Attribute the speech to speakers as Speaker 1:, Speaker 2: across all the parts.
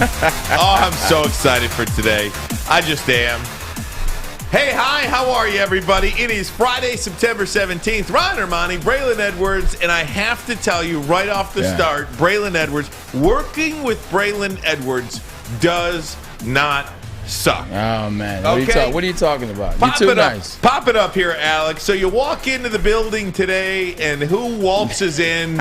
Speaker 1: Oh, I'm so excited for today. I just am. Hey, hi, how are you, everybody? It is Friday, September 17th. Ron Armani, Braylon Edwards, and I have to tell you right off the start, Braylon Edwards, working with Braylon Edwards does not suck.
Speaker 2: Oh, man.
Speaker 1: Okay.
Speaker 2: What are you talking about? You're too nice.
Speaker 1: Pop it up here, Alex. So you walk into the building today, and who waltzes in?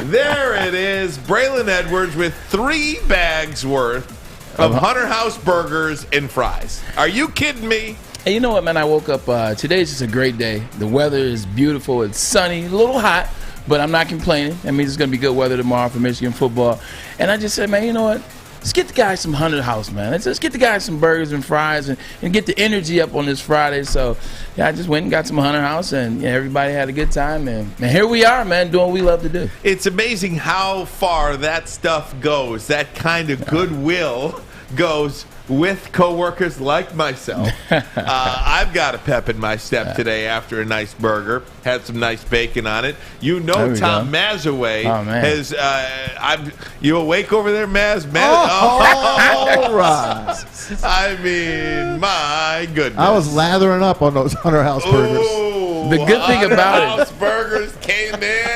Speaker 1: There it is, Braylon Edwards with 3 bags worth of Hunter House burgers and fries. Are you kidding me?
Speaker 2: Hey, you know what, man? I woke up. Today's just a great day. The weather is beautiful. It's sunny, a little hot, but I'm not complaining. That means it's going to be good weather tomorrow for Michigan football. And I just said, man, you know what? Let's get the guys some Hunter House, man. Let's get the guys some burgers and fries and get the energy up on this Friday. So, yeah, I just went and got some Hunter House, and everybody had a good time. And here we are, man, doing what we love to do.
Speaker 1: It's amazing how far that stuff goes, that kind of goodwill goes with coworkers like myself. I've got a pep in my step today after a nice burger. Had some nice bacon on it. You know Tom Mazaway has you awake over there, Maz?
Speaker 3: All right.
Speaker 1: I mean, my goodness.
Speaker 3: I was lathering up on those Hunter House burgers.
Speaker 1: Ooh,
Speaker 2: the good thing about
Speaker 1: House burgers came in.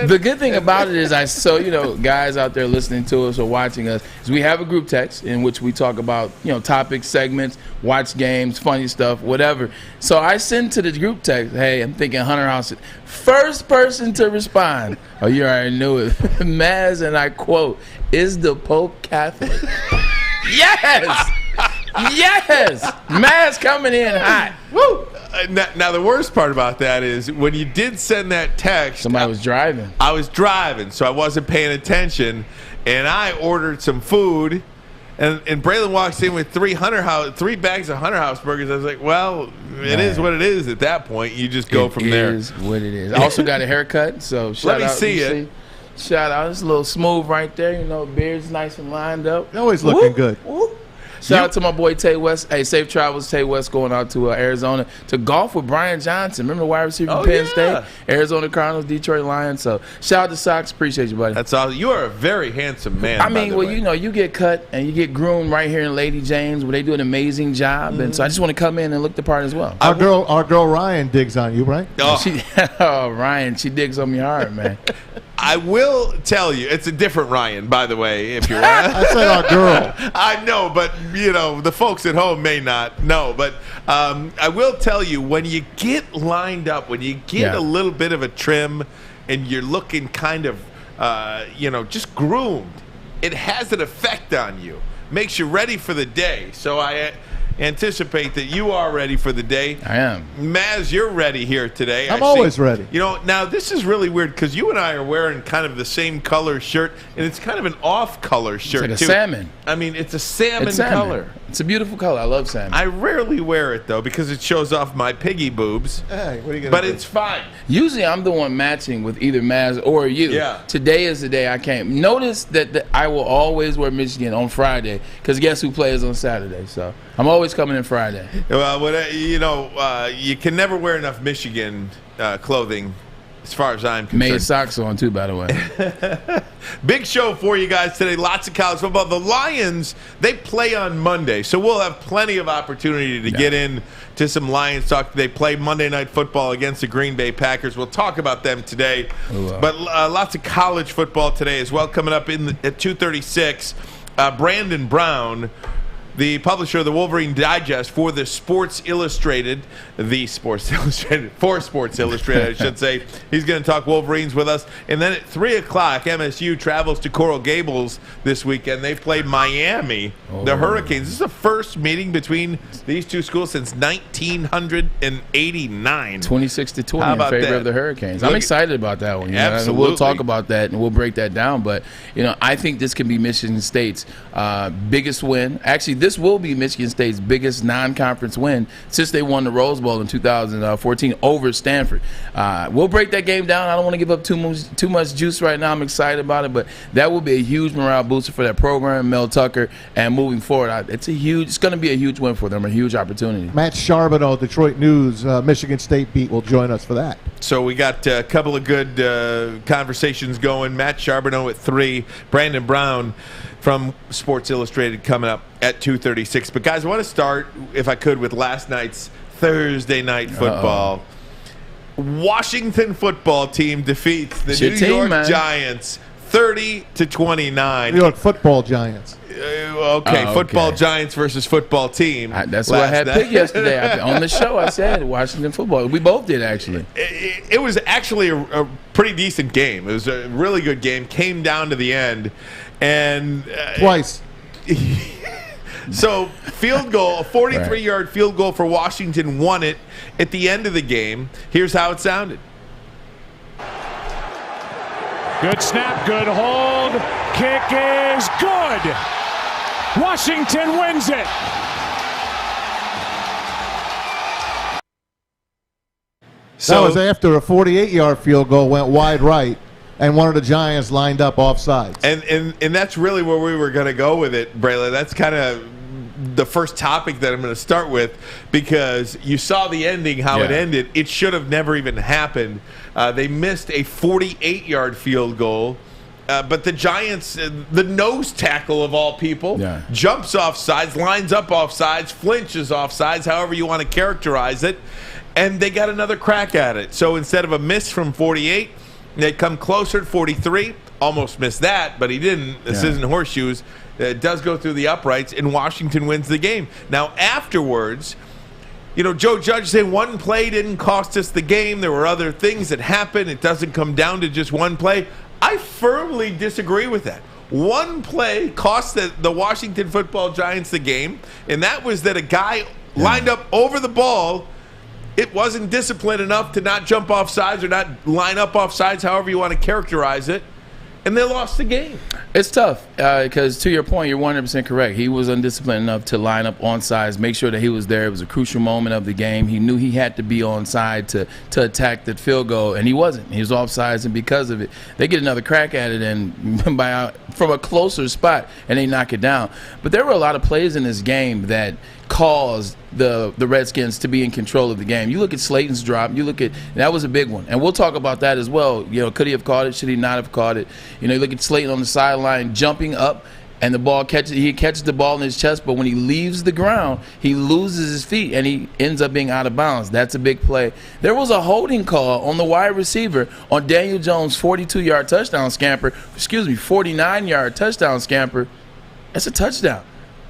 Speaker 2: The good thing about it is, guys out there listening to us or watching us, is we have a group text in which we talk about, topics, segments, watch games, funny stuff, whatever. So I send to the group text, hey, I'm thinking Hunter House. First person to respond, oh, you already knew it. Maz, and I quote, is the Pope Catholic? Yes! Yes! Maz coming in hot. Woo!
Speaker 1: Now, the worst part about that is when you did send that text.
Speaker 2: Somebody was driving.
Speaker 1: I was driving, so I wasn't paying attention, and I ordered some food, and Braylon walks in with 3 bags of Hunter House burgers. I was like, well, it is what it is at that point. You just go from there.
Speaker 2: It is what it is. I also got a haircut, so shout out.
Speaker 1: Let me see it.
Speaker 2: Shout out. It's a little smooth right there. Beard's nice and lined up.
Speaker 3: Always looking good.
Speaker 2: Whoop. Shout out to my boy Tay West. Hey, safe travels, Tay West, going out to Arizona to golf with Brian Johnson. Remember the wide receiver from Penn State? Arizona Cardinals, Detroit Lions. So shout out to Sox. Appreciate you, buddy.
Speaker 1: That's all. You are a very handsome man.
Speaker 2: I mean, you get cut and you get groomed right here in Lady James, where they do an amazing job. Mm-hmm. And so I just want to come in and look the part as well.
Speaker 3: Our girl Ryan digs on you, right?
Speaker 2: Ryan, she digs on me hard, man.
Speaker 1: I will tell you, it's a different Ryan, by the way, if you're
Speaker 3: I said our girl.
Speaker 1: I know, but, the folks at home may not know. But I will tell you, when you get lined up, when you get a little bit of a trim and you're looking kind of, just groomed, it has an effect on you. Makes you ready for the day. So I anticipate that you are ready for the day.
Speaker 2: I am.
Speaker 1: Maz, you're ready here today.
Speaker 3: I'm always ready.
Speaker 1: Now this is really weird because you and I are wearing kind of the same color shirt, and it's kind of an off-color shirt,
Speaker 2: it's like
Speaker 1: too.
Speaker 2: A salmon.
Speaker 1: I mean, it's a salmon color.
Speaker 2: It's a beautiful color. I love salmon.
Speaker 1: I rarely wear it, though, because it shows off my piggy boobs.
Speaker 3: Hey, what are you gonna
Speaker 1: But
Speaker 3: do?
Speaker 1: it's fine.
Speaker 2: Usually I'm the one matching with either Maz or you.
Speaker 1: Yeah.
Speaker 2: Today is the day I came. Notice that I will always wear Michigan on Friday, because guess who plays on Saturday? So I'm always coming in Friday.
Speaker 1: Well, you can never wear enough Michigan clothing, as far as I'm concerned.
Speaker 2: Made socks on, too, by the way.
Speaker 1: Big show for you guys today. Lots of college football. The Lions, they play on Monday, so we'll have plenty of opportunity to get in to some Lions talk. They play Monday Night Football against the Green Bay Packers. We'll talk about them today. But lots of college football today as well. Coming up at 2:36, Brandon Brown, the publisher of the Wolverine Digest for Sports Illustrated, I should say. He's going to talk Wolverines with us. And then at 3 o'clock, MSU travels to Coral Gables this weekend. They play Miami, the Hurricanes. This is the first meeting between these two schools since 1989.
Speaker 2: 26-20 in favor of the Hurricanes. I'm excited about that one.
Speaker 1: Absolutely.
Speaker 2: We'll talk about that and we'll break that down. But, I think this can be Michigan State's biggest win. Actually, this will be Michigan State's biggest non-conference win since they won the Rose Bowl in 2014 over Stanford. We'll break that game down. I don't want to give up too much juice right now. I'm excited about it, but that will be a huge morale booster for that program, Mel Tucker, and moving forward, it's going to be a huge win for them, a huge opportunity.
Speaker 3: Matt Charbonneau, Detroit News, Michigan State beat, will join us for that.
Speaker 1: So we got a couple of good conversations going. Matt Charbonneau at 3, Brandon Brown from Sports Illustrated coming up at 2:36. But guys, I want to start, if I could, with last night's Thursday night football. Washington football team defeats the New York Giants 30-29.
Speaker 3: New York football Giants.
Speaker 1: Football Giants versus football team.
Speaker 2: That's what I had picked yesterday. On the show, I said Washington football. We both did, actually.
Speaker 1: It was actually a pretty decent game. It was a really good game. Came down to the end. And
Speaker 3: twice.
Speaker 1: So, field goal, a 43-yard field goal for Washington won it at the end of the game. Here's how it sounded.
Speaker 4: Good snap, good hold. Kick is good. Washington wins it.
Speaker 3: That was after a 48-yard field goal went wide right, and one of the Giants lined up offsides.
Speaker 1: And that's really where we were going to go with it, Braylon. That's kind of the first topic that I'm going to start with, because you saw the ending, how it ended. It should have never even happened. They missed a 48-yard field goal. But the Giants, the nose tackle of all people, jumps off sides, lines up off sides, flinches off sides, however you want to characterize it, and they got another crack at it. So instead of a miss from 48, they come closer at 43. Almost missed that, but he didn't. This isn't horseshoes. It does go through the uprights, and Washington wins the game. Now, afterwards, Joe Judge saying one play didn't cost us the game. There were other things that happened. It doesn't come down to just one play. I firmly disagree with that. One play cost the Washington football Giants the game, and that was that a guy lined up over the ball. It wasn't disciplined enough to not jump off sides or not line up off sides, however you want to characterize it. And they lost the game.
Speaker 2: It's tough because, to your point, you're 100% correct. He was undisciplined enough to line up on sides, make sure that he was there. It was a crucial moment of the game. He knew he had to be on side to attack that field goal, and he wasn't. He was off sides, and because of it, they get another crack at it and from a closer spot, and they knock it down. But there were a lot of plays in this game that caused the Redskins to be in control of the game. You look at Slayton's drop. You look at that was a big one, and we'll talk about that as well. Could he have caught it? Should he not have caught it? You look at Slayton on the sideline jumping up, and the ball he catches the ball in his chest, but when he leaves the ground, he loses his feet, and he ends up being out of bounds. That's a big play. There was a holding call on the wide receiver on Daniel Jones' 42-yard touchdown scamper. 49-yard touchdown scamper. That's a touchdown.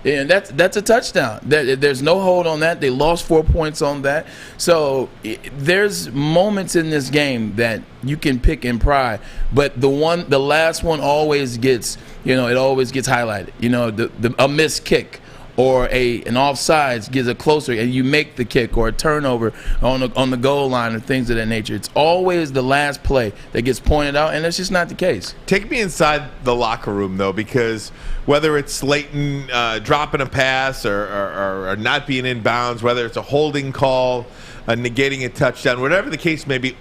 Speaker 2: And that's a touchdown. There's no hold on that. They lost 4 points on that. So there's moments in this game that you can pick and pry, but the last one always gets, it always gets highlighted. A missed kick or an offsides gets it closer, and you make the kick, or a turnover on the goal line, or things of that nature. It's always the last play that gets pointed out, and that's just not the case.
Speaker 1: Take me inside the locker room, though, because whether it's Slayton dropping a pass or not being in bounds, whether it's a holding call, negating a touchdown, whatever the case may be,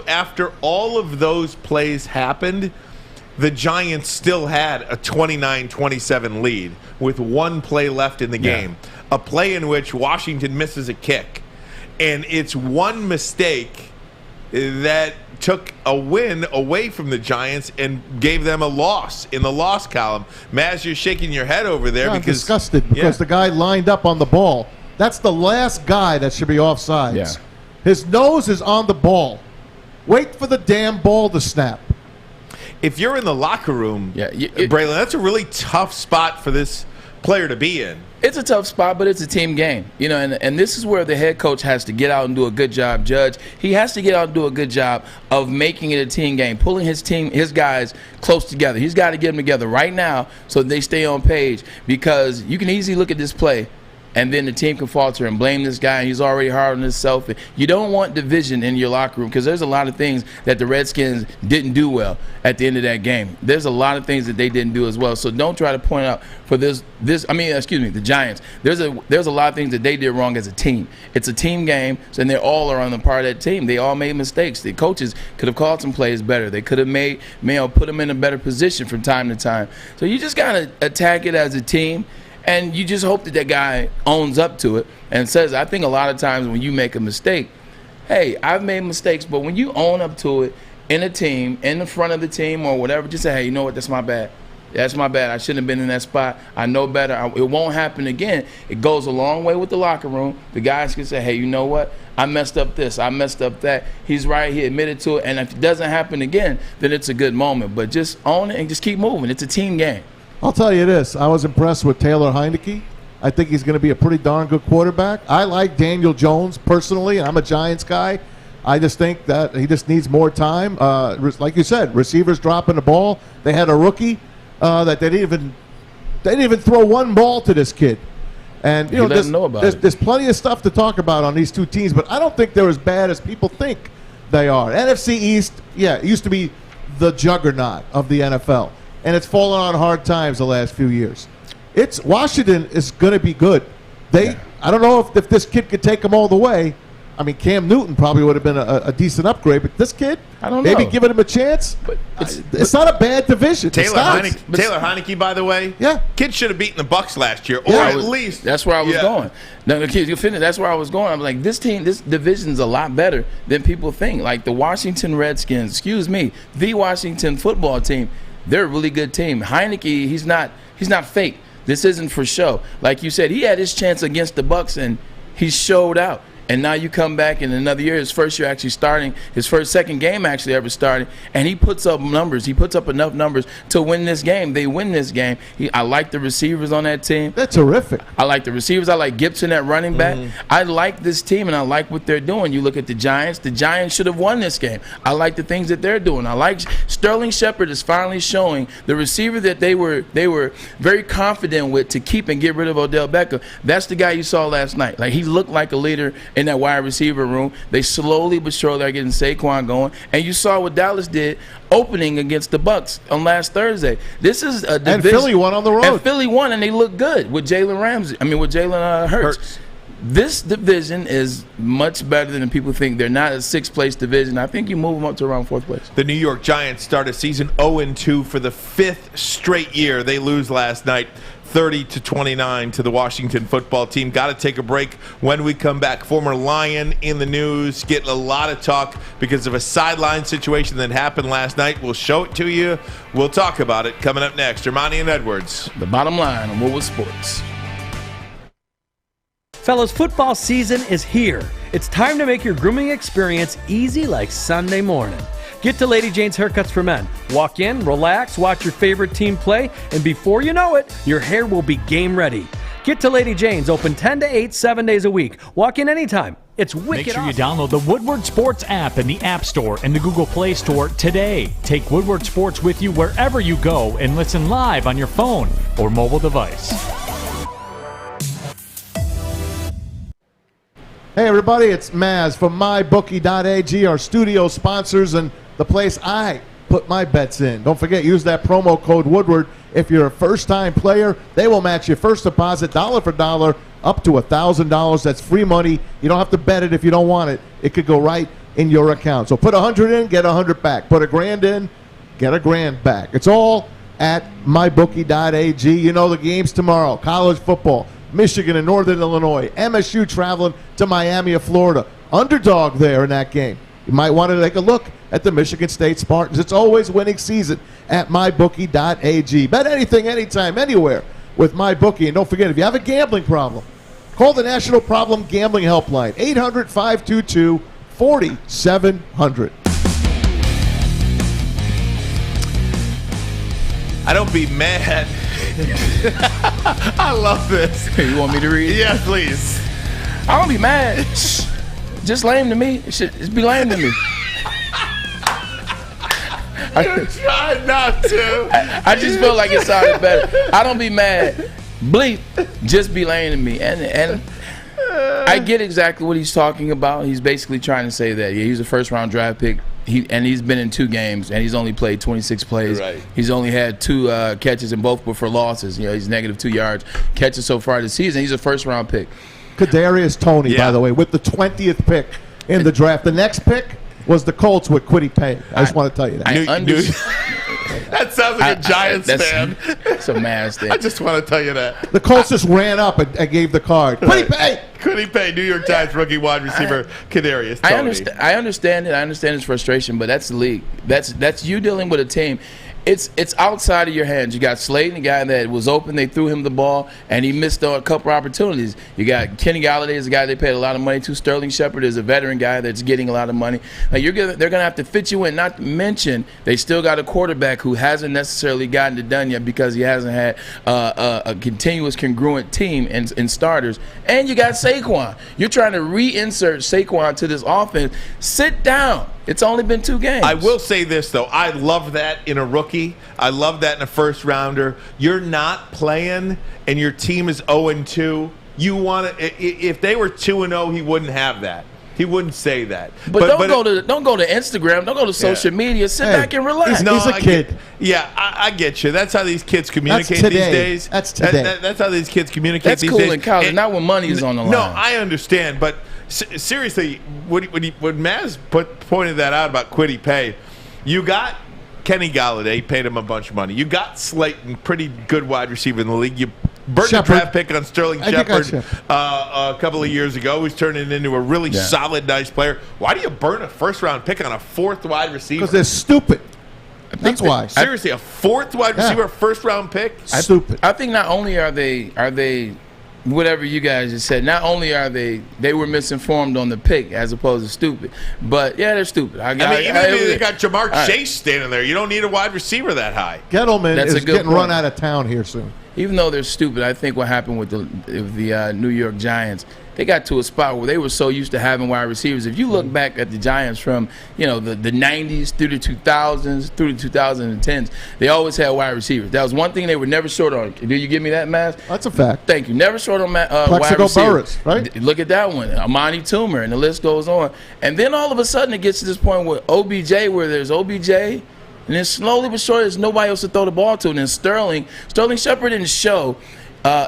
Speaker 1: after all of those plays happened, the Giants still had a 29-27 lead with one play left in the game. A play in which Washington misses a kick. And it's one mistake that took a win away from the Giants and gave them a loss in the loss column. Maz, you're shaking your head over there.
Speaker 3: I'm disgusted because the guy lined up on the ball. That's the last guy that should be offsides.
Speaker 2: Yeah.
Speaker 3: His nose is on the ball. Wait for the damn ball to snap.
Speaker 1: If you're in the locker room, Braylon, that's a really tough spot for this player to be in.
Speaker 2: It's a tough spot, but it's a team game. And this is where the head coach has to get out and do a good job. Judge, he has to get out and do a good job of making it a team game, pulling his guys close together. He's got to get them together right now so they stay on page, because you can easily look at this play and then the team can falter and blame this guy, and he's already hard on himself. You don't want division in your locker room, because there's a lot of things that the Redskins didn't do well at the end of that game. There's a lot of things that they didn't do as well. So don't try to point out for the Giants. There's a lot of things that they did wrong as a team. It's a team game, and they all are on the part of that team. They all made mistakes. The coaches could have called some plays better. They could have put them in a better position from time to time. So you just got to attack it as a team. And you just hope that guy owns up to it and says, I think a lot of times when you make a mistake, hey, I've made mistakes, but when you own up to it in a team, in the front of the team or whatever, just say, hey, you know what, that's my bad. That's my bad. I shouldn't have been in that spot. I know better. It won't happen again. It goes a long way with the locker room. The guys can say, hey, you know what? I messed up this. I messed up that. He's right. He admitted to it. And if it doesn't happen again, then it's a good moment. But just own it and just keep moving. It's a team game.
Speaker 3: I'll tell you this. I was impressed with Taylor Heineke. I think he's going to be a pretty darn good quarterback. I like Daniel Jones personally. I'm a Giants guy. I just think that he just needs more time. Like you said, receivers dropping the ball. They had a rookie. That they didn't even throw one ball to this kid, and there's plenty of stuff to talk about on these two teams, but I don't think they're as bad as people think they are. NFC East, it used to be the juggernaut of the NFL, and it's fallen on hard times the last few years. Washington is going to be good. I don't know if this kid could take them all the way. I mean, Cam Newton probably would have been a decent upgrade, but this kid,
Speaker 2: I don't know.
Speaker 3: Maybe giving him a chance. But it's not a bad division.
Speaker 1: Taylor Heineke, by the way, kid should have beaten the Bucs last year, or at least.
Speaker 2: That's where I was going. No, you finish. That's where I was going. I'm like, this division's a lot better than people think. Like the Washington Redskins, the Washington football team, they're a really good team. Heineke, he's not fake. This isn't for show. Like you said, he had his chance against the Bucs and he showed out. And now you come back in another year, his first year actually starting, his second game actually ever starting, and he puts up numbers. He puts up enough numbers to win this game. They win this game. I like the receivers on that team.
Speaker 3: That's terrific.
Speaker 2: I like the receivers. I like Gibson at running back. I like this team, and I like what they're doing. You look at the Giants. The Giants should have won this game. I like the things that they're doing. I like Sterling Shepard is finally showing the receiver that they were very confident with to keep and get rid of Odell Beckham. That's the guy you saw last night. Like, he looked like a leader in that wide receiver room. They slowly but surely are getting Saquon going. And you saw what Dallas did opening against the Bucs on last Thursday. This is a division.
Speaker 3: And Philly won on the road.
Speaker 2: And Philly won, and they look good with Jalen Hurts. This division is much better than people think. They're not a sixth-place division. I think you move them up to around fourth place.
Speaker 1: The New York Giants start a season 0-2 for the fifth straight year. They lose last night 30-29 to the Washington football team. Got to take a break. When we come back, former Lion in the news, getting a lot of talk because of a sideline situation that happened last night. We'll show it to you. We'll talk about it coming up next. Armani and Edwards.
Speaker 2: The Bottom Line on Woodward Sports.
Speaker 5: Fellas, football season is here. It's time to make your grooming experience easy like Sunday morning. Get to Lady Jane's Haircuts for Men. Walk in, relax, watch your favorite team play, and before you know it, your hair will be game ready. Get to Lady Jane's, open 10 to 8, 7 days a week. Walk in anytime. It's wicked.
Speaker 4: Make sure
Speaker 5: awesome.
Speaker 4: you download the Woodward Sports app in the App Store and the Google Play Store today. Take Woodward Sports with you wherever you go and listen live on your phone or mobile device.
Speaker 3: Hey everybody, it's Maz from MyBookie.ag, our studio sponsors and the place I put my bets in. Don't forget, use that promo code Woodward. If you're a first-time player, they will match your first deposit dollar for dollar up to $1,000. That's free money. You don't have to bet it if you don't want it. It could go right in your account. So put $100 in, get $100 back. Put $1,000 in, get $1,000 back. It's all at MyBookie.ag. You know the games tomorrow. College football. Michigan and Northern Illinois. MSU traveling to Miami of Florida. Underdog there in that game. You might want to take a look at the Michigan State Spartans. It's always winning season at MyBookie.ag. Bet anything, anytime, anywhere with MyBookie. And don't forget, if you have a gambling problem, call the National Problem Gambling Helpline, 800-522-4700.
Speaker 1: I don't be mad. I love this.
Speaker 2: You want me to read?
Speaker 1: Yeah, please.
Speaker 2: I don't be mad. Just lame to me. It should be lame to me.
Speaker 1: You're trying not to.
Speaker 2: I just feel like it sounded better. I don't be mad. Bleep. Just be lame to me. And I get exactly what he's talking about. He's basically trying to say that he's a first-round draft pick. He's been in 2 games, and he's only played 26 plays.
Speaker 1: Right.
Speaker 2: He's only had 2 catches, and both were for losses. He's negative 2 yards catches so far this season. He's a first-round pick.
Speaker 3: Kadarius Toney, by the way, with the 20th pick in the draft. The next pick was the Colts with Kwity Paye. I just want to tell you that.
Speaker 1: That's sounds like a Giants fan.
Speaker 2: That's a Maz thing.
Speaker 1: I just want to tell you that.
Speaker 3: The Colts just ran up and gave the card. Quiddy Pay!
Speaker 1: Quiddy Pay, New York Giants rookie wide receiver Kadarius Toney.
Speaker 2: I understand it. I understand his frustration, but that's the league. That's you dealing with a team. It's outside of your hands. You got Slayton, a guy that was open. They threw him the ball, and he missed a couple opportunities. You got Kenny Galladay is a guy they paid a lot of money to. Sterling Shepard is a veteran guy that's getting a lot of money. Like they're going to have to fit you in. Not to mention, they still got a quarterback who hasn't necessarily gotten it done yet because he hasn't had a continuous, congruent team and starters. And you got Saquon. You're trying to reinsert Saquon to this offense. Sit down. It's only been 2 games.
Speaker 1: I will say this, though. I love that in a rookie. I love that in a first-rounder. You're not playing, and your team is 0-2. You want to – if they were 2-0, he wouldn't have that. He wouldn't say that.
Speaker 2: But don't go to Instagram. Don't go to social media. Sit back and relax.
Speaker 3: He's a kid.
Speaker 1: I get you. That's how these kids communicate these days.
Speaker 3: That's today.
Speaker 1: That's how these kids communicate
Speaker 2: That's
Speaker 1: these
Speaker 2: cool
Speaker 1: days.
Speaker 2: in college, not when money is on the line.
Speaker 1: No, I understand, but seriously, when Maz pointed that out about Quiddy Pay, you got Kenny Galladay, paid him a bunch of money. You got Slayton, pretty good wide receiver in the league. You burned a draft pick on Sterling Shepard a couple of years ago. He's turning into a really solid, nice player. Why do you burn a first-round pick on a 4th wide receiver?
Speaker 3: Because they're stupid. That's why.
Speaker 1: Seriously, a 4th wide receiver, first-round pick?
Speaker 3: Stupid.
Speaker 2: I think not only are they whatever you guys just said, not only are they were misinformed on the pick as opposed to stupid, but yeah, they're stupid.
Speaker 1: Even if they got Jamar Chase standing there, you don't need a wide receiver that high.
Speaker 3: Gettleman is getting run out of town here soon.
Speaker 2: Even though they're stupid, I think what happened with the New York Giants, they got to a spot where they were so used to having wide receivers. If you look back at the Giants from the 90s through the 2000s through the 2010s, they always had wide receivers. That was one thing they were never short on. Do you give me that, Maz?
Speaker 3: That's a fact.
Speaker 2: Thank you. Never short on wide receivers.
Speaker 3: Burris, right?
Speaker 2: Look at that one. Amani Toomer, and the list goes on. And then all of a sudden it gets to this point where OBJ, where there's OBJ, and then slowly but surely there's nobody else to throw the ball to. And then Sterling Shepard didn't show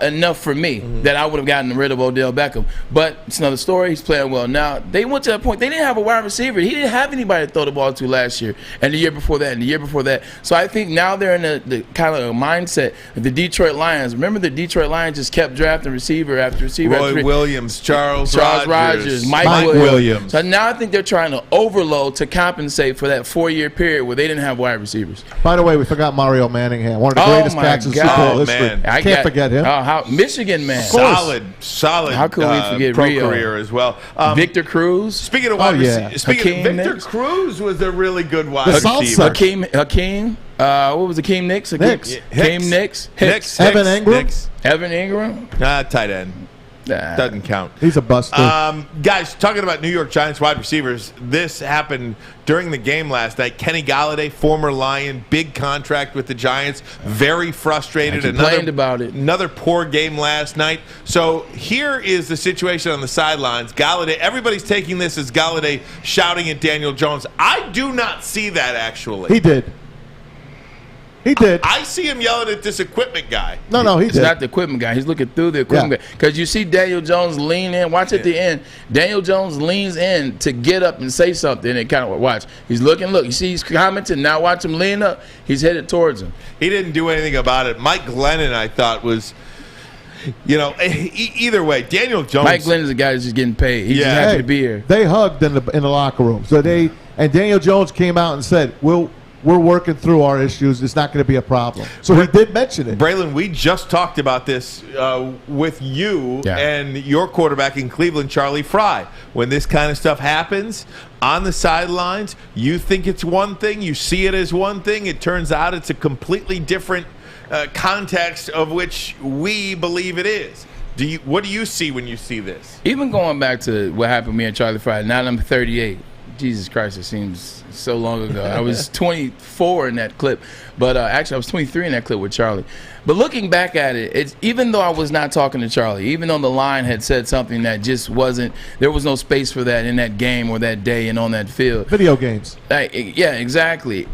Speaker 2: enough for me that I would have gotten rid of Odell Beckham. But it's another story. He's playing well now. They went to that point. They didn't have a wide receiver. He didn't have anybody to throw the ball to last year and the year before that and the year before that. So I think now they're in the kind of a mindset of the Detroit Lions. Remember the Detroit Lions just kept drafting receiver after receiver.
Speaker 1: Roy Williams, Charles Rogers,
Speaker 2: Mike Williams. So now I think they're trying to overload to compensate for that 4-year period where they didn't have wide receivers.
Speaker 3: By the way, we forgot Mario Manningham, one of the greatest catches in Super Bowl history. Can't forget him.
Speaker 2: Michigan man,
Speaker 1: solid.
Speaker 2: How could we forget
Speaker 1: pro
Speaker 2: Rio?
Speaker 1: Career as well.
Speaker 2: Victor Cruz.
Speaker 1: Speaking of wide receivers, Victor Cruz was a really good wide receiver.
Speaker 2: Hakeem. What was Hakeem Nicks? Hakeem Nicks.
Speaker 3: Evan Ingram.
Speaker 2: Evan Ingram.
Speaker 1: Tight end. Doesn't count.
Speaker 3: He's a buster.
Speaker 1: Guys, talking about New York Giants wide receivers, this happened during the game last night. Kenny Galladay, former Lion, big contract with the Giants, very frustrated.
Speaker 2: Complained about it.
Speaker 1: Another poor game last night. So here is the situation on the sidelines. Galladay, everybody's taking this as Galladay shouting at Daniel Jones. I do not see that, actually.
Speaker 3: He did.
Speaker 1: I see him yelling at this equipment guy.
Speaker 3: No, he did.
Speaker 2: It's not the equipment guy. He's looking through the equipment guy. Because you see Daniel Jones lean in. Watch at the end. Daniel Jones leans in to get up and say something. And kind of watch. He's looking. Look, you see he's commenting. Now watch him lean up. He's headed towards him.
Speaker 1: He didn't do anything about it. Mike Glennon, I thought, was... either way, Daniel Jones...
Speaker 2: Mike Glennon's a guy that's just getting paid. He's just happy to be here.
Speaker 3: They hugged in the locker room. So and Daniel Jones came out and said, we're working through our issues. It's not going to be a problem. So he did mention it.
Speaker 1: Braylon, we just talked about this with you and your quarterback in Cleveland, Charlie Fry. When this kind of stuff happens on the sidelines, you think it's one thing, you see it as one thing. It turns out it's a completely different context of which we believe it is. What do you see when you see this?
Speaker 2: Even going back to what happened to me and Charlie Fry, now I'm 38. Jesus Christ, it seems so long ago. I was 24 in that clip, but actually I was 23 in that clip with Charlie. But looking back at it, it's even though I was not talking to Charlie, even though the line had said something that just wasn't, there was no space for that in that game or that day and on that field.
Speaker 3: Video games.
Speaker 2: Yeah, exactly.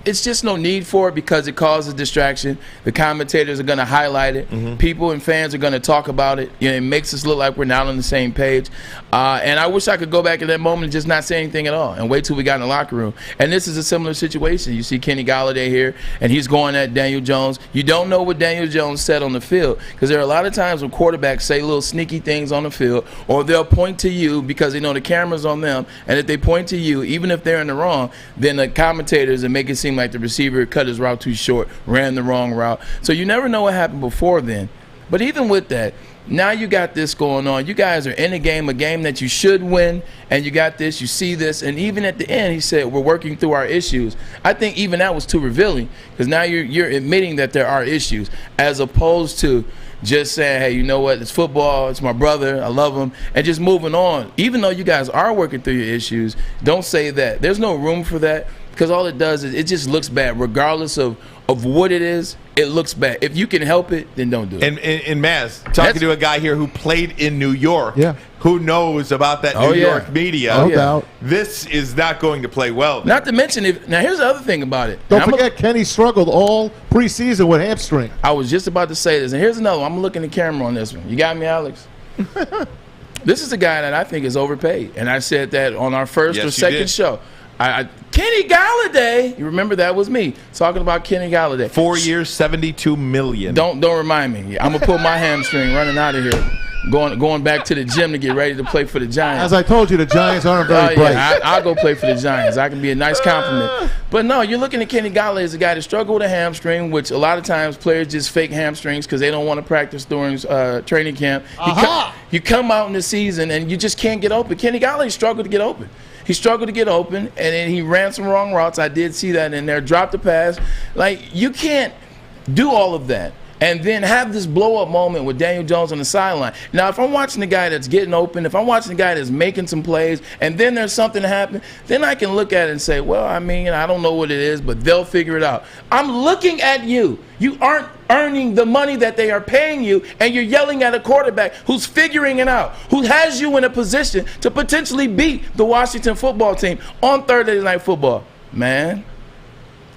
Speaker 2: it's just no need for it because it causes distraction. The commentators are going to highlight it. People and fans are going to talk about it. It makes us look like we're not on the same page. And I wish I could go back in that moment and just not say anything at all and wait till we got in the locker room. And this is a similar situation. You see Kenny Golladay here, and he's going at Daniel Jones. You don't know what Daniel Jones said on the field because there are a lot of times when quarterbacks say little sneaky things on the field, or they'll point to you because they know the camera's on them, and if they point to you, even if they're in the wrong, then the commentators and make it seem like the receiver cut his route too short, ran the wrong route. So you never know what happened before then. But even with that, now you got this going on. You guys are in a game that you should win, and you got this, you see this, and even at the end he said we're working through our issues. I think even that was too revealing because now you're admitting that there are issues as opposed to just saying, hey, you know what, it's football, it's my brother, I love him, and just moving on. Even though you guys are working through your issues, don't say that. There's no room for that because all it does is it just looks bad. Regardless of what it is, it looks bad. If you can help it, then don't do it.
Speaker 1: And Maz, talking to a guy here who played in New York, who knows about that New York media,
Speaker 3: no doubt.
Speaker 1: This is not going to play well.
Speaker 2: Not to mention, now here's the other thing about it.
Speaker 3: Don't forget, Kenny struggled all preseason with hamstring.
Speaker 2: I was just about to say this, and here's another one. I'm looking at the camera on this one. You got me, Alex? This is a guy that I think is overpaid, and I said that on our first or second show. Kenny Golladay, you remember that was me talking about Kenny Golladay.
Speaker 1: 4 years, $72 million.
Speaker 2: Don't remind me. I'm gonna pull my hamstring running out of here, going back to the gym to get ready to play for the Giants.
Speaker 3: As I told you, the Giants aren't very bright.
Speaker 2: I'll go play for the Giants. I can be a nice compliment. But no, you're looking at Kenny Golladay as a guy that struggled with a hamstring, which a lot of times players just fake hamstrings because they don't want to practice during training camp. You come out in the season and you just can't get open. Kenny Golladay struggled to get open. He struggled to get open, and then he ran some wrong routes. I did see that in there. Dropped the pass. Like, you can't do all of that and then have this blow-up moment with Daniel Jones on the sideline. Now, if I'm watching the guy that's getting open, if I'm watching the guy that's making some plays, and then there's something happen, then I can look at it and say, well, I mean, I don't know what it is, but they'll figure it out. I'm looking at you. You aren't earning the money that they are paying you, and you're yelling at a quarterback who's figuring it out, who has you in a position to potentially beat the Washington football team on Thursday Night Football. Man,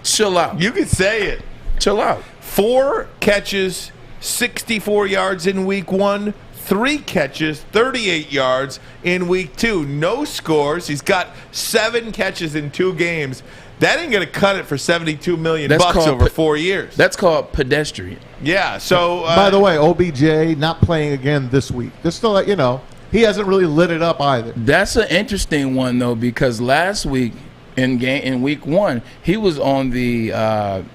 Speaker 2: chill out.
Speaker 1: You can say it.
Speaker 2: Chill out.
Speaker 1: 4 catches, 64 yards in week 1. 3 catches, 38 yards in week 2. No scores. He's got 7 catches in 2 games. That ain't going to cut it for $72 million bucks over 4 years.
Speaker 2: That's called pedestrian.
Speaker 1: Yeah, so...
Speaker 3: by the way, OBJ not playing again this week. Just to let you know, he hasn't really lit it up either.
Speaker 2: That's an interesting one, though, because last week in week 1, he was on the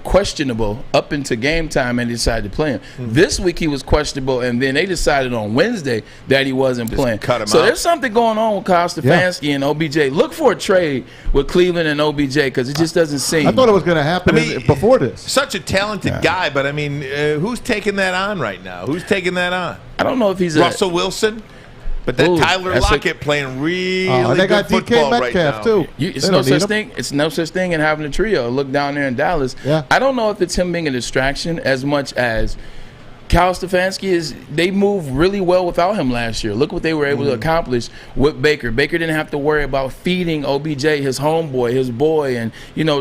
Speaker 2: questionable up into game time and decided to play him. This week he was questionable, and then they decided on Wednesday that he wasn't playing.
Speaker 1: Cut him
Speaker 2: so
Speaker 1: out.
Speaker 2: There's something going on with Kyle Stefanski and OBJ. Look for a trade with Cleveland and OBJ because it just doesn't seem.
Speaker 3: I thought it was going to happen before this.
Speaker 1: Such a talented guy, but I mean, who's taking that on right now? Who's taking that on?
Speaker 2: I don't know if he's
Speaker 1: Russell Wilson. But that Tyler Lockett playing really
Speaker 3: they got
Speaker 1: good
Speaker 3: DK
Speaker 1: football
Speaker 3: Metcalf
Speaker 1: right now.
Speaker 3: too.
Speaker 2: It's no such thing. It's no such thing in having a trio. Look down there in Dallas.
Speaker 3: Yeah.
Speaker 2: I don't know if it's him being a distraction as much as Kyle Stefanski is. They moved really well without him last year. Look what they were able to accomplish with Baker. Baker didn't have to worry about feeding OBJ, his homeboy, his boy, and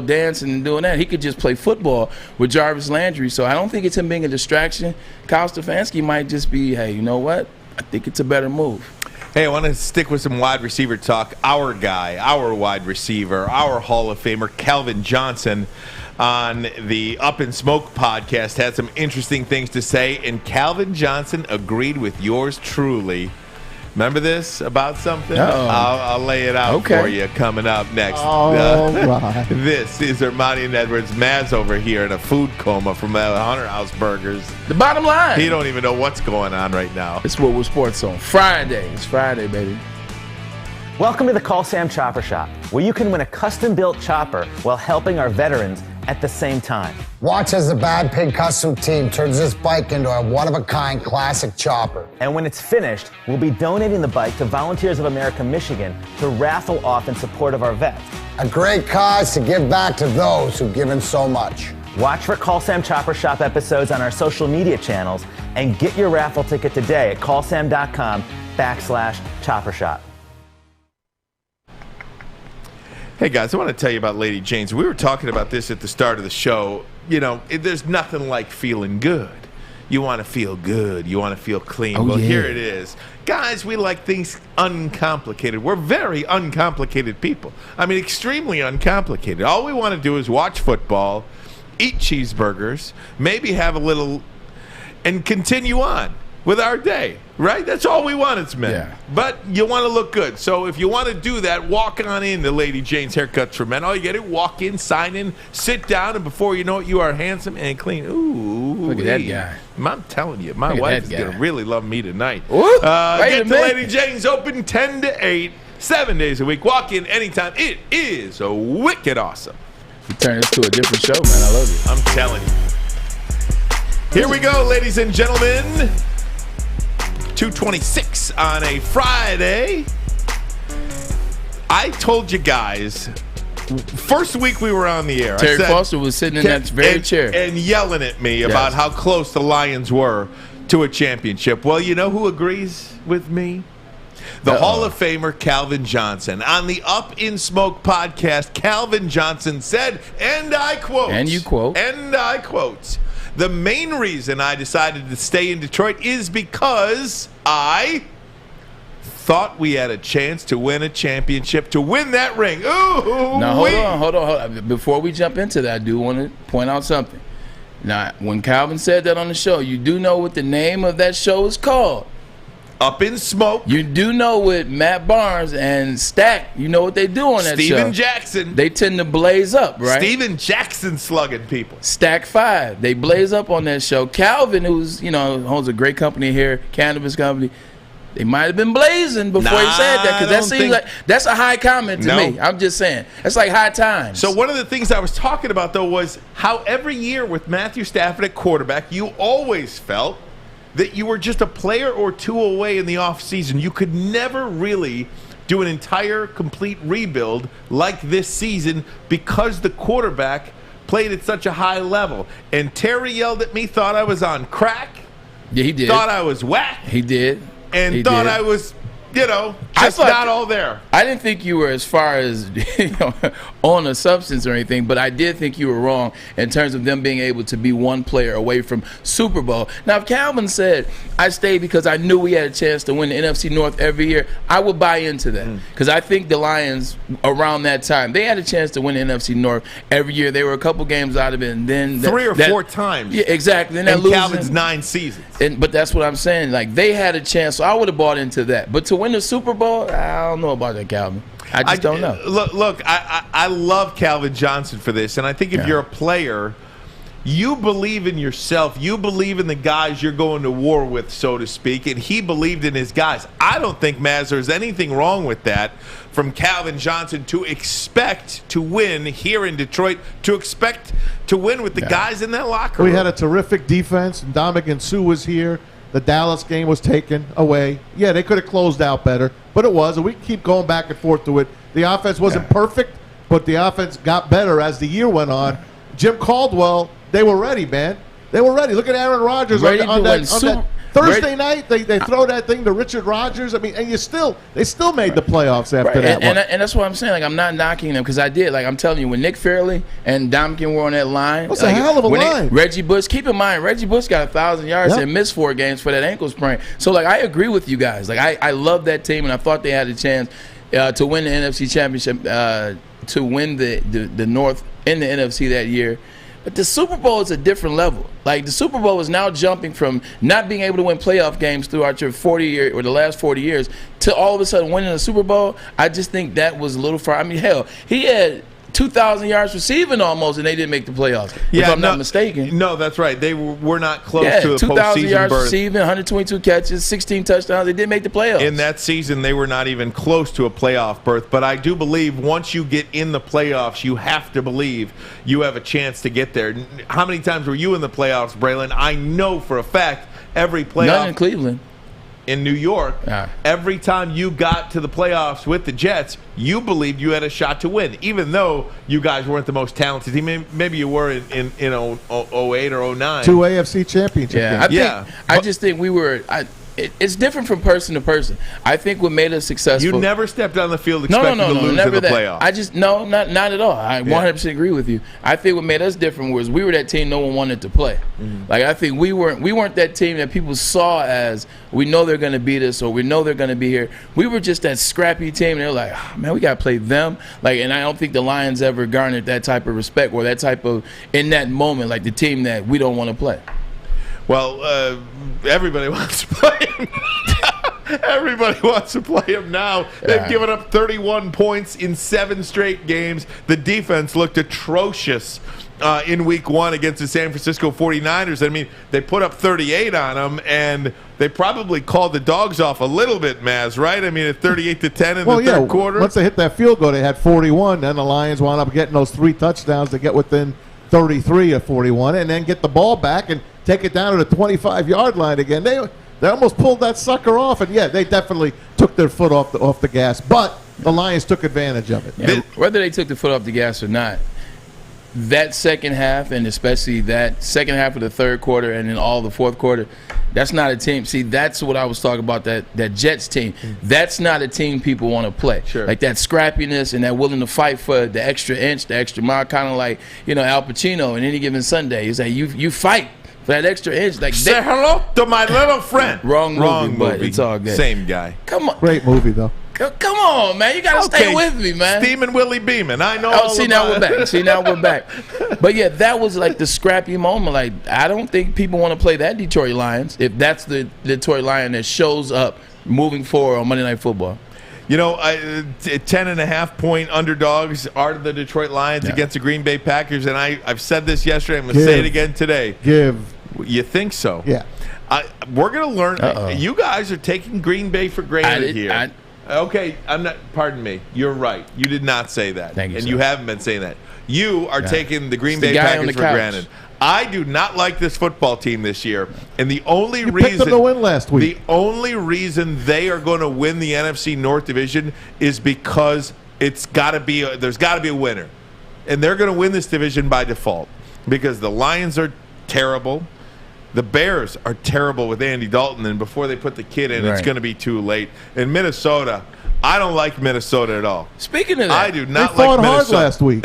Speaker 2: dancing and doing that. He could just play football with Jarvis Landry. So I don't think it's him being a distraction. Kyle Stefanski might just be, hey, you know what? I think it's a better move.
Speaker 1: Hey, I want to stick with some wide receiver talk. Our guy, our wide receiver, our Hall of Famer, Calvin Johnson, on the Up in Smoke podcast had some interesting things to say, and Calvin Johnson agreed with yours truly. Remember this about something? I'll lay it out for you coming up next.
Speaker 3: Right.
Speaker 1: This is Armani and Edwards. Maz over here in a food coma from Hunter House Burgers.
Speaker 2: The bottom line.
Speaker 1: He don't even know what's going on right now.
Speaker 2: It's Woodward Sports on Friday. It's Friday, baby.
Speaker 6: Welcome to the Call Sam Chopper Shop, where you can win a custom-built chopper while helping our veterans at the same time.
Speaker 7: Watch as the Bad Pig Custom Team turns this bike into a one-of-a-kind classic chopper.
Speaker 6: And when it's finished, we'll be donating the bike to Volunteers of America Michigan to raffle off in support of our vets.
Speaker 7: A great cause to give back to those who've given so much.
Speaker 6: Watch for Call Sam Chopper Shop episodes on our social media channels and get your raffle ticket today at callsam.com/chopper shop.
Speaker 1: Hey, guys, I want to tell you about Lady Jane's. We were talking about this at the start of the show. You know, there's nothing like feeling good. You want to feel good. You want to feel clean.
Speaker 2: Oh,
Speaker 1: well,
Speaker 2: yeah.
Speaker 1: here it is. Guys, we like things uncomplicated. We're very uncomplicated people. I mean, extremely uncomplicated. All we want to do is watch football, eat cheeseburgers, maybe have a little, and continue on with our day, right? That's all we want as men.
Speaker 2: Yeah.
Speaker 1: But you want to look good. So if you want to do that, walk on in to Lady Jane's Haircuts for Men. All you got to walk in, sign in, sit down, and before you know it, you are handsome and clean. Ooh.
Speaker 2: Look at that guy.
Speaker 1: I'm telling you, my
Speaker 2: Look at
Speaker 1: wife
Speaker 2: that
Speaker 1: is going
Speaker 2: guy.
Speaker 1: to really love me tonight.
Speaker 2: Ooh, wait
Speaker 1: Get
Speaker 2: a
Speaker 1: to
Speaker 2: minute.
Speaker 1: Lady Jane's open 10 to 8, 7 days a week. Walk in anytime. It is wicked awesome.
Speaker 2: You turn this to a different show, man. I love it.
Speaker 1: I'm telling you. Here we go, ladies and gentlemen. 2:26 on a Friday. I told you guys, first week we were on the air,
Speaker 2: Terry
Speaker 1: I said,
Speaker 2: Foster was sitting in that very chair.
Speaker 1: and yelling at me about how close the Lions were to a championship. Well, you know who agrees with me? The Hall of Famer Calvin Johnson. On the Up in Smoke podcast, Calvin Johnson said, and I quote.
Speaker 2: And you quote.
Speaker 1: And I quote. The main reason I decided to stay in Detroit is because I thought we had a chance to win a championship, to win that ring. Ooh,
Speaker 2: Now, hold on. Before we jump into that, I do want to point out something. Now, when Calvin said that on the show, you do know what the name of that show is called.
Speaker 1: Up in Smoke.
Speaker 2: You do know what Matt Barnes and Stack, you know what they do on that show.
Speaker 1: Steven Jackson.
Speaker 2: They tend to blaze up, right?
Speaker 1: Steven Jackson slugging people.
Speaker 2: Stack 5. They blaze up on that show. Calvin, who's, owns a great company here, cannabis company, they might have been blazing before he said that, because that seems like that's a high comment to me. I'm just saying. That's like high times.
Speaker 1: So one of the things I was talking about, though, was how every year with Matthew Stafford at quarterback, you always felt that you were just a player or two away in the offseason. You could never really do an entire, complete rebuild like this season because the quarterback played at such a high level. And Terry yelled at me, thought I was on crack.
Speaker 2: Yeah, he did.
Speaker 1: Thought I was whack.
Speaker 2: He did.
Speaker 1: And
Speaker 2: He
Speaker 1: thought
Speaker 2: did.
Speaker 1: I was, just not all there.
Speaker 2: I didn't think you were as far as on a substance or anything, but I did think you were wrong in terms of them being able to be one player away from Super Bowl. Now, if Calvin said, I stayed because I knew we had a chance to win the NFC North every year, I would buy into that. Because I think the Lions, around that time, they had a chance to win the NFC North every year. They were a couple games out of it. And then
Speaker 1: 3 or 4 times.
Speaker 2: Yeah, exactly. Then
Speaker 1: in Calvin's 9 seasons.
Speaker 2: But that's what I'm saying. Like, they had a chance, so I would have bought into that. But to win the Super Bowl, I don't know about that, Calvin. I just don't know.
Speaker 1: Look, I love Calvin Johnson for this, and I think if you're a player, you believe in yourself. You believe in the guys you're going to war with, so to speak, and he believed in his guys. I don't think, Maz, there's anything wrong with that from Calvin Johnson to expect to win here in Detroit, to expect to win with the guys in that locker room.
Speaker 3: We had a terrific defense, and Dominican Sue was here. The Dallas game was taken away. Yeah, they could have closed out better, but it was. And we keep going back and forth to it. The offense wasn't perfect, but the offense got better as the year went on. Jim Caldwell, they were ready, man. They were ready. Look at Aaron Rodgers on that Thursday night. They throw that thing to Richard Rodgers. I mean, and they still made the playoffs after that.
Speaker 2: And that's what I'm saying. Like, I'm not knocking them because I did. Like, I'm telling you, when Nick Fairley and Dominican were on that line,
Speaker 3: that's a hell of a line.
Speaker 2: Reggie Bush, keep in mind, Reggie Bush got 1,000 yards and missed 4 games for that ankle sprain. So, like, I agree with you guys. Like, I love that team, and I thought they had a chance to win the NFC Championship, to win the North in the NFC that year. But the Super Bowl is a different level. Like, the Super Bowl is now jumping from not being able to win playoff games throughout your 40 year or the last 40 years to all of a sudden winning a Super Bowl. I just think that was a little far. I mean, hell, he had 2,000 yards receiving almost, and they didn't make the playoffs. If I'm not mistaken.
Speaker 1: No, that's right. They were not close to a
Speaker 2: 2,000
Speaker 1: postseason
Speaker 2: yards
Speaker 1: berth.
Speaker 2: receiving, 122 catches, 16 touchdowns. They didn't make the playoffs.
Speaker 1: In that season, they were not even close to a playoff berth. But I do believe once you get in the playoffs, you have to believe you have a chance to get there. How many times were you in the playoffs, Braylon? I know for a fact every playoff.
Speaker 2: None in Cleveland.
Speaker 1: In New York, every time you got to the playoffs with the Jets, you believed you had a shot to win, even though you guys weren't the most talented team. Maybe you were in 08 or 09.
Speaker 3: 2 AFC championship games.
Speaker 2: I just think we were. It's different from person to person. I think what made us successful.
Speaker 1: You never stepped on the field expecting to lose
Speaker 2: never
Speaker 1: in the
Speaker 2: that.
Speaker 1: playoffs.
Speaker 2: Not at all. I 100% agree with you. I think what made us different was we were that team no one wanted to play. Like, I think we weren't that team that people saw as, we know they're going to beat us or we know they're going to be here. We were just that scrappy team. And they're like, oh, man, we got to play them. Like, and I don't think the Lions ever garnered that type of respect or that type of, in that moment, like the team that we don't want to play.
Speaker 1: Well, everybody wants to play him. Everybody wants to play him now. They've given up 31 points in 7 straight games. The defense looked atrocious in week 1 against the San Francisco 49ers. I mean, they put up 38 on them, and they probably called the dogs off a little bit, Maz, right? I mean, at 38-10 in the third quarter.
Speaker 3: Once they hit that field goal, they had 41. Then the Lions wound up getting those 3 touchdowns to get within 33 of 41, and then get the ball back and take it down to the 25-yard line again. They almost pulled that sucker off, and they definitely took their foot off the gas. But the Lions took advantage of it.
Speaker 2: Yeah, whether they took the foot off the gas or not, that second half, and especially that second half of the third quarter and then all the fourth quarter, that's not a team. See, that's what I was talking about, that Jets team. That's not a team people want to play.
Speaker 1: Sure.
Speaker 2: Like that scrappiness and that willing to fight for the extra inch, the extra mile, kind of like, Al Pacino in Any Given Sunday. He's like, you fight for that extra inch. Like,
Speaker 1: say hello to my little friend.
Speaker 2: Wrong movie, but it's all good.
Speaker 1: Same guy.
Speaker 2: Come on.
Speaker 3: Great movie, though.
Speaker 2: Come on, man. You got to stay with me, man.
Speaker 1: Steamin' Willie Beeman. I know
Speaker 2: now we're back. But, yeah, that was like the scrappy moment. Like, I don't think people want to play that Detroit Lions if that's the Detroit Lion that shows up moving forward on Monday Night Football.
Speaker 1: 10.5-point underdogs are the Detroit Lions against the Green Bay Packers, and I've said this yesterday. I'm going to say it again today. You think so?
Speaker 3: Yeah.
Speaker 1: We're going to learn. You guys are taking Green Bay for granted here. Okay, I'm not. Pardon me. You're right. You did not say that,
Speaker 2: Thank you,
Speaker 1: and
Speaker 2: sir.
Speaker 1: You haven't been saying that. You are taking the Green Bay Packers for granted. I do not like this football team this year, and the only reason
Speaker 3: picked them to win last week.
Speaker 1: The only reason they are going to win the NFC North Division is because there's got to be a winner, and they're going to win this division by default because the Lions are terrible. The Bears are terrible with Andy Dalton, and before they put the kid in, it's going to be too late. In Minnesota, I don't like Minnesota at all.
Speaker 2: Speaking of that,
Speaker 1: I do not
Speaker 3: they
Speaker 1: like
Speaker 3: fought
Speaker 1: Minnesota.
Speaker 3: hard last week.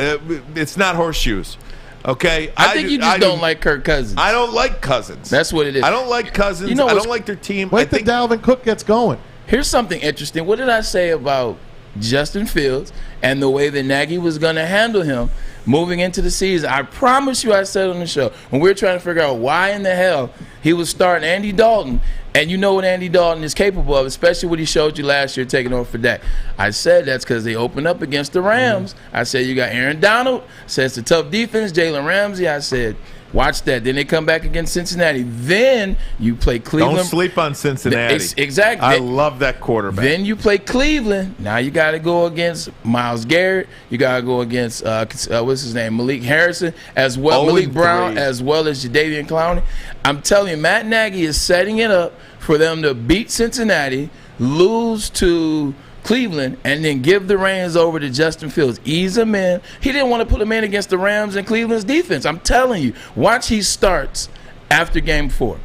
Speaker 1: It's not horseshoes. Okay?
Speaker 2: I think you just don't like Kirk Cousins.
Speaker 1: I don't like Cousins.
Speaker 2: That's what it is.
Speaker 1: I don't like Cousins. I don't like their team.
Speaker 3: Wait till Dalvin Cook gets going.
Speaker 2: Here's something interesting. What did I say about Justin Fields and the way that Nagy was going to handle him moving into the season? I promise you, I said on the show, when we were trying to figure out why in the hell he was starting Andy Dalton, and you know what Andy Dalton is capable of, especially what he showed you last year taking over for Dak. I said that's because they opened up against the Rams. I said you got Aaron Donald. I said it's a tough defense, Jalen Ramsey. I said watch that. Then they come back against Cincinnati. Then you play Cleveland.
Speaker 1: Don't sleep on Cincinnati.
Speaker 2: Exactly.
Speaker 1: I love that quarterback.
Speaker 2: Then you play Cleveland. Now you got to go against Myles Garrett. You got to go against what's his name, Malik Harrison, as well, Malik Brown, as well as Jadeveon Clowney. I'm telling you, Matt Nagy is setting it up for them to beat Cincinnati, lose to Cleveland, and then give the reins over to Justin Fields. Ease him in. He didn't want to put him in against the Rams and Cleveland's defense. I'm telling you. Watch he starts after game 4.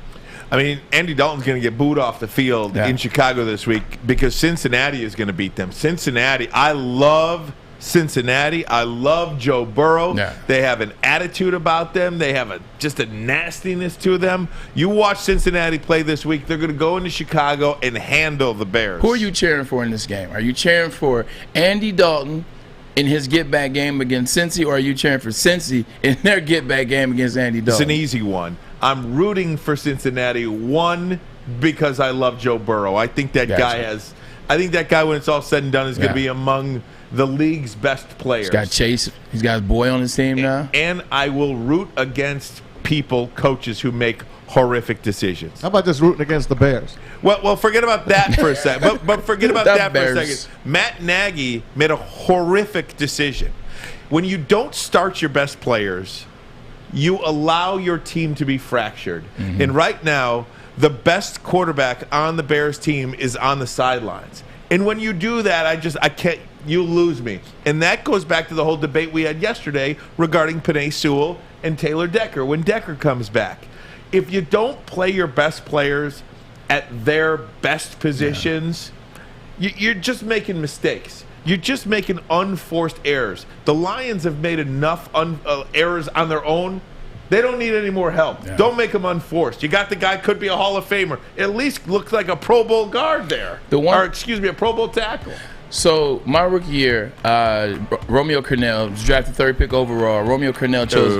Speaker 1: I mean, Andy Dalton's going to get booed off the field in Chicago this week because Cincinnati is going to beat them. Cincinnati, I love Cincinnati. I love Joe Burrow. Yeah. They have an attitude about them. They have just a nastiness to them. You watch Cincinnati play this week, they're going to go into Chicago and handle the Bears.
Speaker 2: Who are you cheering for in this game? Are you cheering for Andy Dalton in his get-back game against Cincy, or are you cheering for Cincy in their get-back game against Andy Dalton?
Speaker 1: It's an easy one. I'm rooting for Cincinnati, one, because I love Joe Burrow. I think that guy, when it's all said and done, is going to be among the league's best players.
Speaker 2: He's got Chase. He's got his boy on his team now.
Speaker 1: And I will root against coaches who make horrific decisions.
Speaker 3: How about just rooting against the Bears?
Speaker 1: Well, forget about that for a second. But forget about that for a second. Matt Nagy made a horrific decision. When you don't start your best players, you allow your team to be fractured. Mm-hmm. And right now, the best quarterback on the Bears team is on the sidelines. And when you do that, I can't. You lose me. And that goes back to the whole debate we had yesterday regarding Penei Sewell and Taylor Decker when Decker comes back. If you don't play your best players at their best positions, you're just making mistakes. You're just making unforced errors. The Lions have made enough errors on their own. They don't need any more help. Yeah. Don't make them unforced. You got the guy, could be a Hall of Famer. At least looks like a Pro Bowl guard there. A Pro Bowl tackle.
Speaker 2: So my rookie year, Romeo Cornell was drafted 3rd pick overall. Romeo Cornell chose.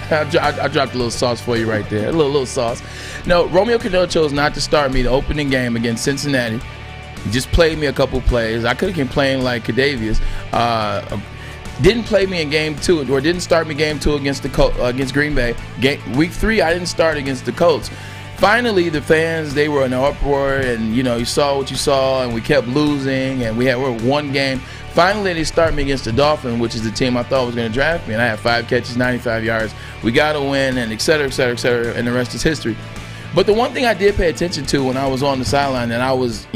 Speaker 2: I dropped a little sauce for you right there. A little sauce. No, Romeo Cornell chose not to start me the opening game against Cincinnati. He just played me a couple plays. I could have been playing like Kadarius. Didn't play me in game 2, or didn't start me game 2 against against Green Bay. Week 3, I didn't start against the Colts. Finally, the fans, they were in an uproar, and you saw what you saw, and we kept losing, and we were one game. Finally, they start me against the Dolphins, which is the team I thought was going to draft me, and I had 5 catches, 95 yards. We got to win, and et cetera, et cetera, et cetera, and the rest is history. But the one thing I did pay attention to when I was on the sideline and I was,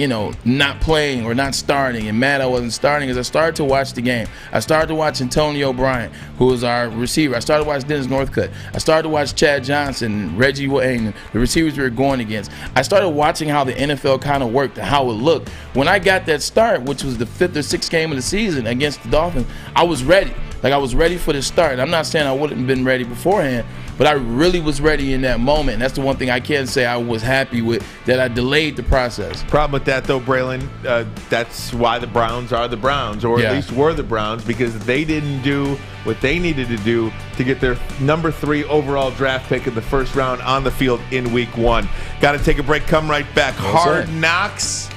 Speaker 2: not playing or not starting and mad I wasn't starting is I started to watch the game. I started to watch Antonio Bryant, who was our receiver. I started to watch Dennis Northcutt. I started to watch Chad Johnson, Reggie Wayne, the receivers we were going against. I started watching how the NFL kind of worked and how it looked. When I got that start, which was the 5th or 6th game of the season against the Dolphins, I was ready. I was ready for the start. I'm not saying I wouldn't have been ready beforehand, but I really was ready in that moment. And that's the one thing I can say I was happy with, that I delayed the process.
Speaker 1: Problem with that, though, Braylon, that's why the Browns are the Browns, or at least were the Browns, because they didn't do what they needed to do to get their number 3 overall draft pick in the first round on the field in week 1. Got to take a break, come right back. Hard Knocks.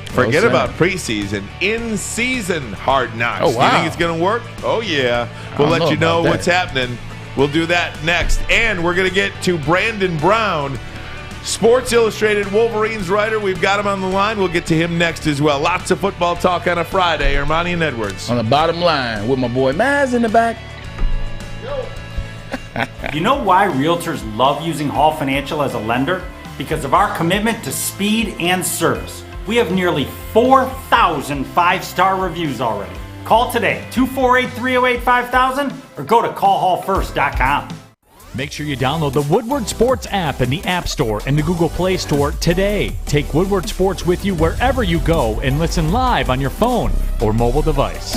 Speaker 1: Forget about preseason. In-season Hard Knocks.
Speaker 2: Oh, wow.
Speaker 1: You think it's going to work? Oh, yeah. We'll let you know what's happening. We'll do that next. And we're going to get to Brandon Brown, Sports Illustrated Wolverines writer. We've got him on the line. We'll get to him next as well. Lots of football talk on a Friday. Armani and Edwards.
Speaker 2: On the bottom line with my boy Maz in the back.
Speaker 8: You know why realtors love using Hall Financial as a lender? Because of our commitment to speed and service. We have nearly 4,000 5-star reviews already. Call today, 248-308-5000, or go to callhallfirst.com.
Speaker 4: Make sure you download the Woodward Sports app in the App Store and the Google Play Store today. Take Woodward Sports with you wherever you go and listen live on your phone or mobile device.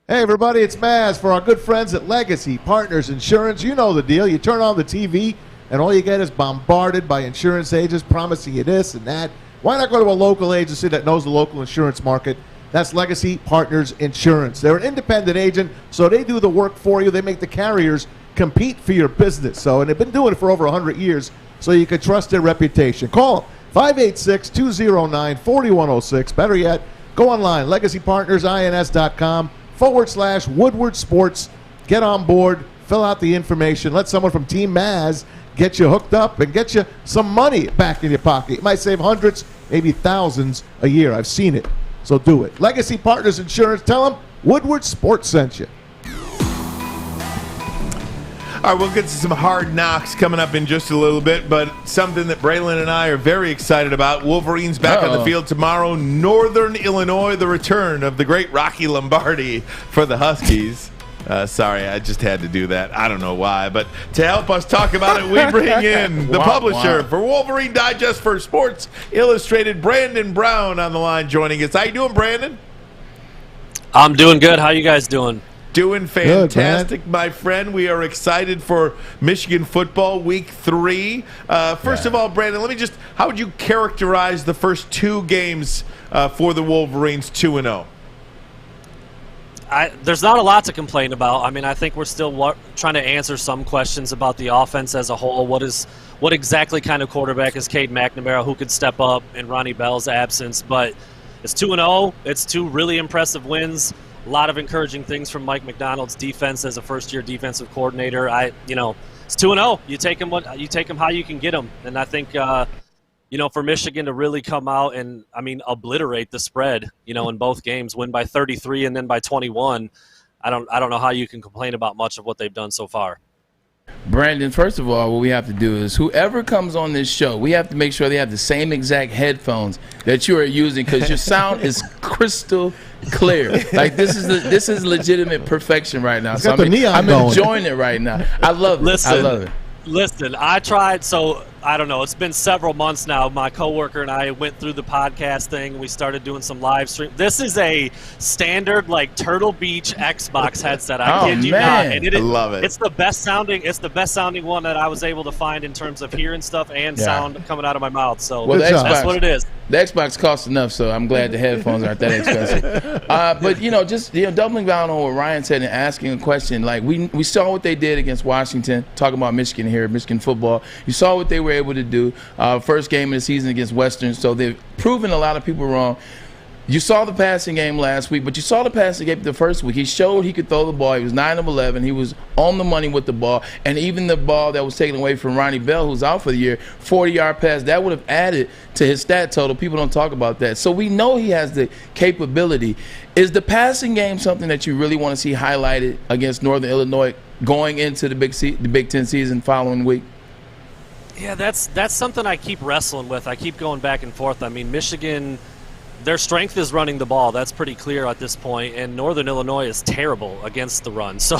Speaker 3: Hey everybody, it's Maz for our good friends at Legacy Partners Insurance. You know the deal. You turn on the TV and all you get is bombarded by insurance agents promising you this and that. Why not go to a local agency that knows the local insurance market? That's Legacy Partners Insurance. They're an independent agent, so they do the work for you. They make the carriers compete for your business. And they've been doing it for over 100 years, so you can trust their reputation. Call 586-209-4106. Better yet, go online, legacypartnersins.com/Woodward Sports. Get on board, fill out the information. Let someone from Team Maz get you hooked up and get you some money back in your pocket. It might save hundreds, maybe thousands a year. I've seen it. So do it. Legacy Partners Insurance. Tell them Woodward Sports sent you.
Speaker 1: All right, we'll get to some Hard Knocks coming up in just a little bit, but something that Braylon and I are very excited about. Wolverines back on the field tomorrow. Northern Illinois, the return of the great Rocky Lombardi for the Huskies. Sorry, I just had to do that. I don't know why, but to help us talk about it, we bring in the publisher for Wolverine Digest for Sports Illustrated, Brandon Brown, on the line joining us. How you doing, Brandon?
Speaker 9: I'm doing good. How you guys doing?
Speaker 1: Doing fantastic, my friend. We are excited for Michigan football week 3. First of all, Brandon, how would you characterize the first 2 games for the Wolverines 2-0?
Speaker 9: There's not a lot to complain about. I mean, I think we're still trying to answer some questions about the offense as a whole. What exactly kind of quarterback is Cade McNamara, who could step up in Ronnie Bell's absence? But it's 2-0. It's 2 really impressive wins. A lot of encouraging things from Mike McDonald's defense as a first-year defensive coordinator. It's 2-0. You take them how you can get them, and I think for Michigan to really come out and obliterate the spread, in both games, win by 33 and then by 21. I don't know how you can complain about much of what they've done so far.
Speaker 2: Brandon, first of all, what we have to do is whoever comes on this show, we have to make sure they have the same exact headphones that you are using, because your sound is crystal clear. Like this is legitimate perfection right now. So I'm enjoying it right now. I love it. I love it.
Speaker 9: Listen, I tried, so I don't know, it's been several months now. My coworker and I went through the podcast thing. We started doing some live stream. This is a standard like Turtle Beach Xbox headset. I kid you not. And
Speaker 1: I love it.
Speaker 9: It's the best sounding one that I was able to find in terms of hearing stuff and sound coming out of my mouth. So that's what it is.
Speaker 2: The Xbox costs enough, so I'm glad the headphones aren't that expensive. But just doubling down on what Ryan said and asking a question, like we saw what they did against Washington, talking about Michigan here, Michigan football. You saw what they were able to do. First game of the season against Western, so they've proven a lot of people wrong. You saw the passing game last week, but you saw the passing game the first week. He showed he could throw the ball. He was 9 of 11. He was on the money with the ball. And even the ball that was taken away from Ronnie Bell, who's out for the year, 40-yard pass, that would have added to his stat total. People don't talk about that. So we know he has the capability. Is the passing game something that you really want to see highlighted against Northern Illinois going into the Big Ten season following week?
Speaker 9: Yeah, that's something I keep wrestling with. I keep going back and forth. I mean, Michigan, their strength is running the ball. That's pretty clear at this point. And Northern Illinois is terrible against the run. So,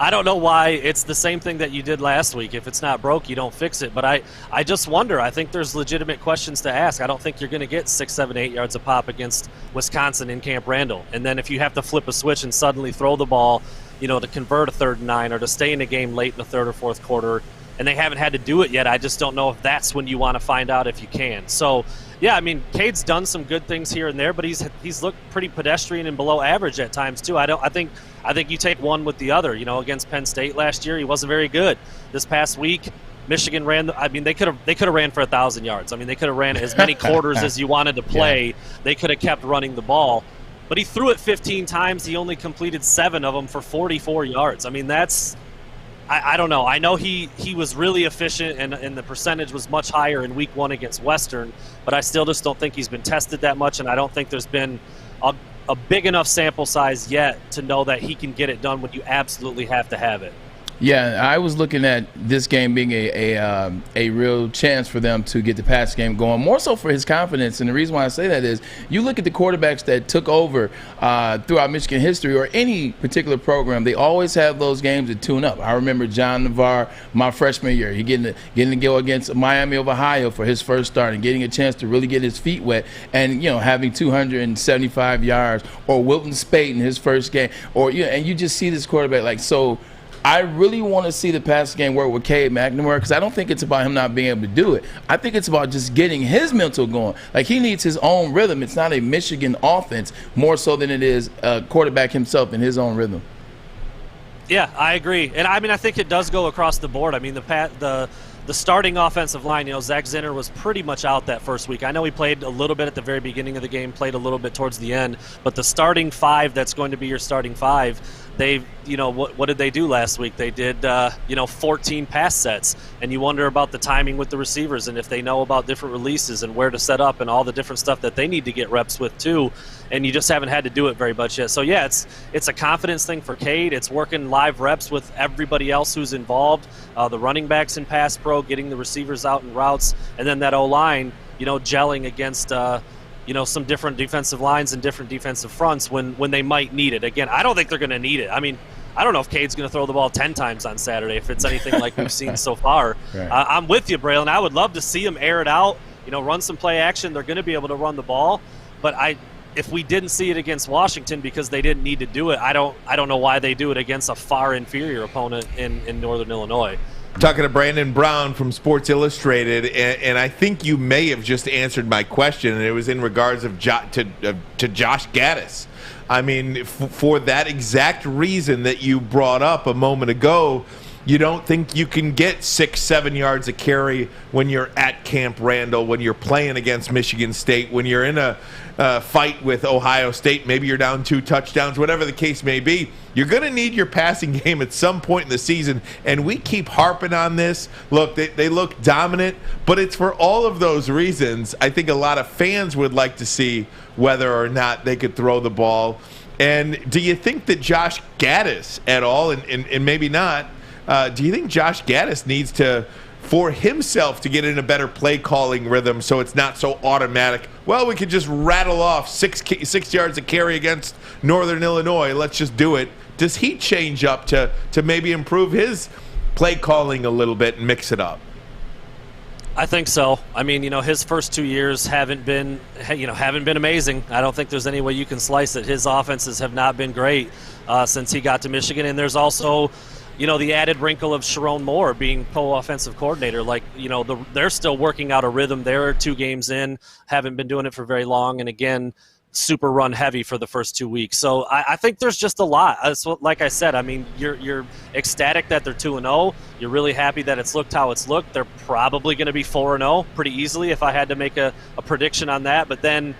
Speaker 9: I don't know why it's the same thing that you did last week. If it's not broke, you don't fix it. But I just wonder. I think there's legitimate questions to ask. I don't think you're going to get 6, 7, 8 yards a pop against Wisconsin in Camp Randall. And then if you have to flip a switch and suddenly throw the ball, to convert a 3rd and 9 or to stay in the game late in the 3rd or 4th quarter, and they haven't had to do it yet, I just don't know if that's when you want to find out if you can. So, yeah, I mean, Cade's done some good things here and there, but he's looked pretty pedestrian and below average at times too. I think you take one with the other. Against Penn State last year, he wasn't very good. This past week, Michigan ran. They could have ran for 1,000 yards. I mean, they could have ran as many quarters as you wanted to play. Yeah. They could have kept running the ball, but he threw it 15 times. He only completed 7 of them for 44 yards. I mean, that's. I don't know. I know he was really efficient, and the percentage was much higher in week 1 against Western, but I still just don't think he's been tested that much, and I don't think there's been a big enough sample size yet to know that he can get it done when you absolutely have to have it.
Speaker 2: Yeah, I was looking at this game being a real chance for them to get the pass game going, more so for his confidence. And the reason why I say that is you look at the quarterbacks that took over throughout Michigan history or any particular program, they always have those games that tune up. I remember John Navarre, my freshman year, he getting to go against Miami of Ohio for his first start and getting a chance to really get his feet wet and, having 275 yards, or Wilton Spate in his first game, or and you just see this quarterback so. I really want to see the passing game work with Cade McNamara, because I don't think it's about him not being able to do it. I think it's about just getting his mental going. He needs his own rhythm. It's not a Michigan offense more so than it is a quarterback himself in his own rhythm.
Speaker 9: Yeah, I agree. And I think it does go across the board. I mean, the starting offensive line, Zach Zinner was pretty much out that first week. I know he played a little bit at the very beginning of the game, played a little bit towards the end, but the starting 5 that's going to be your starting 5, they, what did they do last week? They did, 14 pass sets, and you wonder about the timing with the receivers and if they know about different releases and where to set up and all the different stuff that they need to get reps with too, and you just haven't had to do it very much yet. So, yeah, it's a confidence thing for Cade. It's working live reps with everybody else who's involved, the running backs in pass pro, getting the receivers out in routes, and then that O-line, gelling against some different defensive lines and different defensive fronts when they might need it. Again, I don't think they're going to need it. I mean, I don't know if Cade's going to throw the ball 10 times on Saturday if it's anything like we've seen so far. Right. I'm with you, Braylon. I would love to see him air it out, run some play action. They're going to be able to run the ball. But if we didn't see it against Washington because they didn't need to do it, I don't know why they do it against a far inferior opponent in Northern Illinois.
Speaker 1: Talking to Brandon Brown from Sports Illustrated, and I think you may have just answered my question, and it was in regards to Josh Gaddis. I mean, for that exact reason that you brought up a moment ago, you don't think you can get 6-7 yards a carry when you're at Camp Randall, when you're playing against Michigan State, when you're in a fight with Ohio State, maybe you're down 2 touchdowns, whatever the case may be. You're going to need your passing game at some point in the season, and we keep harping on this. Look, they look dominant, but it's for all of those reasons. I think a lot of fans would like to see whether or not they could throw the ball. And do you think that Josh Gaddis at all, and maybe not, do you think Josh Gaddis needs to, for himself, to get in a better play calling rhythm so it's not so automatic? Well, we could just rattle off 6 yards of carry against Northern Illinois. Let's just do it. Does he change up to maybe improve his play calling a little bit and mix it up?
Speaker 9: I think so. I mean, his first 2 years haven't been amazing. I don't think there's any way you can slice it. His offenses have not been great since he got to Michigan, and there's also, the added wrinkle of Sharon Moore being co-offensive coordinator. Like, they're still working out a rhythm. They're 2 games in, haven't been doing it for very long, and again, super run heavy for the first 2 weeks. So I think there's just a lot. Like I said, I mean, you're ecstatic that they're 2-0. You're really happy that it's looked how it's looked. They're probably going to be 4-0 pretty easily if I had to make a prediction on that. But then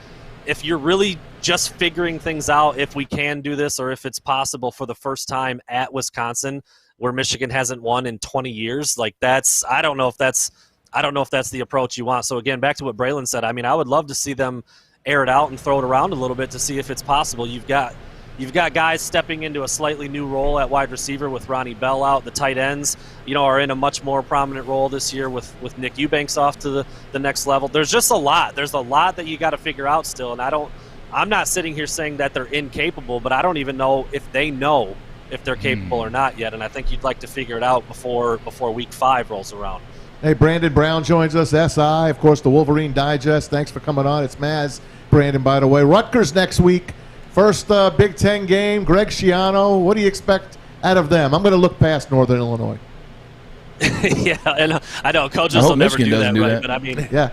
Speaker 9: if you're really just figuring things out, if we can do this or if it's possible for the first time at Wisconsin, where Michigan hasn't won in 20 years, like I don't know if that's the approach you want. So again, back to what Braylon said, I mean, I would love to see them air it out and throw it around a little bit to see if it's possible. You've got guys stepping into a slightly new role at wide receiver with Ronnie Bell out. The tight ends, are in a much more prominent role this year with Nick Eubanks off to the next level. There's just a lot. There's a lot that you got to figure out still, and I'm not sitting here saying that they're incapable, but I don't even know if they know if they're capable or not yet, and I think you'd like to figure it out before week 5 rolls around.
Speaker 3: Hey, Brandon Brown joins us, SI, of course, the Wolverine Digest. Thanks for coming on. It's Maz. Brandon, by the way. Rutgers next week. First Big Ten game. Greg Schiano. What do you expect out of them? I'm going to look past Northern Illinois.
Speaker 9: Yeah, and I know coaches will never do that, right? But I mean, yeah,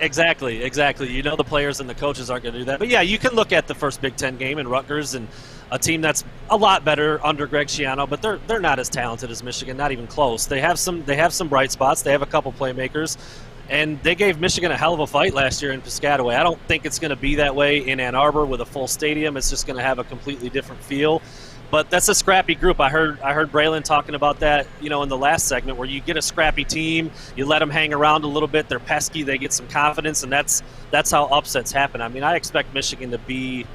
Speaker 9: exactly. The players and the coaches aren't going to do that. But yeah, you can look at the first Big Ten game in Rutgers and a team that's a lot better under Greg Schiano, but they're not as talented as Michigan, not even close. They have some bright spots. They have a couple playmakers, and they gave Michigan a hell of a fight last year in Piscataway. I don't think it's going to be that way in Ann Arbor with a full stadium. It's just going to have a completely different feel. But that's a scrappy group. I heard Braylon talking about that, in the last segment, where you get a scrappy team, you let them hang around a little bit, they're pesky, they get some confidence, and that's how upsets happen. I mean, I expect Michigan to be,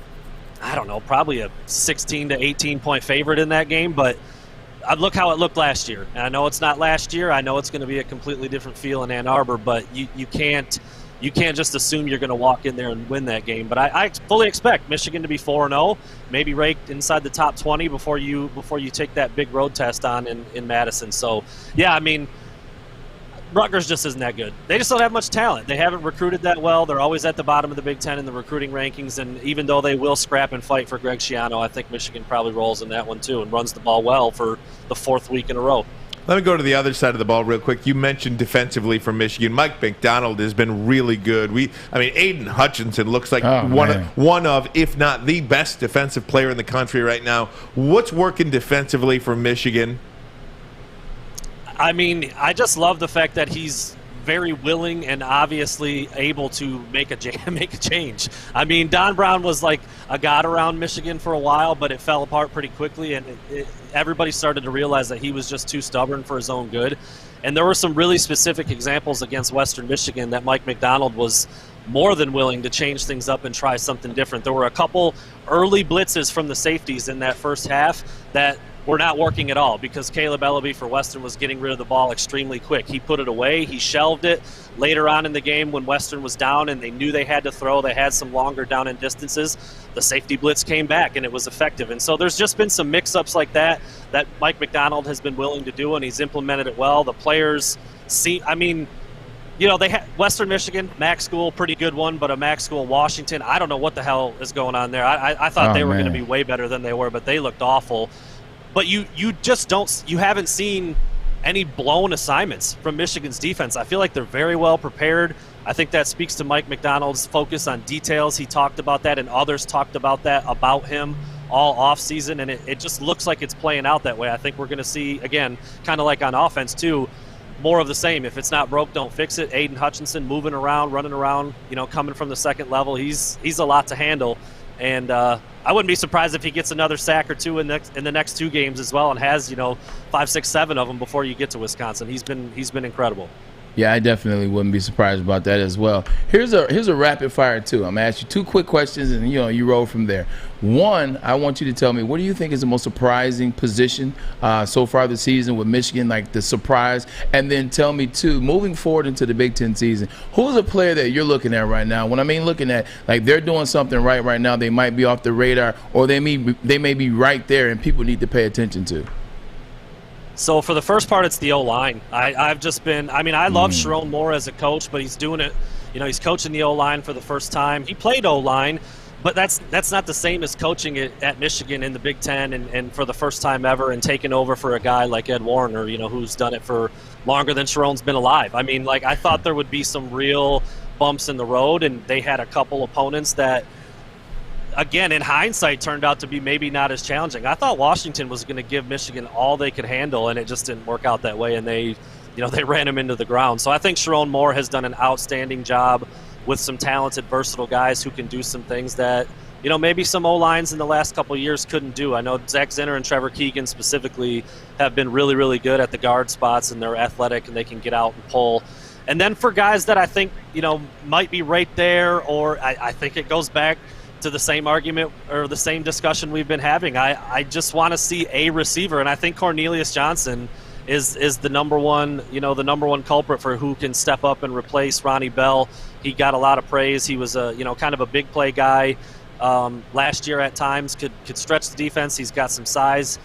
Speaker 9: I don't know, probably a 16 to 18 point favorite in that game, but look how it looked last year. And I know it's not last year. I know it's going to be a completely different feel in Ann Arbor, but you can't just assume you're going to walk in there and win that game. But I fully expect Michigan to be 4-0, maybe ranked inside the top 20 before you take that big road test on in Madison. So, yeah, I mean, Rutgers just isn't that good. They just don't have much talent. They haven't recruited that well. They're always at the bottom of the Big Ten in the recruiting rankings, and even though they will scrap and fight for Greg Schiano, I think Michigan probably rolls in that one too and runs the ball well for the 4th week in a row.
Speaker 1: Let me go to the other side of the ball real quick. You mentioned defensively for Michigan. Mike McDonald has been really good. Aiden Hutchinson looks like one of, if not the best defensive player in the country right now. What's working defensively for Michigan?
Speaker 9: I mean, I just love the fact that he's very willing and obviously able to make a change. I mean, Don Brown was like a god around Michigan for a while, but it fell apart pretty quickly, and everybody started to realize that he was just too stubborn for his own good. And there were some really specific examples against Western Michigan that Mike McDonald was more than willing to change things up and try something different. There were a couple early blitzes from the safeties in that first half that were not working at all because Caleb Ellaby for Western was getting rid of the ball extremely quick. He put it away. He shelved it. Later on in the game when Western was down and they knew they had to throw, they had some longer down and distances, the safety blitz came back and it was effective. And so there's just been some mix-ups like that Mike McDonald has been willing to do, and he's implemented it well. The players they had Western Michigan, MAC school, pretty good one, but a MAC school, Washington, I don't know what the hell is going on there. I thought they were going to be way better than they were, but they looked awful. But you haven't seen any blown assignments from Michigan's defense. I feel like they're very well prepared. I think that speaks to Mike McDonald's focus on details. He talked about that, and others talked about that about him all offseason, and it just looks like it's playing out that way. I think we're going to see, again, kind of like on offense too, more of the same. If it's not broke, don't fix it. Aiden Hutchinson moving around, running around, coming from the second level. He's a lot to handle. And I wouldn't be surprised if he gets another sack or two in the next 2 games as well, and has 5, 6, 7 of them before you get to Wisconsin. He's been incredible.
Speaker 2: Yeah, I definitely wouldn't be surprised about that as well. Here's a rapid fire too. I'm gonna ask you 2 quick questions, and you roll from there. One, I want you to tell me, what do you think is the most surprising position so far this season with Michigan, like the surprise? And then tell me 2, moving forward into the Big Ten season, who's a player that you're looking at right now? When I mean looking at, like they're doing something right now, they might be off the radar, or they may be right there, and people need to pay attention to.
Speaker 9: So for the first part, it's the O-line. I've just been – I mean, I love Sherrone Moore as a coach, but he's doing it – he's coaching the O-line for the first time. He played O-line, but that's not the same as coaching it at Michigan in the Big Ten and for the first time ever and taking over for a guy like Ed Warner, who's done it for longer than Sherrone's been alive. I mean, like, I thought there would be some real bumps in the road, and they had a couple opponents that – again, in hindsight, turned out to be maybe not as challenging. I thought Washington was going to give Michigan all they could handle, and it just didn't work out that way, and they ran him into the ground. So I think Sherrone Moore has done an outstanding job with some talented, versatile guys who can do some things that, maybe some O-lines in the last couple of years couldn't do. I know Zach Zinner and Trevor Keegan specifically have been really, really good at the guard spots, and they're athletic, and they can get out and pull. And then for guys that I think, might be right there, or I think it goes back to the same argument or the same discussion we've been having. I just want to see a receiver, and I think Cornelius Johnson is the number one, the number one culprit for who can step up and replace Ronnie Bell. He got a lot of praise. He was a kind of a big play guy last year at times, could stretch the defense. He's got some size.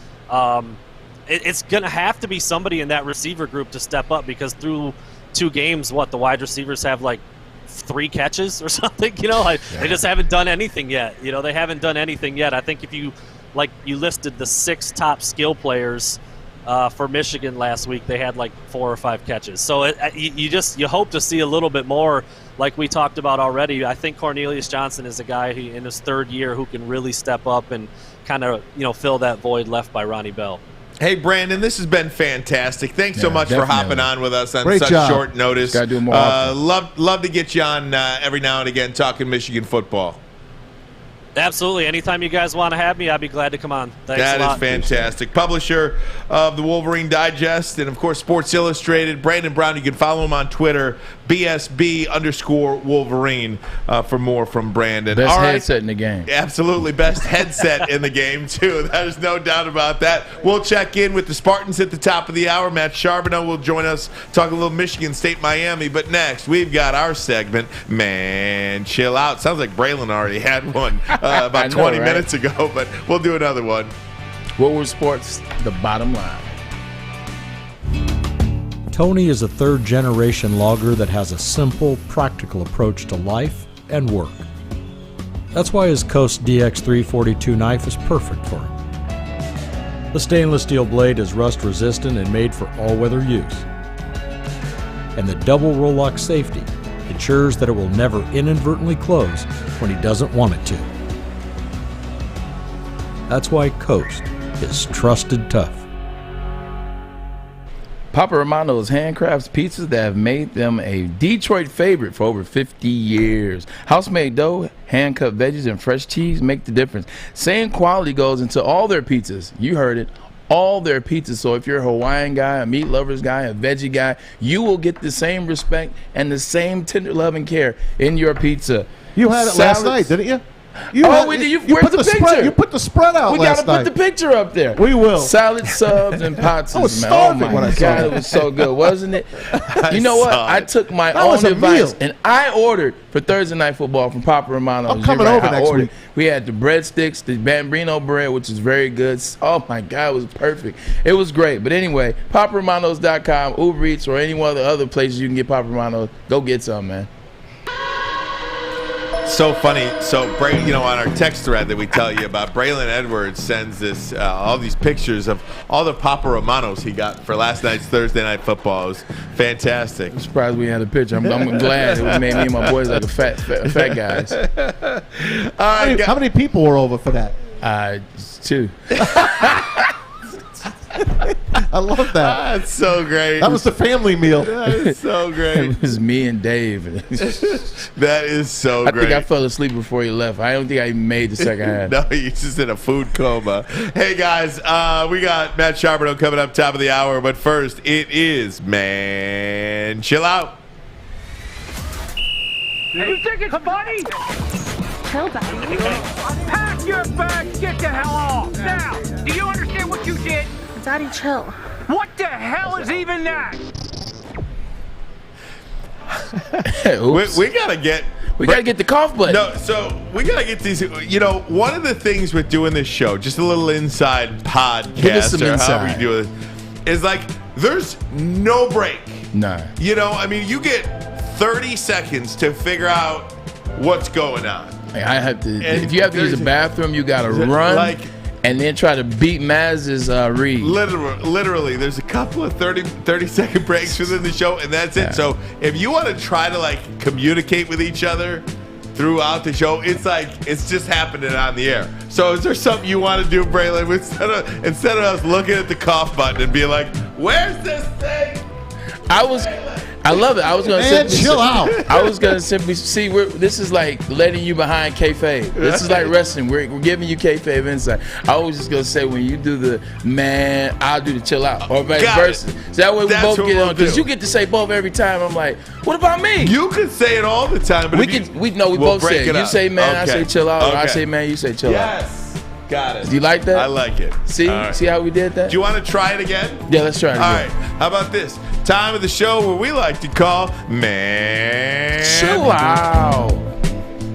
Speaker 9: It's going to have to be somebody in that receiver group to step up, because through 2 games, the wide receivers have like 3 catches or something, They just haven't done anything yet. They haven't done anything yet. I think if you listed the 6 top skill players for Michigan last week, they had like 4 or 5 catches. So you hope to see a little bit more, like we talked about already. I think Cornelius Johnson is a guy who, in his 3rd year, who can really step up and kind of fill that void left by Ronnie Bell.
Speaker 1: Hey, Brandon, this has been fantastic. Thanks so much for hopping on with us on
Speaker 3: Great
Speaker 1: such
Speaker 3: job.
Speaker 1: short notice.
Speaker 2: Gotta do more
Speaker 1: love to get you on every now and again talking Michigan football.
Speaker 9: Absolutely. Anytime you guys want to have me, I'd be glad to come on. Thanks a lot.
Speaker 1: That is fantastic. Publisher of the Wolverine Digest and, of course, Sports Illustrated. Brandon Brown, you can follow him on Twitter, BSB_Wolverine, for more from Brandon.
Speaker 2: Best headset in the game.
Speaker 1: Absolutely. Best headset in the game, too. There's no doubt about that. We'll check in with the Spartans at the top of the hour. Matt Charbonneau will join us, talk a little Michigan State, Miami. But next, we've got our segment, Man Chill Out. Sounds like Braylon already had one about 20 minutes ago, but we'll do another one.
Speaker 2: Woodward Sports, the bottom line.
Speaker 10: Tony is a 3rd-generation logger that has a simple, practical approach to life and work. That's why his Coast DX342 knife is perfect for him. The stainless steel blade is rust-resistant and made for all-weather use. And the double roll-lock safety ensures that it will never inadvertently close when he doesn't want it to. That's why Coast is trusted tough.
Speaker 2: Papa Romano's handcrafts pizzas that have made them a Detroit favorite for over 50 years. House-made dough, hand-cut veggies, and fresh cheese make the difference. Same quality goes into all their pizzas. You heard it. All their pizzas. So if you're a Hawaiian guy, a meat lovers guy, a veggie guy, you will get the same respect and the same tender love and care in your pizza.
Speaker 3: You had it last night, didn't you?
Speaker 2: You put the picture.
Speaker 3: You put the spread out last night.
Speaker 2: We got to put the picture up there.
Speaker 3: We will.
Speaker 2: Salad, subs, and pizzas.
Speaker 3: I was starving when I saw
Speaker 2: God, it was so good, wasn't it? You know what? I took my
Speaker 3: That
Speaker 2: own
Speaker 3: was a
Speaker 2: advice,
Speaker 3: meal.
Speaker 2: and I ordered for Thursday Night Football from Papa Romano's.
Speaker 3: I'm coming over next week.
Speaker 2: We had the breadsticks, the Bambino bread, which is very good. Oh, my God, it was perfect. It was great. But anyway, PapaRomanos.com, Uber Eats, or any other places you can get Papa Romano's. Go get some, man.
Speaker 1: So funny. So, on our text thread that we tell you about, Braylon Edwards sends this all these pictures of all the Papa Romanos he got for last night's Thursday Night Football. It was fantastic.
Speaker 2: I'm surprised we had a picture. I'm glad it made me and my boys like a fat guys.
Speaker 1: All right,
Speaker 3: How many people were over for that?
Speaker 2: 2.
Speaker 3: I love that.
Speaker 1: That's so great.
Speaker 3: That was the family meal.
Speaker 1: That is so great.
Speaker 2: It was me and Dave.
Speaker 1: That is so
Speaker 2: I
Speaker 1: great.
Speaker 2: think I fell asleep before he left. I don't think I even made the second half.
Speaker 1: No, he's just in a food coma. Hey, guys, we got Matt Charbonneau coming up top of the hour. But first, it is Man Chill Out.
Speaker 11: You think it's funny?
Speaker 12: Chill, Daddy.
Speaker 11: Pack your bags, get the hell off. Now, do you understand what you did?
Speaker 12: Daddy, chill.
Speaker 11: What the hell is even that?
Speaker 1: We gotta get.
Speaker 2: We gotta get the cough button.
Speaker 1: No, so we gotta get these. You know, one of the things with doing this show, just a little inside
Speaker 2: Give us
Speaker 1: podcast
Speaker 2: some
Speaker 1: or
Speaker 2: inside.
Speaker 1: however you do it, is like there's no break.
Speaker 2: Nah.
Speaker 1: You know, I mean, you get 30 seconds to figure out what's going on.
Speaker 2: I have to.
Speaker 1: And
Speaker 2: if you have to use a bathroom, you gotta run. And then try to beat Maz's read.
Speaker 1: Literally, there's a couple of 30-second breaks within the show, and that's it. So if you want to try to like communicate with each other throughout the show, it's like it's just happening on the air. So is there something you want to do, Braylon, instead of us looking at the cough button and being like, "Where's this thing?"
Speaker 2: I love it. I was gonna
Speaker 3: Man, chill out.
Speaker 2: I was gonna simply see. This is like letting you behind kayfabe. This is like wrestling. We're giving you kayfabe insight. I was just gonna say when you do the man, I'll do the chill out, or vice versa. So that way we both get on. Because you get to say both every time. I'm like, what about me?
Speaker 1: You can say it all the time. But
Speaker 2: we both say it. You say man, I say chill out. Or I say man, you say chill out.
Speaker 1: Yes. Got it.
Speaker 2: Do you like that?
Speaker 1: I like it.
Speaker 2: See how we did that?
Speaker 1: Do you want to try it again?
Speaker 2: Yeah, let's try it again.
Speaker 1: All right. How about this? Time of the show where we like to call Man
Speaker 2: Chill Out.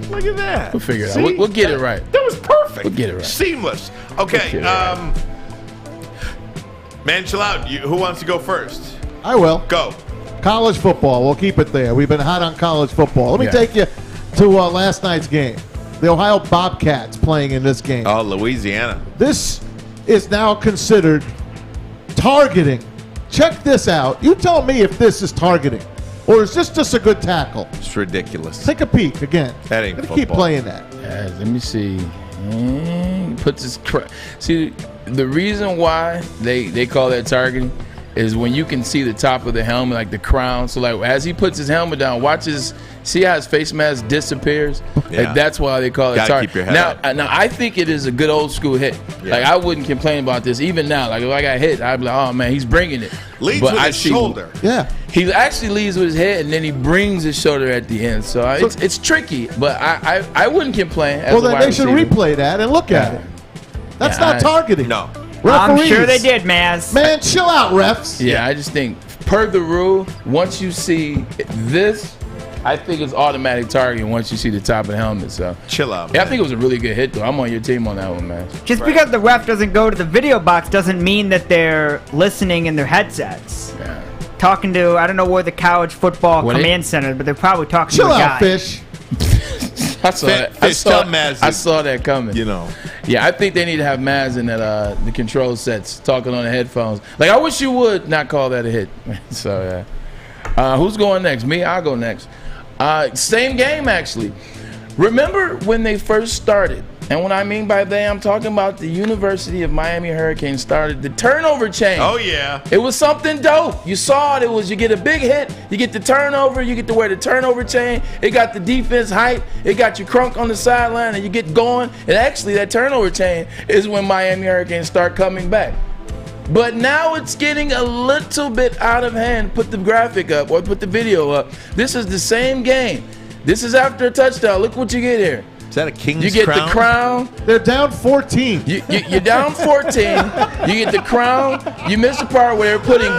Speaker 1: Look at that.
Speaker 2: We'll figure it out. We'll get it right.
Speaker 1: That was perfect.
Speaker 2: We'll get it right.
Speaker 1: Seamless. Okay. Man, chill out. Who wants to go first?
Speaker 3: I will.
Speaker 1: Go.
Speaker 3: College football. We'll keep it there. We've been hot on college football. Let me take you to last night's game. The Ohio Bobcats playing in this game.
Speaker 1: Oh, Louisiana.
Speaker 3: This is now considered targeting. Check this out. You tell me if this is targeting, or is this just a good tackle?
Speaker 1: It's ridiculous.
Speaker 3: Take a peek again.
Speaker 1: That ain't
Speaker 3: football. Keep playing that.
Speaker 2: Let me see. Puts his see, the reason why they call that targeting is when you can see the top of the helmet, like the crown. So like as he puts his helmet down, see how his face mask disappears?
Speaker 1: Yeah.
Speaker 2: Like that's why they call it targeting.
Speaker 1: Keep your head up.
Speaker 2: Now I think it is a good old school hit.
Speaker 1: Yeah.
Speaker 2: Like I wouldn't complain about this even now. Like if I got hit, I'd be like, oh man, he's bringing it.
Speaker 1: Leads with his shoulder.
Speaker 3: Yeah.
Speaker 2: He actually leads with his head and then he brings his shoulder at the end. So it's tricky, but I wouldn't complain. As
Speaker 3: well, then they should replay that and look at it. That's not targeting.
Speaker 1: No.
Speaker 3: Referees.
Speaker 13: I'm sure they did, Maz.
Speaker 3: Man, chill out, refs.
Speaker 2: Yeah, I just think per the rule, once you see this, I think it's automatic targeting once you see the top of the helmet. So
Speaker 1: chill out.
Speaker 2: Yeah, I think it was a really good hit though. I'm on your team on that one, man.
Speaker 13: Just because the ref doesn't go to the video box doesn't mean that they're listening in their headsets.
Speaker 2: Yeah.
Speaker 13: Talking to, I don't know where the college football command center, but they're probably talking
Speaker 3: chill
Speaker 13: to a
Speaker 3: out,
Speaker 13: guy.
Speaker 3: fish.
Speaker 2: I saw that. I saw that coming.
Speaker 1: You know.
Speaker 2: Yeah, I think they need to have Maz in that the control sets talking on the headphones. Like I wish you would not call that a hit. So yeah. Who's going next? Me? I'll go next. Same game actually. Remember when they first started? And what I mean by they, I'm talking about the University of Miami Hurricanes started the turnover chain.
Speaker 1: Oh, yeah.
Speaker 2: It was something dope. You saw it. It was you get a big hit, you get the turnover, you get to wear the turnover chain. It got the defense hype. It got you crunk on the sideline, and you get going. And actually, that turnover chain is when Miami Hurricanes start coming back. But now it's getting a little bit out of hand. Put the graphic up or put the video up. This is the same game. This is after a touchdown. Look what you get here.
Speaker 1: Is that a king's
Speaker 2: crown? You get
Speaker 1: crown?
Speaker 2: the crown.
Speaker 3: They're down 14.
Speaker 2: You're down 14. You get the crown. You missed the part where they're putting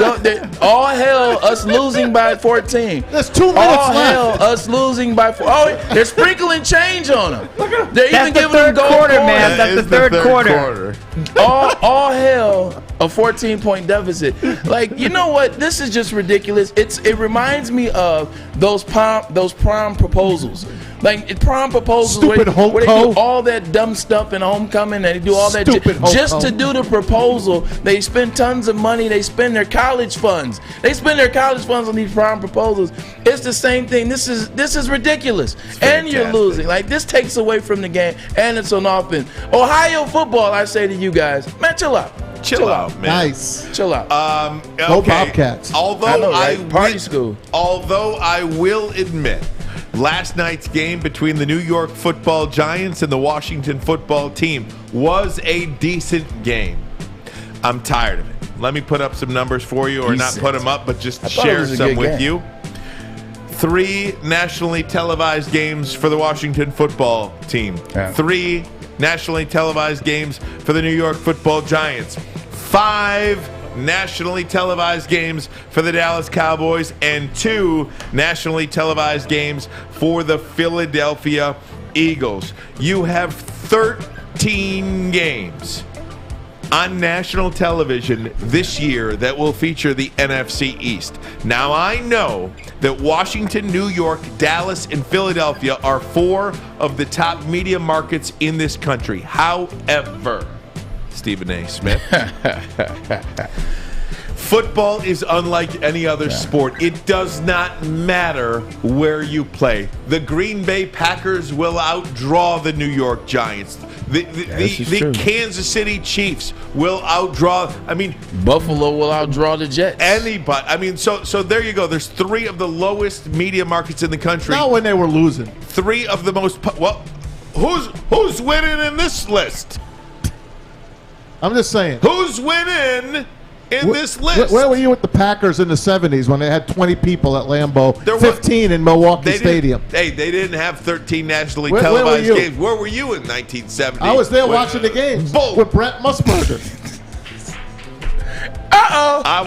Speaker 2: all hell us losing by 14.
Speaker 3: There's 2 minutes
Speaker 2: all
Speaker 3: left.
Speaker 2: Hell us losing by 4. Oh, they're sprinkling change on them. They're
Speaker 13: That's
Speaker 2: even
Speaker 13: the
Speaker 2: giving
Speaker 13: third
Speaker 2: them gold
Speaker 13: quarter,
Speaker 2: coins.
Speaker 13: man. That's the third quarter.
Speaker 2: All hell a 14-point deficit. Like, you know what? This is just ridiculous. It reminds me of those prom proposals. Like prom proposals where they do all that dumb stuff in homecoming, and they do all that just to do the proposal. They spend tons of money. They spend their college funds. They spend their college funds on these prom proposals. It's the same thing. This is ridiculous. And you're losing. Like this takes away from the game, and it's on offense. Ohio football, I say to you guys, man, chill out.
Speaker 1: Chill out, man.
Speaker 3: Nice.
Speaker 2: Chill out.
Speaker 3: Go
Speaker 1: Okay.
Speaker 3: Bobcats.
Speaker 1: Although
Speaker 2: I know, right? Party school.
Speaker 1: Although I will admit, last night's game between the New York Football Giants and the Washington Football Team was a decent game. I'm tired of it. Let me put up some numbers for you, or
Speaker 2: Decent.
Speaker 1: not put them up, but just
Speaker 2: I thought it
Speaker 1: share
Speaker 2: was a
Speaker 1: some
Speaker 2: good
Speaker 1: with
Speaker 2: game.
Speaker 1: you. 3 nationally televised games for the Washington Football Team.
Speaker 2: Yeah.
Speaker 1: 3 nationally televised games for the New York Football Giants. 5 nationally televised games for the Dallas Cowboys, and 2 nationally televised games for the Philadelphia Eagles. You have 13 games on national television this year that will feature the NFC East. Now, I know that Washington, New York, Dallas, and Philadelphia are 4 of the top media markets in this country. However, Stephen A. Smith, football is unlike any other sport. It does not matter where you play. The Green Bay Packers will outdraw the New York Giants. The Kansas City Chiefs will outdraw. I mean,
Speaker 2: Buffalo will outdraw the Jets.
Speaker 1: Anybody. I mean, so there you go. There's 3 of the lowest media markets in the country.
Speaker 3: Not when they were losing.
Speaker 1: 3 of the most. Well, who's winning in this list?
Speaker 3: I'm just saying.
Speaker 1: Who's winning in this list?
Speaker 3: Where were you with the Packers in the 70s when they had 20 people at Lambeau,
Speaker 1: There were-
Speaker 3: 15 in Milwaukee Stadium?
Speaker 1: They didn't have 13 nationally
Speaker 3: Where were
Speaker 1: televised
Speaker 3: you?
Speaker 1: games. Where were you in 1970?
Speaker 3: I was there watching the games with Brett Musburger.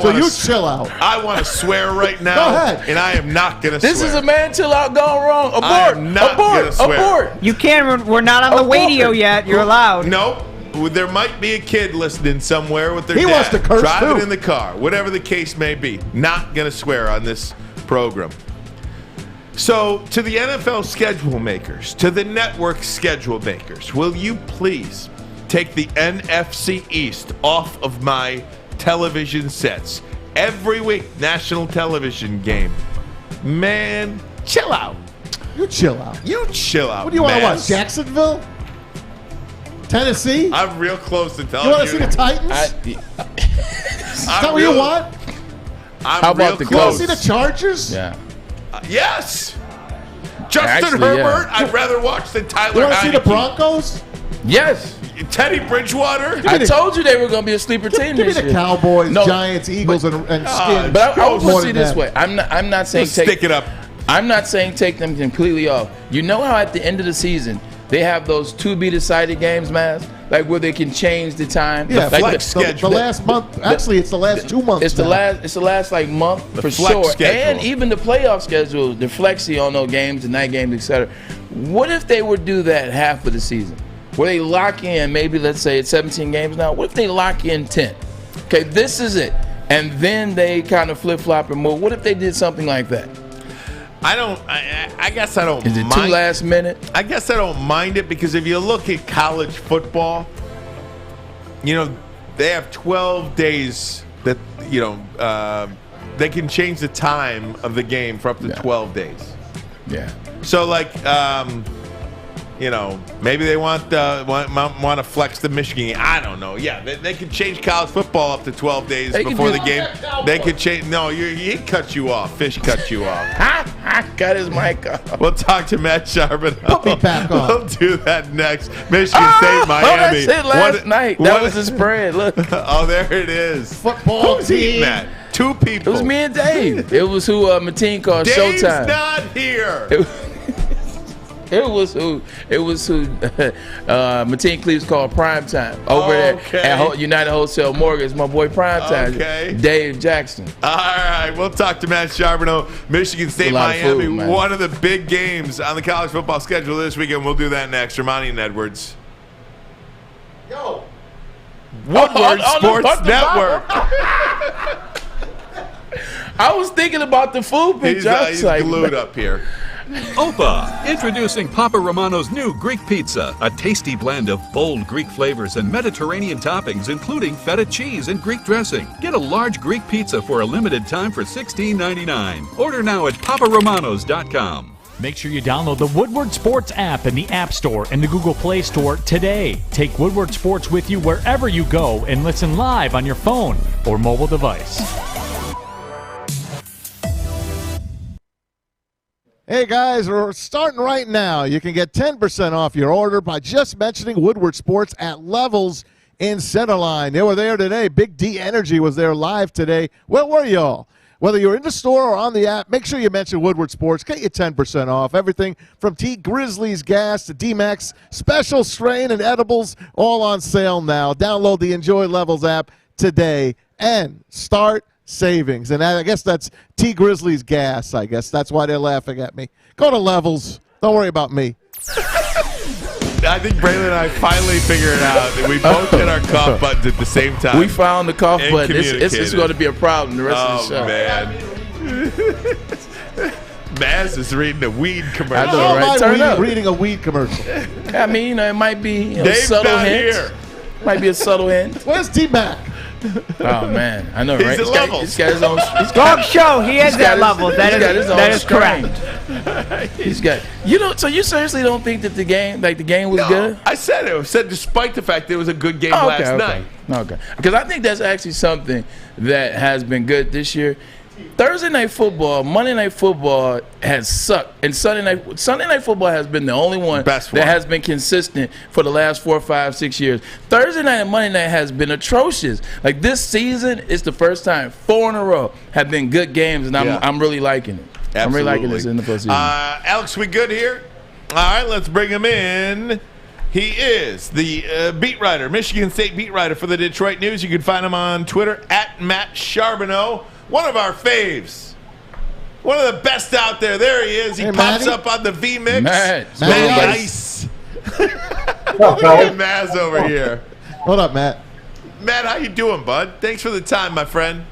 Speaker 3: So you chill out.
Speaker 1: I want to swear right now.
Speaker 3: Go ahead.
Speaker 1: And I am not going to swear.
Speaker 2: This is a man chill out gone wrong. Abort.
Speaker 1: I am not gonna
Speaker 2: Abort.
Speaker 1: swear.
Speaker 2: Abort.
Speaker 13: You can't. We're not on the radio yet. You're allowed.
Speaker 1: Nope. There might be a kid listening somewhere with their
Speaker 3: He
Speaker 1: dad
Speaker 3: wants to curse,
Speaker 1: driving
Speaker 3: too.
Speaker 1: in the car. Whatever the case may be. Not going to swear on this program. So, to the NFL schedule makers, to the network schedule makers, will you please take the NFC East off of my television sets? Every week, national television game. Man, chill out.
Speaker 3: You chill out.
Speaker 1: You chill out.
Speaker 3: What do you want to
Speaker 1: man.
Speaker 3: watch? Jacksonville? Tennessee?
Speaker 1: I'm real close to telling
Speaker 3: You want to see the Titans? Is that what you want?
Speaker 1: I'm
Speaker 2: How
Speaker 1: real
Speaker 2: about the
Speaker 3: You want
Speaker 1: close.
Speaker 3: to see the Chargers?
Speaker 2: Yeah.
Speaker 1: Yes. Justin
Speaker 2: Actually,
Speaker 1: Herbert.
Speaker 2: yeah.
Speaker 1: I'd rather watch than Tyler
Speaker 3: You want to see the
Speaker 1: Heineke.
Speaker 3: Broncos?
Speaker 2: Yes.
Speaker 1: Teddy Bridgewater.
Speaker 2: I told you they were going to be a sleeper team
Speaker 3: Give me
Speaker 2: this
Speaker 3: the
Speaker 2: year.
Speaker 3: Cowboys,
Speaker 2: No,
Speaker 3: Giants, Eagles, and Skins.
Speaker 2: But I will
Speaker 3: More
Speaker 2: put it
Speaker 3: than
Speaker 2: this
Speaker 3: that.
Speaker 2: way. I'm not saying
Speaker 1: Just stick it up.
Speaker 2: I'm not saying take them completely off. You know how at the end of the season they have those to be decided games, man, like where they can change the time.
Speaker 3: Yeah,
Speaker 2: like
Speaker 1: flex schedule.
Speaker 3: The last month. Actually, it's the last 2 months.
Speaker 2: It's the
Speaker 3: now.
Speaker 2: last. It's the last like month
Speaker 1: The
Speaker 2: for
Speaker 1: flex
Speaker 2: sure,
Speaker 1: schedule.
Speaker 2: and even the playoff schedule, the flexi on those games, the night games, etc. What if they would do that half of the season, where they lock in? Maybe let's say it's 17 games now. What if they lock in 10? Okay, this is it, and then they kind of flip flop and move. What if they did something like that?
Speaker 1: I guess I don't
Speaker 2: Is it
Speaker 1: mind.
Speaker 2: too last minute?
Speaker 1: I guess I don't mind it because if you look at college football, you know, they have 12 days that, you know, they can change the time of the game for up to 12 days.
Speaker 2: Yeah.
Speaker 1: So, like, you know, maybe they want to flex the Michigan game. I don't know. Yeah, they could change college football up to 12 days
Speaker 2: They could
Speaker 1: before
Speaker 2: do-
Speaker 1: the game. They could change. No, he cut you off. Fish cut you off.
Speaker 2: Got his mic off.
Speaker 1: We'll talk to Matt Charbonneau.
Speaker 3: Put me back on.
Speaker 1: We'll do that next. Michigan State, Miami.
Speaker 2: Oh, that's it last night. That was the spread. Look.
Speaker 1: Oh, there it is.
Speaker 3: Football
Speaker 1: Who's eating
Speaker 3: team.
Speaker 1: that? 2 people.
Speaker 2: It was me and Dave. It was who Mateen called
Speaker 1: Dave's
Speaker 2: Showtime.
Speaker 1: not here.
Speaker 2: It was who Mateen Cleaves called Primetime over there at United Wholesale Mortgage. My boy Primetime,
Speaker 1: Okay.
Speaker 2: Dave Jackson.
Speaker 1: All right, we'll talk to Matt Charbonneau. Michigan State,
Speaker 2: A lot of
Speaker 1: Miami,
Speaker 2: food, man.
Speaker 1: one of the big games on the college football schedule this weekend. We'll do that next. Ramani and Edwards.
Speaker 3: Yo.
Speaker 1: Woodward Sports Network.
Speaker 2: I was thinking about the food picture. I was
Speaker 1: He's
Speaker 2: like,
Speaker 1: glued up here.
Speaker 14: Opa, introducing Papa Romano's new Greek pizza, a tasty blend of bold Greek flavors and Mediterranean toppings, including feta cheese and Greek dressing. Get a large Greek pizza for a limited time for $16.99. Order now at paparomanos.com.
Speaker 4: Make sure you download the Woodward Sports app in the App Store and the Google Play Store today. Take Woodward Sports with you wherever you go and listen live on your phone or mobile device.
Speaker 3: Hey guys, we're starting right now. You can get 10% off your order by just mentioning Woodward Sports at Levels in Centerline. They were there today. Big D Energy was there live today. Where were y'all? Whether you're in the store or on the app, make sure you mention Woodward Sports. Get you 10% off. Everything from T Grizzlies gas to D-Max, special strain and edibles, all on sale now. Download the Enjoy Levels app today and start savings. And I guess that's T Grizzlies gas, I guess. That's why they're laughing at me. Go to Levels. Don't worry about me.
Speaker 1: I think Braylon and I finally figured it out that we both hit our cough buttons at the same time.
Speaker 2: We found the cough button. It's going to be a problem the rest of the show.
Speaker 1: Man. Maz is reading a weed commercial.
Speaker 2: I know, right? Turn up.
Speaker 3: Reading a weed commercial.
Speaker 2: I mean, it might be
Speaker 1: Dave's
Speaker 2: subtle
Speaker 1: not
Speaker 2: hint.
Speaker 1: here.
Speaker 2: Might be a subtle hint.
Speaker 3: Where's T-Mac?
Speaker 2: Oh, man. I know,
Speaker 1: He's
Speaker 2: right?
Speaker 1: at Levels.
Speaker 2: He's got his own.
Speaker 13: Talk show. He is at Levels. That is correct.
Speaker 2: He's got. So you seriously don't think that the game was good?
Speaker 1: I said it. I said despite the fact that it was a good game last night.
Speaker 2: Okay. Because I think that's actually something that has been good this year. Thursday night football, Monday night football has sucked, and Sunday night football has been the only one that has been consistent for the last 4, 5, 6 years. Thursday night and Monday night has been atrocious. Like this season, it's the first time 4 in a row have been good games, and I'm really liking it.
Speaker 1: Absolutely.
Speaker 2: I'm really liking this in the postseason.
Speaker 1: Alex, we good here? All right, let's bring him in. He is the beat writer, Michigan State beat writer for the Detroit News. You can find him on Twitter at Matt Charbonneau. One of our faves. One of the best out there. There he is. He pops up on the V-Mix.
Speaker 3: Matt
Speaker 1: Ice. Look at Maz over here.
Speaker 3: What up, Matt?
Speaker 1: Matt, how you doing, bud? Thanks for the time, my friend.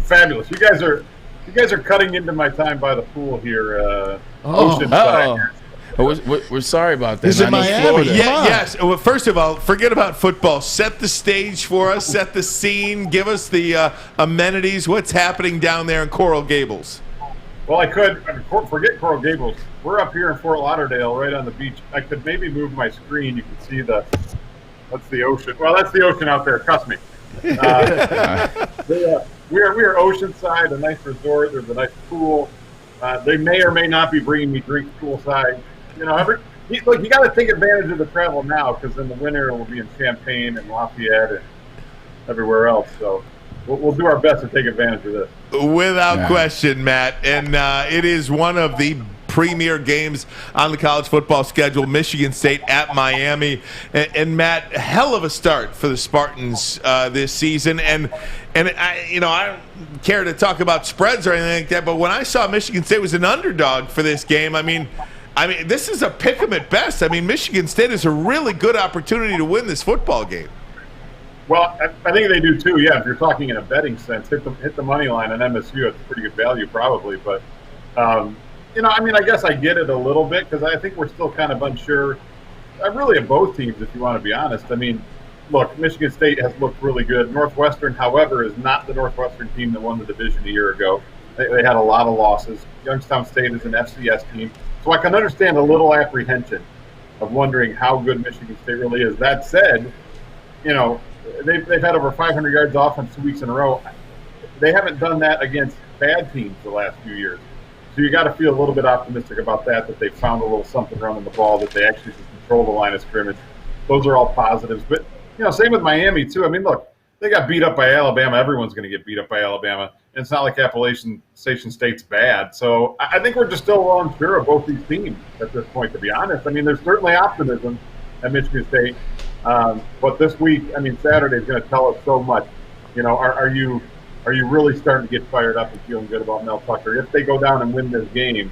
Speaker 15: Fabulous. You guys are cutting into my time by the pool here. Oceanside.
Speaker 2: We're sorry about that.
Speaker 3: He's in Miami.
Speaker 1: Yes. Well, first of all, forget about football. Set the stage for us. Set the scene. Give us the amenities. What's happening down there in Coral Gables?
Speaker 15: Well, forget Coral Gables. We're up here in Fort Lauderdale, right on the beach. I could maybe move my screen. You can see that's the ocean. Well, that's the ocean out there. Trust me. We are Oceanside, a nice resort. There's a nice pool. They may or may not be bringing me drinks poolside. You got to take advantage of the travel now because in the winter we'll be in Champaign and Lafayette and everywhere else. So we'll do our best to take advantage of this.
Speaker 1: Without question, Matt. And it is one of the premier games on the college football schedule, Michigan State at Miami. And Matt, hell of a start for the Spartans this season. And I don't care to talk about spreads or anything like that, but when I saw Michigan State was an underdog for this game, I mean, this is a pick 'em at best. I mean, Michigan State is a really good opportunity to win this football game.
Speaker 15: Well, I think they do too. Yeah, if you're talking in a betting sense, hit the money line on MSU. It's a pretty good value, probably. But I guess I get it a little bit because I think we're still kind of unsure. Really, of both teams, if you want to be honest. I mean, look, Michigan State has looked really good. Northwestern, however, is not the Northwestern team that won the division a year ago. They had a lot of losses. Youngstown State is an FCS team. So I can understand a little apprehension of wondering how good Michigan State really is. That said, they've had over 500 yards offense 2 weeks in a row. They haven't done that against bad teams the last few years. So you got to feel a little bit optimistic about that they found a little something running the ball, that they actually can control the line of scrimmage. Those are all positives. But, same with Miami, too. I mean, look, they got beat up by Alabama. Everyone's going to get beat up by Alabama. And it's not like Appalachian State's bad. So I think we're just still unsure of both these teams at this point, to be honest. I mean, there's certainly optimism at Michigan State. But this week, Saturday is going to tell us so much. Are you really starting to get fired up and feeling good about Mel Tucker? If they go down and win this game,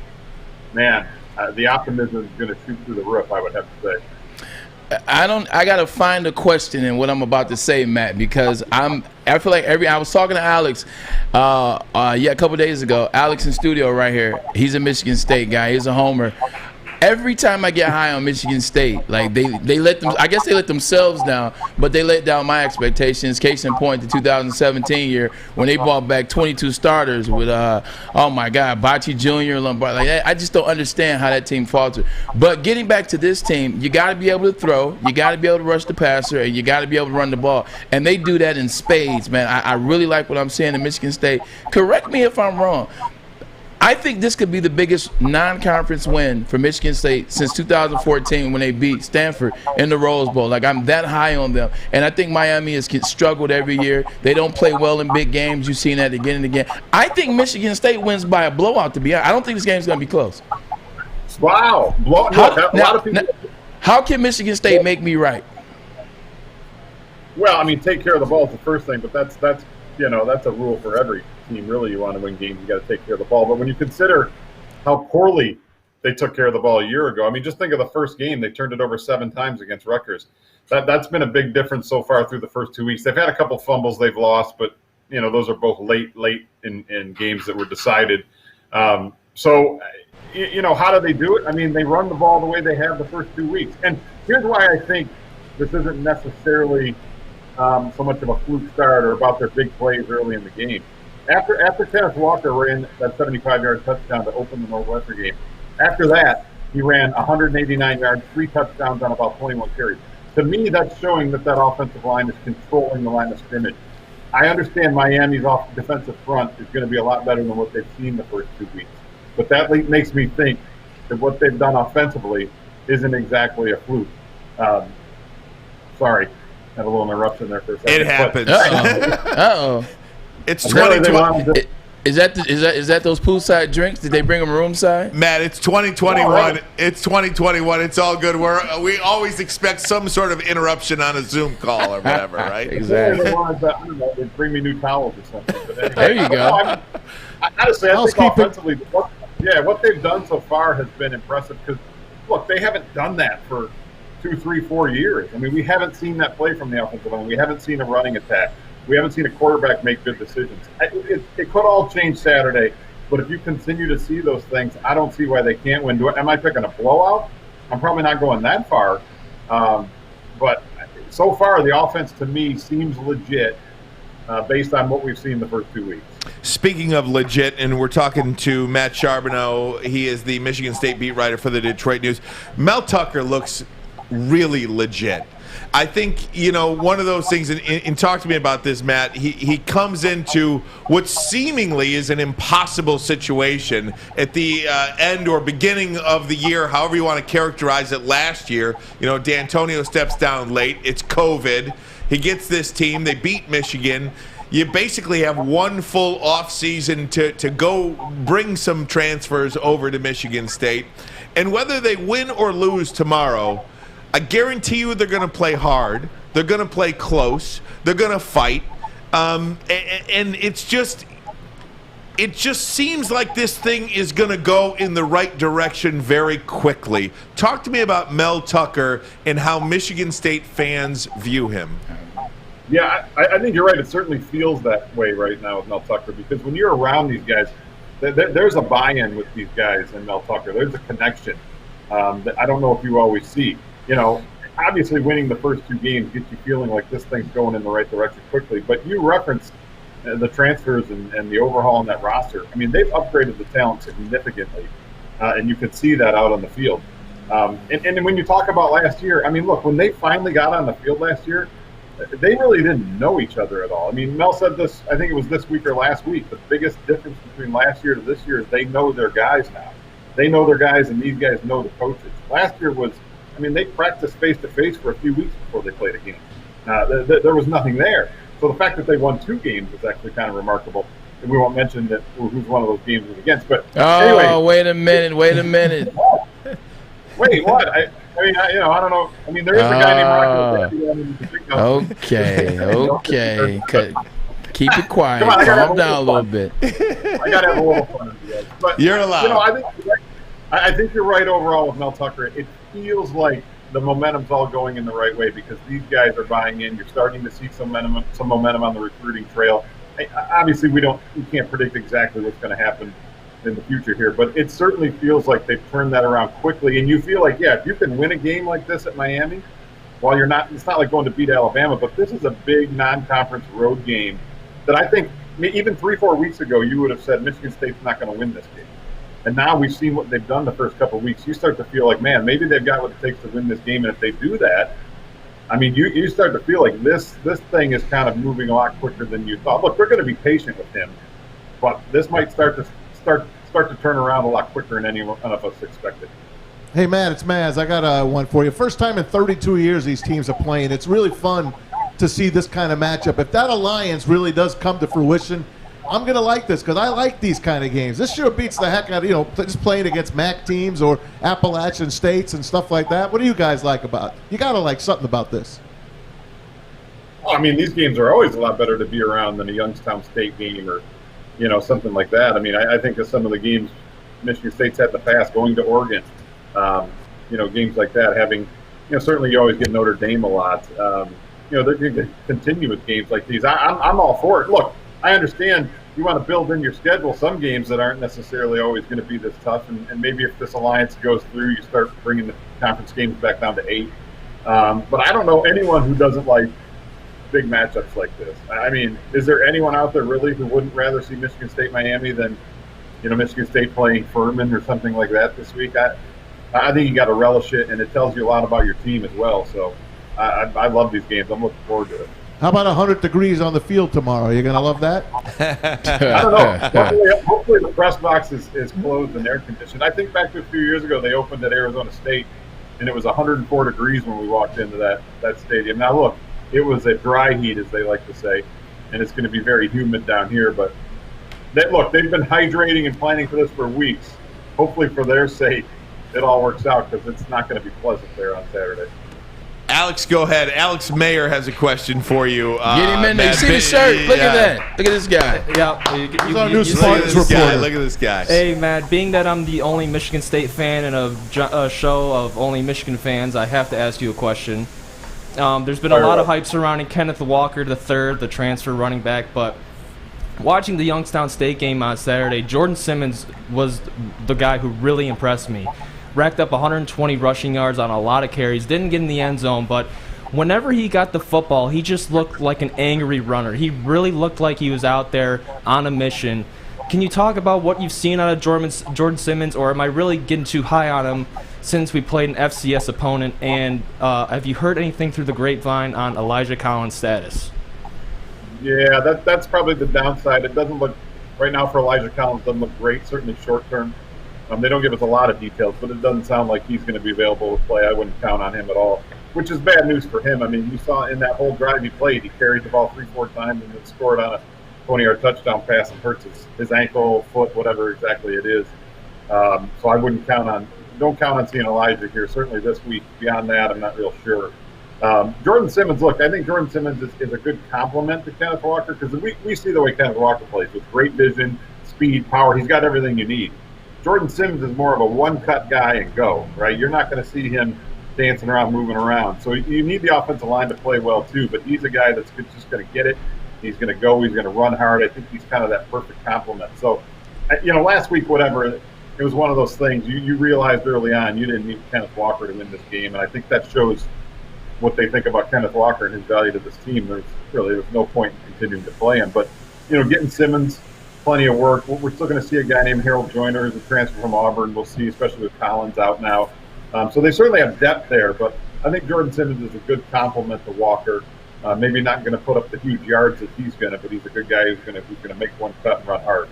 Speaker 15: man, the optimism is going to shoot through the roof, I would have to say.
Speaker 2: I got to find a question in what I'm about to say, Matt, because I feel like I was talking to Alex a couple days ago. Alex in studio right here. He's a Michigan State guy. He's a homer. every time I get high on Michigan State, like they let them. I guess they let themselves down, but they let down my expectations. Case in point, the 2017 year when they brought back 22 starters with oh my God, Bocce Jr., Lombard. Like I just don't understand how that team faltered. But getting back to this team, you got to be able to throw, you got to be able to rush the passer, and you got to be able to run the ball. And they do that in spades, man. I really like what I'm seeing in Michigan State. Correct me if I'm wrong. I think this could be the biggest non-conference win for Michigan State since 2014 when they beat Stanford in the Rose Bowl. Like, I'm that high on them. And I think Miami has struggled every year. They don't play well in big games. You've seen that again and again. I think Michigan State wins by a blowout, to be honest. I don't think this game's going to be close.
Speaker 15: Wow.
Speaker 2: How can Michigan State make me right?
Speaker 15: Well, I mean, take care of the ball is the first thing, but that's a rule for every team. Really, you want to win games, you got to take care of the ball. But when you consider how poorly they took care of the ball a year ago, I mean, just think of the first game. They turned it over 7 times against Rutgers. That's been a big difference so far through the first 2 weeks. They've had a couple fumbles they've lost, but those are both late in games that were decided. So how do they do it? I mean, they run the ball the way they have the first 2 weeks. And here's why I think this isn't necessarily so much of a fluke start or about their big plays early in the game. After Kenneth Walker ran that 75-yard touchdown to open the Northwestern game, after that, he ran 189 yards, 3 touchdowns on about 21 carries. To me, that's showing that offensive line is controlling the line of scrimmage. I understand Miami's defensive front is going to be a lot better than what they've seen the first 2 weeks. But that makes me think that what they've done offensively isn't exactly a fluke. Sorry, had a little interruption there for a second.
Speaker 1: It happens.
Speaker 2: Uh-oh.
Speaker 1: It's 2020.
Speaker 2: Is that those poolside drinks? Did they bring them roomside?
Speaker 1: Matt, it's 2021. It's 2021. It's all good. We always expect some sort of interruption on a Zoom call or whatever, right?
Speaker 2: Exactly.
Speaker 15: I don't know, they bring me new towels or something. But anyway,
Speaker 2: there you go.
Speaker 15: Honestly, I think offensively, what they've done so far has been impressive because, look, they haven't done that for 2, 3, 4 years. I mean, we haven't seen that play from the offensive line. We haven't seen a running attack. We haven't seen a quarterback make good decisions. It could all change Saturday, but if you continue to see those things, I don't see why they can't win. Am I picking a blowout? I'm probably not going that far. But so far, the offense to me seems legit based on what we've seen the first 2 weeks.
Speaker 1: Speaking of legit, and we're talking to Matt Charbonneau. He is the Michigan State beat writer for the Detroit News. Mel Tucker looks really legit. I think, one of those things, and talk to me about this, Matt, he comes into what seemingly is an impossible situation at the end or beginning of the year, however you want to characterize it last year. D'Antonio steps down late. It's COVID. He gets this team. They beat Michigan. You basically have one full offseason to go bring some transfers over to Michigan State. And whether they win or lose tomorrow, I guarantee you they're going to play hard. They're going to play close. They're going to fight. And it just seems like this thing is going to go in the right direction very quickly. Talk to me about Mel Tucker and how Michigan State fans view him.
Speaker 15: Yeah, I think you're right. It certainly feels that way right now with Mel Tucker because when you're around these guys, there's a buy-in with these guys and Mel Tucker. There's a connection that I don't know if you always see. Obviously winning the first 2 games gets you feeling like this thing's going in the right direction quickly. But you referenced the transfers and the overhaul on that roster. I mean, they've upgraded the talent significantly, and you could see that out on the field. And when you talk about last year, I mean, look, when they finally got on the field last year, they really didn't know each other at all. I mean, Mel said this, I think it was this week or last week, the biggest difference between last year to this year is they know their guys now. They know their guys, and these guys know the coaches. Last year was, they practiced face-to-face for a few weeks before they played a game. There was nothing there. So the fact that they won 2 games is actually kind of remarkable. And we won't mention that who's one of those games was against. But anyway.
Speaker 2: Wait a minute.
Speaker 15: Wait, what? I don't know. I mean, there is a guy named Rocco.
Speaker 2: Okay. Keep it quiet. Calm down a little bit.
Speaker 15: I got to have a little fun with you guys. But,
Speaker 1: you're allowed.
Speaker 15: I think you're right overall with Mel Tucker. It feels like the momentum's all going in the right way because these guys are buying in. You're starting to see some momentum on the recruiting trail. Obviously, we can't predict exactly what's going to happen in the future here, but it certainly feels like they've turned that around quickly. And you feel like, yeah, if you can win a game like this at Miami, while you're not, it's not like going to beat Alabama, but this is a big non-conference road game that I think even 3-4 weeks ago you would have said Michigan State's not going to win this game. And now we've seen what they've done the first couple of weeks. You start to feel like, man, maybe they've got what it takes to win this game. And if they do that, I mean, you start to feel like this thing is kind of moving a lot quicker than you thought. Look, we're going to be patient with him, but this might start to turn around a lot quicker than any of us expected.
Speaker 3: Hey, Matt, it's Maz. I got one for you. First time in 32 years these teams are playing. It's really fun to see this kind of matchup. If that alliance really does come to fruition, I'm going to like this because I like these kind of games. This sure beats the heck out of, just playing against MAC teams or Appalachian states and stuff like that. What do you guys like about it? You got to like something about this.
Speaker 15: Well, I mean, these games are always a lot better to be around than a Youngstown State game or, something like that. I mean, I think of some of the games Michigan State's had in the past, going to Oregon, games like that, having, certainly you always get Notre Dame a lot. They're going to continue with games like these. I'm all for it. Look, I understand you want to build in your schedule some games that aren't necessarily always going to be this tough, and maybe if this alliance goes through, you start bringing the conference games back down to 8. But I don't know anyone who doesn't like big matchups like this. I mean, is there anyone out there really who wouldn't rather see Michigan State Miami than Michigan State playing Furman or something like that this week? I think you got to relish it, and it tells you a lot about your team as well. So I love these games. I'm looking forward to it.
Speaker 3: How about 100 degrees on the field tomorrow? Are you going to love that?
Speaker 15: I don't know. Hopefully the press box is closed and air conditioned. I think back to a few years ago, they opened at Arizona State, and it was 104 degrees when we walked into that stadium. Now, look, it was a dry heat, as they like to say, and it's going to be very humid down here. But they've been hydrating and planning for this for weeks. Hopefully for their sake, it all works out because it's not going to be pleasant there on Saturday.
Speaker 1: Alex, go ahead. Alex Mayer has a question for you.
Speaker 2: Get him in there. You see the shirt? Look at that. Look at this guy.
Speaker 3: Yeah. He's our new Spartans reporter.
Speaker 1: Look at this guy.
Speaker 16: Hey, Matt, being that I'm the only Michigan State fan in a show of only Michigan fans, I have to ask you a question. There's been a lot of hype surrounding Kenneth Walker III, the transfer running back, but watching the Youngstown State game on Saturday, Jordan Simmons was the guy who really impressed me. Racked up 120 rushing yards on a lot of carries, didn't get in the end zone, but whenever he got the football, he just looked like an angry runner. He really looked like he was out there on a mission. Can you talk about what you've seen out of Jordan Simmons, or am I really getting too high on him since we played an FCS opponent? And have you heard anything through the grapevine on Elijah Collins' status?
Speaker 15: Yeah, that's probably the downside. It doesn't look, right now for Elijah Collins, doesn't look great, certainly short term. They don't give us a lot of details, but it doesn't sound like he's going to be available to play. I wouldn't count on him at all, which is bad news for him. I mean, you saw in that whole drive he played, he carried the ball 3-4 times and then scored on a 20-yard touchdown pass and hurts his ankle, foot, whatever exactly it is. So I wouldn't don't count on seeing Elijah here, certainly this week. Beyond that, I'm not real sure. Jordan Simmons, look, I think Jordan Simmons is a good complement to Kenneth Walker because we see the way Kenneth Walker plays with great vision, speed, power. He's got everything you need. Jordan Simmons is more of a one-cut guy and go, right? You're not going to see him dancing around, moving around. So you need the offensive line to play well, too. But he's a guy that's just going to get it. He's going to go. He's going to run hard. I think he's kind of that perfect complement. So, last week, whatever, it was one of those things. You realized early on you didn't need Kenneth Walker to win this game. And I think that shows what they think about Kenneth Walker and his value to this team. There's no point in continuing to play him. But, getting Simmons – plenty of work. We're still going to see a guy named Harold Joyner as a transfer from Auburn. We'll see, especially with Collins out now. So they certainly have depth there, but I think Jordan Simmons is a good complement to Walker. Maybe not going to put up the huge yards that he's going to, but he's a good guy who's going to make one cut and run hard.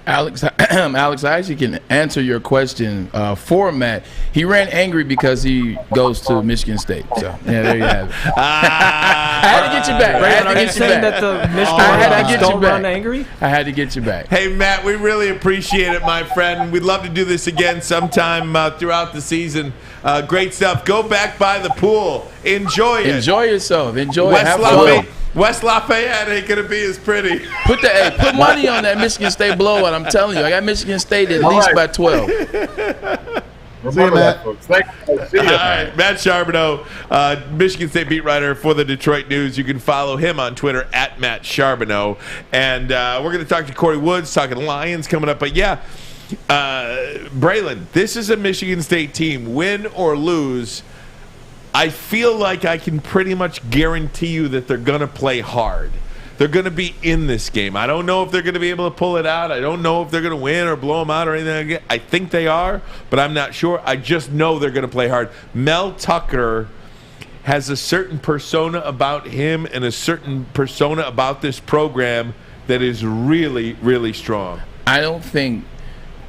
Speaker 2: Alex, I actually can answer your question for Matt. He ran angry because he goes to Michigan State. So, yeah, there you have it. I had to get you back.
Speaker 16: Are you saying that the Michigan don't run angry?
Speaker 2: I had to get you back.
Speaker 1: Hey, Matt, we really appreciate it, my friend. We'd love to do this again sometime throughout the season. Great stuff. Go back by the pool. Enjoy it.
Speaker 2: Enjoy yourself. Enjoy it. Have fun.
Speaker 1: West Lafayette ain't going to be as pretty.
Speaker 2: Put money on that Michigan State blowout. I'm telling you. I got Michigan State at least by 12.
Speaker 15: Remember
Speaker 3: See you,
Speaker 15: that,
Speaker 3: Matt.
Speaker 15: folks. Thank you. See you.
Speaker 1: All right, Matt Charbonneau, Michigan State beat writer for the Detroit News. You can follow him on Twitter at Matt Charbonneau. And we're going to talk to Corey Woods, talking Lions coming up. But yeah, Braylon, this is a Michigan State team. Win or lose, I feel like I can pretty much guarantee you that they're going to play hard. They're going to be in this game. I don't know if they're going to be able to pull it out. I don't know if they're going to win or blow them out or anything like that. I think they are, but I'm not sure. I just know they're going to play hard. Mel Tucker has a certain persona about him and a certain persona about this program that is really, really strong.
Speaker 2: I don't think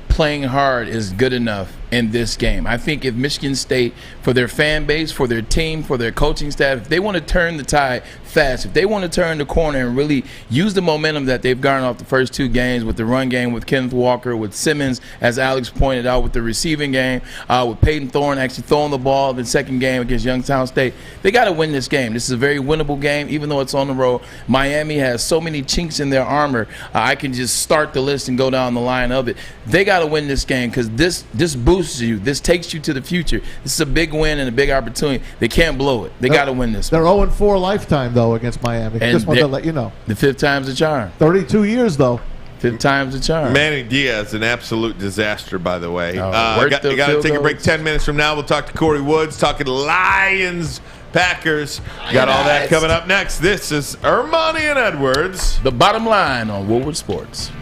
Speaker 2: playing hard is good enough in this game. I think if Michigan State, for their fan base, for their team, for their coaching staff, if they want to turn the tide fast, if they want to turn the corner and really use the momentum that they've garnered off the first two games with the run game, with Kenneth Walker, with Simmons, as Alex pointed out, with the receiving game, with Peyton Thorne actually throwing the ball in the second game against Youngstown State, they got to win this game. This is a very winnable game, even though it's on the road. Miami has so many chinks in their armor. I can just start the list and go down the line of it. They got to win this game because this boosts you. This takes you to the future. This is a big win and a big opportunity. They can't blow it. They got to win this.
Speaker 3: They're 0-4 lifetime, though, against Miami.
Speaker 2: And
Speaker 3: Just wanted to let you know.
Speaker 2: The fifth time's the charm.
Speaker 3: 32 years, though.
Speaker 2: Fifth time's the charm.
Speaker 1: Manny Diaz, an absolute disaster, by the way.
Speaker 2: Worth
Speaker 1: You got to take a break 10 minutes from now. We'll talk to Corey Woods, talking Lions, Packers. Got all that coming up next. This is Ermani and Edwards.
Speaker 2: The Bottom Line on Woodward Sports.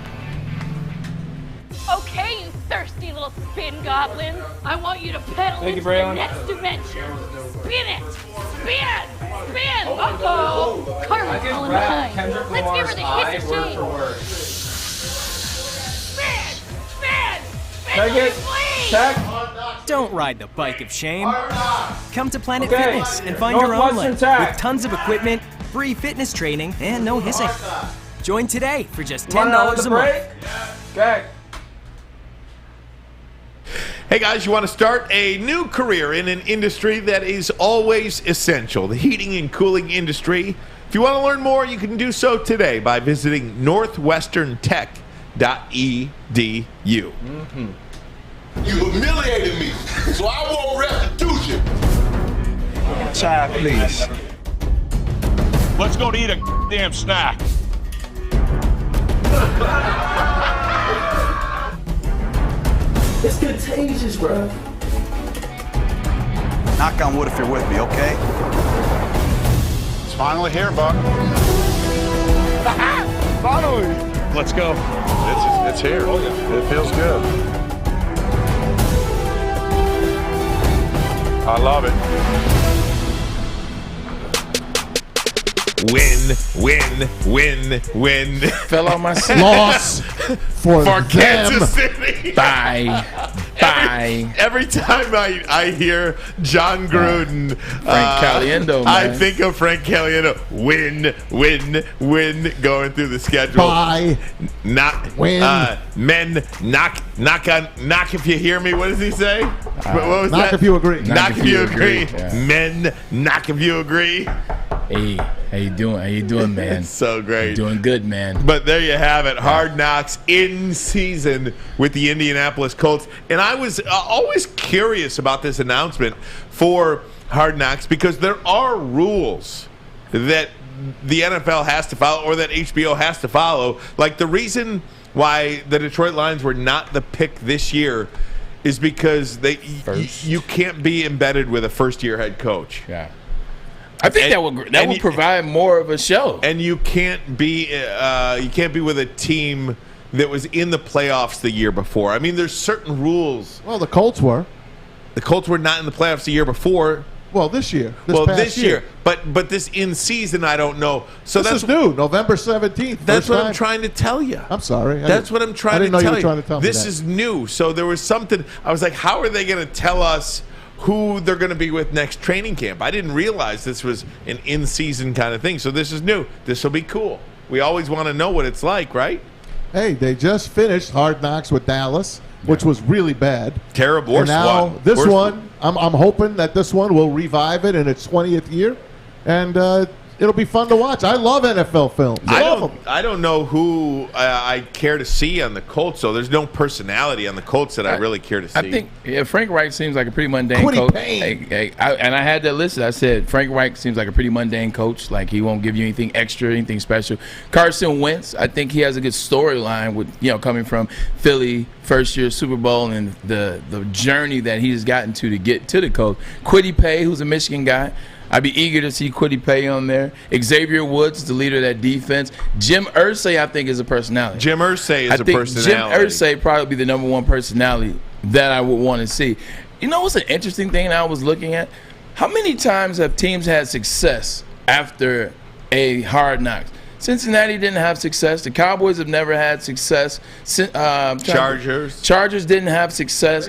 Speaker 12: Okay, you thirsty little spin goblin. I want you to pedal
Speaker 16: Thank you,
Speaker 12: into the
Speaker 16: Braylon.
Speaker 12: next dimension. Spin it! Spin! Spin! Uh-oh! Carmen's falling behind. Let's give her the hit machine. Spin! Spin! Spin like please!
Speaker 17: Don't ride the bike of shame. Come to Planet
Speaker 16: Okay.
Speaker 17: Fitness and find your own
Speaker 16: Northwestern
Speaker 17: lane
Speaker 16: Tech.
Speaker 17: with tons of equipment, free fitness training, and no hissing. Join today for just
Speaker 16: Running out of
Speaker 17: $10
Speaker 16: the
Speaker 17: a
Speaker 16: break?
Speaker 17: month.
Speaker 16: Okay.
Speaker 1: Hey guys, you want to start a new career in an industry that is always essential, the heating and cooling industry? If you want to learn more, you can do so today by visiting northwesterntech.edu.
Speaker 18: You humiliated me, so I want restitution.
Speaker 19: Child, please.
Speaker 18: Let's go to eat a damn snack.
Speaker 19: It's contagious, bro. Knock on wood if you're with me, okay?
Speaker 18: It's finally here, Buck. Finally. Let's go. It's here. It feels good. I love it.
Speaker 1: Win.
Speaker 2: Fell on my seat.
Speaker 3: Loss for them.
Speaker 1: Kansas City.
Speaker 2: Bye.
Speaker 1: Every time I hear John Gruden,
Speaker 2: Frank Caliendo, man.
Speaker 1: I think of Frank Caliendo. Win, going through the schedule.
Speaker 3: Bye.
Speaker 1: Win. Men, knock if you hear me. What does he say? What was
Speaker 3: knock
Speaker 1: that?
Speaker 3: if you agree.
Speaker 1: Knock if you agree.
Speaker 2: Yeah.
Speaker 1: Men, knock if you agree.
Speaker 2: Hey, how you doing, man?
Speaker 1: So great.
Speaker 2: You're doing good, man.
Speaker 1: But there you have it. Hard Knocks in season with the Indianapolis Colts. And I was always curious about this announcement for Hard Knocks because there are rules that the NFL has to follow or that HBO has to follow. Like the reason why the Detroit Lions were not the pick this year is because you can't be embedded with a first-year head coach.
Speaker 2: Yeah. I think that would provide more of a show.
Speaker 1: And you can't be with a team that was in the playoffs the year before. I mean, there's certain rules.
Speaker 3: Well, the Colts were.
Speaker 1: The Colts were not in the playoffs the year before.
Speaker 3: Well, this year.
Speaker 1: This year. But this in season, I don't know. So
Speaker 3: this is new, November 17th.
Speaker 1: That's what I'm trying to tell you.
Speaker 3: I'm sorry.
Speaker 1: That's what I'm trying to tell you.
Speaker 3: I didn't know you were trying to tell me
Speaker 1: this
Speaker 3: that.
Speaker 1: is new. So there was something. I was like, how are they going to tell us who they're going to be with next training camp? I didn't realize this was an in-season kind of thing. So this is new. This will be cool. We always want to know what it's like, right?
Speaker 3: Hey, they just finished Hard Knocks with Dallas, which was really bad.
Speaker 1: Terrible.
Speaker 3: And now this one, I'm hoping that this one will revive it in its 20th year. And it'll be fun to watch. I love NFL films.
Speaker 1: I don't know who I care to see on the Colts, though. There's no personality on the Colts that I really care to see.
Speaker 2: I think Frank Reich seems like a pretty mundane coach. And I had that listed. I said Frank Reich seems like a pretty mundane coach. Like he won't give you anything extra, anything special. Carson Wentz, I think he has a good storyline with coming from Philly, first year Super Bowl, and the journey that he's gotten to get to the coach. Kwity Paye, who's a Michigan guy. I'd be eager to see Kwity Paye on there. Xavier Woods, the leader of that defense. Jim Irsay, I think, is a personality.
Speaker 1: Jim Irsay is a personality.
Speaker 2: Jim Irsay probably be the number one personality that I would want to see. You know what's an interesting thing that I was looking at? How many times have teams had success after a Hard Knocks? Cincinnati didn't have success. The Cowboys have never had success.
Speaker 1: Chargers
Speaker 2: didn't have success.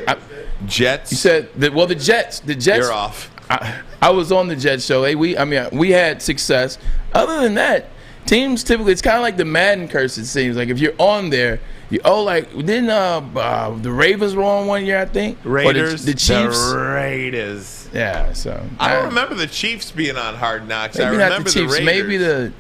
Speaker 1: Jets.
Speaker 2: You said the Jets.
Speaker 1: They're off.
Speaker 2: I was on the Jets show. We had success. Other than that, teams typically, it's kind of like the Madden curse. It seems like if you're on there, didn't the Ravens were on one year, I think.
Speaker 1: Raiders,
Speaker 2: the Chiefs.
Speaker 1: The Raiders.
Speaker 2: Yeah. So
Speaker 1: I don't remember the Chiefs being on Hard Knocks.
Speaker 2: Maybe
Speaker 1: I remember
Speaker 2: not the Chiefs.
Speaker 1: Raiders.
Speaker 2: Maybe the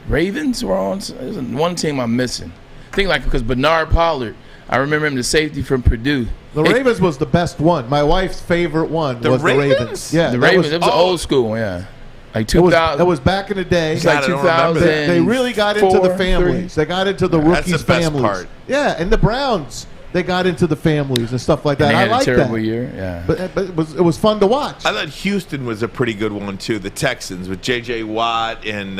Speaker 2: Ravens were on. There's one team I'm missing. I think because Bernard Pollard. I remember him, the safety from Purdue.
Speaker 3: The Ravens was the best one. My wife's favorite one was the Ravens. Yeah,
Speaker 2: the Ravens. It was an old school one, yeah. Like 2000.
Speaker 3: That was back in the day.
Speaker 2: It's like 2000.
Speaker 3: They really got into the families. They got into the rookies'
Speaker 1: That's the best
Speaker 3: families.
Speaker 1: part.
Speaker 3: Yeah, and the Browns, they got into the families and stuff like that.
Speaker 2: And they had
Speaker 3: I like that.
Speaker 2: a terrible year, yeah.
Speaker 3: But it was fun to watch.
Speaker 1: I thought Houston was a pretty good one too. The Texans with J.J. Watt and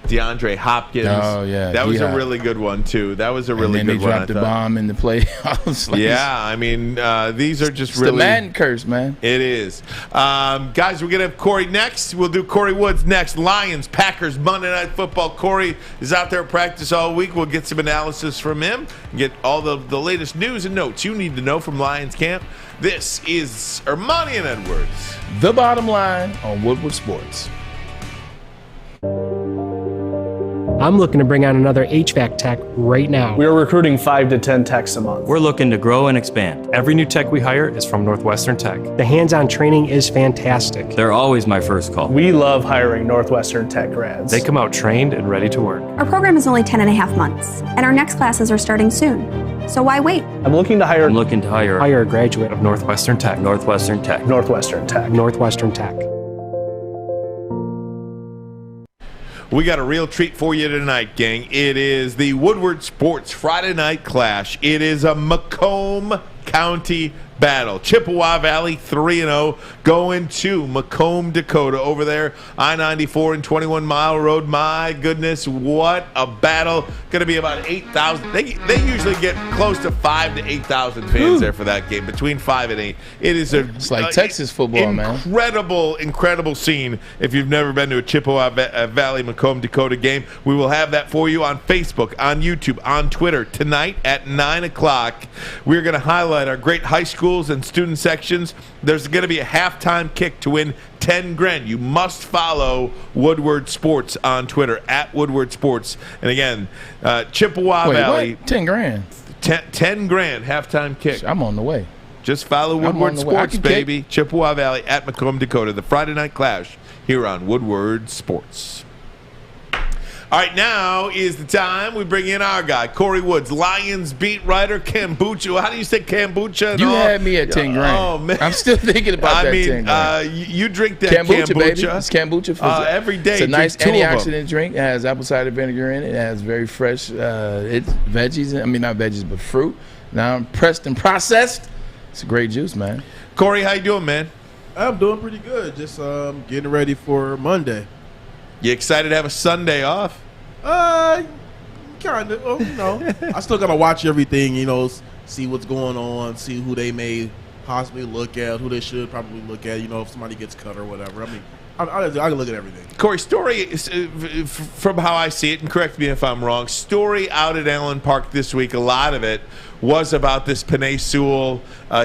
Speaker 1: DeAndre Hopkins.
Speaker 2: Oh yeah,
Speaker 1: that was a really good one too. That was a really good one.
Speaker 2: And then they dropped the bomb in the playoffs.
Speaker 1: Yeah, I mean these are just really
Speaker 2: the Madden curse, man.
Speaker 1: It is, guys. We're gonna have Corey next. We'll do Corey Woods next. Lions, Packers, Monday Night Football. Corey is out there at practice all week. We'll get some analysis from him. Get all the latest news and notes you need to know from Lions camp. This is Armani and Edwards.
Speaker 2: The Bottom Line on Woodward Sports.
Speaker 20: I'm looking to bring on another HVAC tech right now.
Speaker 21: We're recruiting 5 to 10 techs a month.
Speaker 22: We're looking to grow and expand. Every new tech we hire is from Northwestern Tech.
Speaker 20: The hands-on training is fantastic.
Speaker 22: They're always my first call.
Speaker 21: We love hiring Northwestern Tech grads.
Speaker 22: They come out trained and ready to work.
Speaker 23: Our program is only 10.5 months, and our next classes are starting soon. So why wait?
Speaker 21: I'm looking to hire
Speaker 22: a graduate of Northwestern Tech.
Speaker 21: Northwestern Tech. Northwestern Tech.
Speaker 20: Northwestern Tech.
Speaker 1: We got a real treat for you tonight, gang. It is the Woodward Sports Friday Night Clash. It is a Macomb County battle. Chippewa Valley 3-0 going to Macomb, Dakota over there. I-94 and 21 Mile Road. My goodness, what a battle. Going to be about 8,000. They usually get close to 5,000 to 8,000 fans there for that game, between 5 and 8. It is
Speaker 2: it's like Texas football, man.
Speaker 1: Incredible scene. If you've never been to a Chippewa Valley Macomb, Dakota game, we will have that for you on Facebook, on YouTube, on Twitter tonight at 9 o'clock. We're going to highlight our great high schools and student sections. There's going to be a halftime kick to win 10 grand. You must follow Woodward Sports on Twitter at Woodward Sports. And again, Chippewa Valley.
Speaker 2: What? 10 grand?
Speaker 1: 10 grand halftime kick.
Speaker 2: I'm on the way.
Speaker 1: Just follow Woodward Sports, baby. Kick. Chippewa Valley at Macomb, Dakota. The Friday Night Clash here on Woodward Sports. All right, now is the time we bring in our guy, Corey Woods, Lions beat writer, kombucha. How do you say kombucha?
Speaker 2: You had me at 10 grand.
Speaker 1: Oh, man.
Speaker 2: I'm still thinking about that 10 grand.
Speaker 1: You drink that kombucha.
Speaker 2: Baby. It's kombucha.
Speaker 1: Every day.
Speaker 2: It's a nice antioxidant drink. It has apple cider vinegar in it. It has very fresh it's veggies. I mean, not veggies, but fruit. Now pressed and processed. It's a great juice, man.
Speaker 1: Corey, how you doing, man?
Speaker 24: I'm doing pretty good. Just getting ready for Monday.
Speaker 1: You excited to have a Sunday off?
Speaker 24: Kind of. Well, you know, I still gotta watch everything. You know, see what's going on, see who they may possibly look at, who they should probably look at. You know, if somebody gets cut or whatever. I mean, I can look at everything.
Speaker 1: Corey, story is, from how I see it, and correct me if I'm wrong. Story out at Allen Park this week. A lot of it was about this Penei Sewell,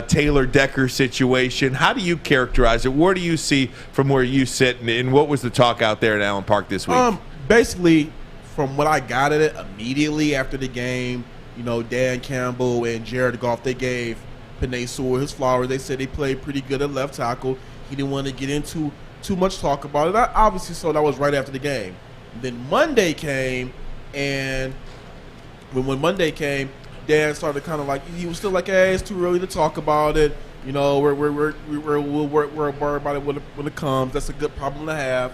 Speaker 1: Taylor Decker situation. How do you characterize it? Where do you see from where you sit, and what was the talk out there at Allen Park this week?
Speaker 24: Basically, from what I got at it immediately after the game, you know, Dan Campbell and Jared Goff, they gave Penei Sewell his flowers. They said he played pretty good at left tackle. He didn't want to get into too much talk about it. I obviously saw that was right after the game. Then Monday came, and when Monday came, Dan started kind of like, he was still like, hey, it's too early to talk about it. You know, we'll worry about it when it comes. That's a good problem to have.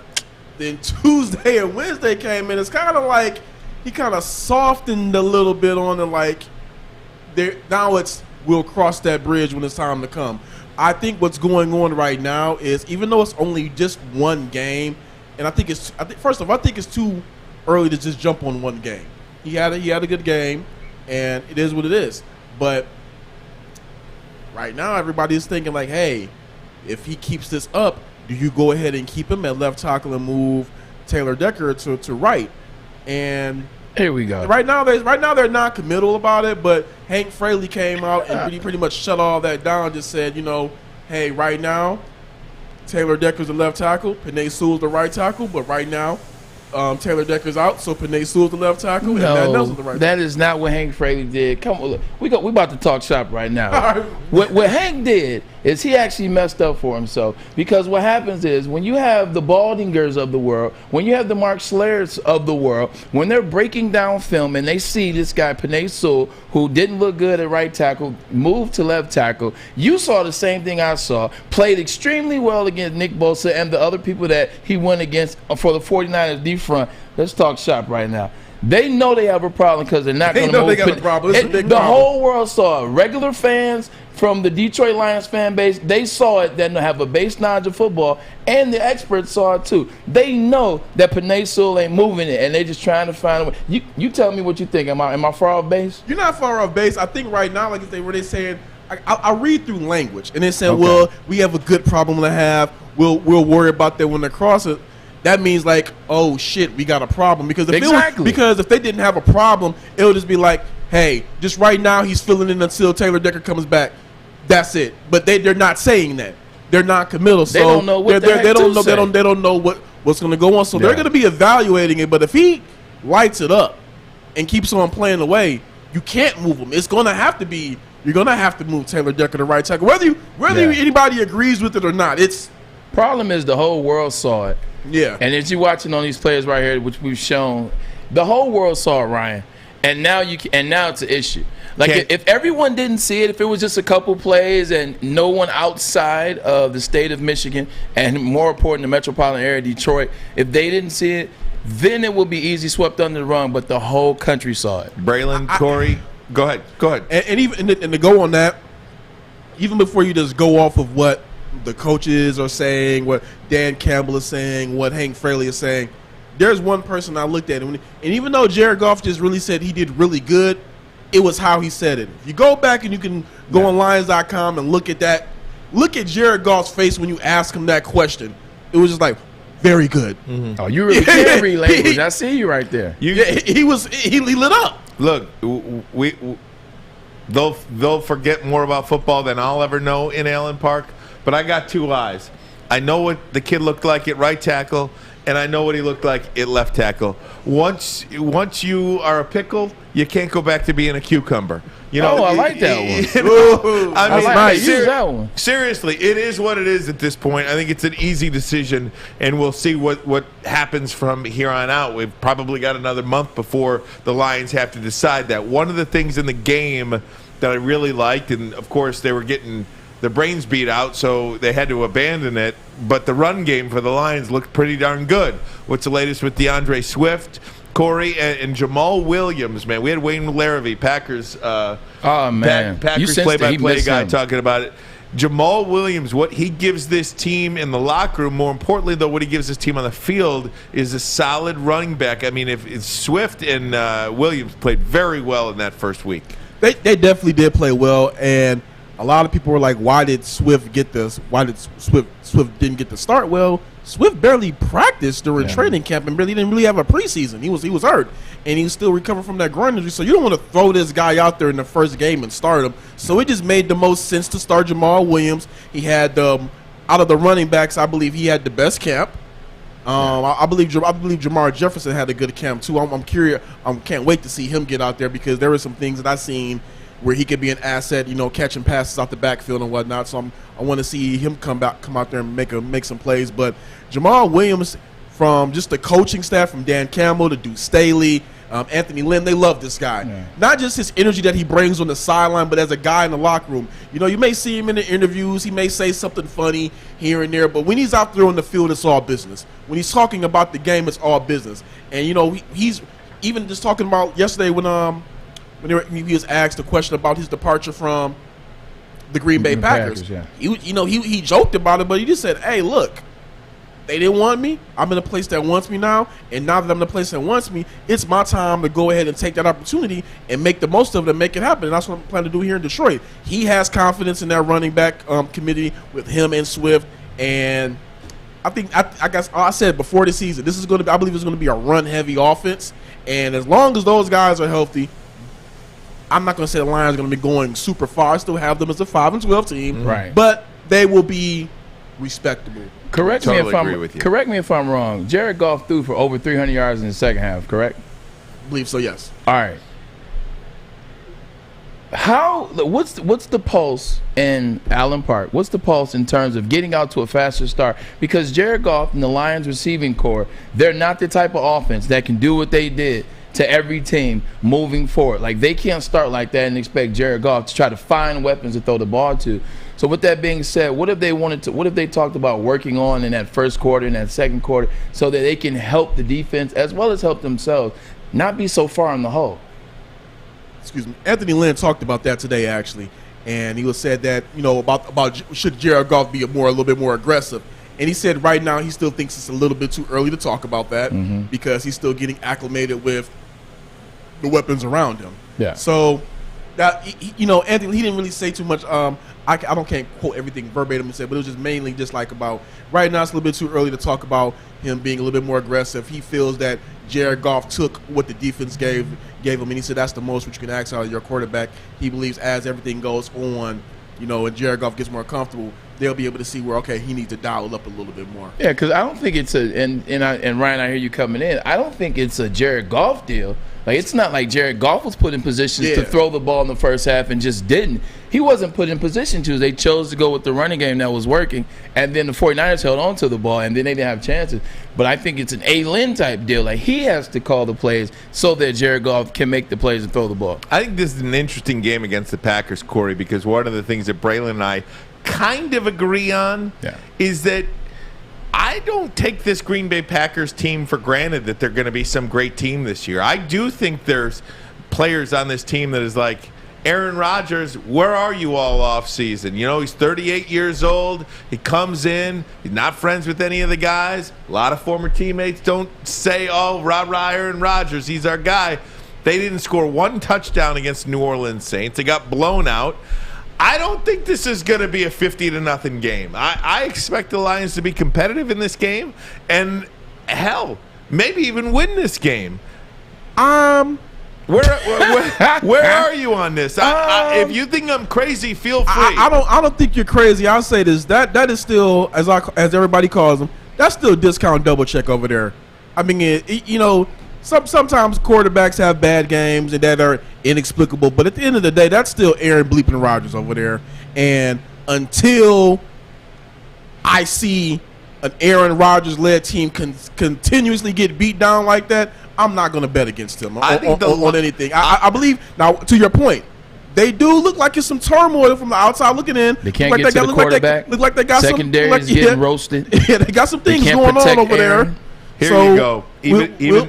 Speaker 24: Then Tuesday and Wednesday came in. It's kind of like he kind of softened a little bit on it, like now we'll cross that bridge when it's time to come. I think what's going on right now is, even though it's only just one game, and I think first of all, I think it's too early to just jump on one game. He had a good game, and it is what it is. But right now, everybody is thinking like, hey, if he keeps this up, do you go ahead and keep him at left tackle and move Taylor Decker to right? And
Speaker 2: here we go.
Speaker 24: Right now they're non-committal about it, but Hank Fraley came out and pretty much shut all that down. Just said, hey, right now Taylor Decker's the left tackle, Penei Sewell's the right tackle, but right now Taylor Decker's out, so Penei Sewell's the left tackle, and Matt Nelson's the right tackle.
Speaker 2: That is not what Hank Fraley did. Come on, look, we about to talk shop right now. What Hank did is he actually messed up for himself, because what happens is when you have the Baldingers of the world, when you have the Mark Slairs of the world, when they're breaking down film and they see this guy Penei Sewell, who didn't look good at right tackle, move to left tackle, you saw the same thing I saw, played extremely well against Nick Bosa and the other people that he went against for the 49ers D front. Let's talk shop right now. They know they have a problem because they're not going to move. They got a problem. It's a big problem. The whole world saw it. Regular fans from the Detroit Lions fan base, they saw it, that have a base knowledge of football, and the experts saw it too. They know that Penei Sewell ain't moving it, and they're just trying to find a way. You tell me what you think. Am I far off base?
Speaker 24: You're not far off base. I think right now, like they were saying, I read through language, and they said, well, we have a good problem to have. We'll worry about that when they cross it. That means like, oh shit, we got a problem. Because if they didn't have a problem, it would just be like, hey, just right now he's filling in until Taylor Decker comes back. That's it. But they're not saying that. They're not committal. So
Speaker 2: they don't know what
Speaker 24: they don't know what's going to go on. So they're going to be evaluating it. But if he lights it up and keeps on playing away, you can't move him. It's going to have to be. You're going to have to move Taylor Decker to right tackle, whether anybody agrees with it or not. It's
Speaker 2: problem is the whole world saw it.
Speaker 24: Yeah.
Speaker 2: And as you're watching on these players right here, which we've shown, the whole world saw it, Ryan. And now it's an issue. Like if everyone didn't see it, if it was just a couple plays and no one outside of the state of Michigan, and more important, the metropolitan area of Detroit, if they didn't see it, then it would be easy swept under the rug. But the whole country saw it.
Speaker 1: Braylon, Corey, go ahead.
Speaker 24: And even to go on that, even before you just go off of what the coaches are saying, what Dan Campbell is saying, what Hank Fraley is saying, there's one person I looked at, and even though Jared Goff just really said he did really good, it was how he said it. If you go back and you can go on Lions.com and look at that, look at Jared Goff's face when you ask him that question. It was just like, very good.
Speaker 2: Mm-hmm. Oh, you really can read language. I see you right there.
Speaker 24: He lit up.
Speaker 1: Look, they'll forget more about football than I'll ever know in Allen Park. But I got two eyes. I know what the kid looked like at right tackle, and I know what he looked like at left tackle. Once you are a pickle, you can't go back to being a cucumber.
Speaker 2: I like that one.
Speaker 1: That one. Seriously, it is what it is at this point. I think it's an easy decision, and we'll see what happens from here on out. We've probably got another month before the Lions have to decide that. One of the things in the game that I really liked, and of course they were getting the brains beat out, so they had to abandon it. But the run game for the Lions looked pretty darn good. What's the latest with DeAndre Swift, Corey, and Jamal Williams? Man, we had Wayne Larrivee, Packers. Packers play-by-play guy talking about it. Jamal Williams, what he gives this team in the locker room, more importantly, though, what he gives this team on the field is a solid running back. I mean, if Swift and Williams played very well in that first week.
Speaker 24: They definitely did play well, and a lot of people were like, why did Swift get this? Why did Swift didn't get the start? Well, Swift barely practiced during training camp and didn't really have a preseason. He was hurt, and he was still recovering from that groin injury. So you don't want to throw this guy out there in the first game and start him. So it just made the most sense to start Jamal Williams. He had out of the running backs, I believe he had the best camp. I believe Jamar Jefferson had a good camp too. I'm curious. I can't wait to see him get out there because there were some things that I seen where he could be an asset, catching passes out the backfield and whatnot. So I want to see him come out there and make some plays. But Jamal Williams, from just the coaching staff, from Dan Campbell to Deuce Staley, Anthony Lynn, they love this guy. Yeah. Not just his energy that he brings on the sideline, but as a guy in the locker room. You may see him in the interviews. He may say something funny here and there, but when he's out there on the field, it's all business. When he's talking about the game, it's all business. And, he's even just talking about yesterday when he was asked a question about his departure from the Green Bay Packers. Yeah. He joked about it, but he just said, hey, look, they didn't want me. I'm in a place that wants me now, and now that I'm in a place that wants me, it's my time to go ahead and take that opportunity and make the most of it and make it happen. And that's what I'm planning to do here in Detroit. He has confidence in that running back committee with him and Swift, and I guess I said before the season, I believe it's going to be a run-heavy offense, and as long as those guys are healthy, I'm not going to say the Lions are going to be going super far. I still have them as a 5-12 team,
Speaker 2: right?
Speaker 24: But they will be respectable.
Speaker 2: Correct me if I'm wrong. Jared Goff threw for over 300 yards in the second half, correct?
Speaker 24: I believe so, yes.
Speaker 2: All right. What's the pulse in Allen Park? What's the pulse in terms of getting out to a faster start? Because Jared Goff and the Lions receiving core, they're not the type of offense that can do what they did to every team moving forward. Like, they can't start like that and expect Jared Goff to try to find weapons to throw the ball to. So with that being said, what if they talked about working on in that first quarter, in that second quarter, so that they can help the defense as well as help themselves not be so far in the hole?
Speaker 24: Excuse me. Anthony Lynn talked about that today, actually, and he said that, about should Jared Goff be a little bit more aggressive. And he said right now he still thinks it's a little bit too early to talk about that because he's still getting acclimated with the weapons around him.
Speaker 2: Yeah.
Speaker 24: So that Anthony, he didn't really say too much. I can't quote everything verbatim he said, but it was just mainly just like about right now it's a little bit too early to talk about him being a little bit more aggressive. He feels that Jared Goff took what the defense gave him, and he said that's the most which you can ask out of your quarterback. He believes as everything goes on, and Jared Goff gets more comfortable, they'll be able to see where, okay, he needs to dial up a little bit more.
Speaker 2: Yeah, because I don't think it's and Ryan, I hear you coming in. I don't think it's a Jared Goff deal. Like, it's not like Jared Goff was put in positions to throw the ball in the first half and just didn't. He wasn't put in position to. They chose to go with the running game that was working, and then the 49ers held on to the ball, and then they didn't have chances. But I think it's an A-Lynn type deal. Like, he has to call the plays so that Jared Goff can make the plays and throw the ball.
Speaker 1: I think this is an interesting game against the Packers, Corey, because one of the things that Braylon and I kind of agree on is that I don't take this Green Bay Packers team for granted that they're going to be some great team this year. I do think there's players on this team that is like, Aaron Rodgers, where are you all off season? He's 38 years old. He comes in. He's not friends with any of the guys. A lot of former teammates don't say, oh, rah-rah, Aaron Rodgers, he's our guy. They didn't score one touchdown against New Orleans Saints. They got blown out. I don't think this is going to be a 50-0 game. I expect the Lions to be competitive in this game and, hell, maybe even win this game. Where are you on this? If you think I'm crazy, feel free.
Speaker 24: I don't think you're crazy. I'll say this. That is still, as everybody calls them, that's still discount double check over there. I mean, sometimes quarterbacks have bad games and that are inexplicable, but at the end of the day, that's still Aaron bleeping Rodgers over there. And until I see an Aaron Rodgers-led team continuously get beat down like that, I'm not going to bet against him on anything. I believe, now, to your point, they do look like it's some turmoil from the outside looking in.
Speaker 2: They can't get to the quarterback.
Speaker 24: Look like they got
Speaker 2: secondary is getting roasted.
Speaker 24: Yeah, they got some things going on over there.
Speaker 1: Here you go.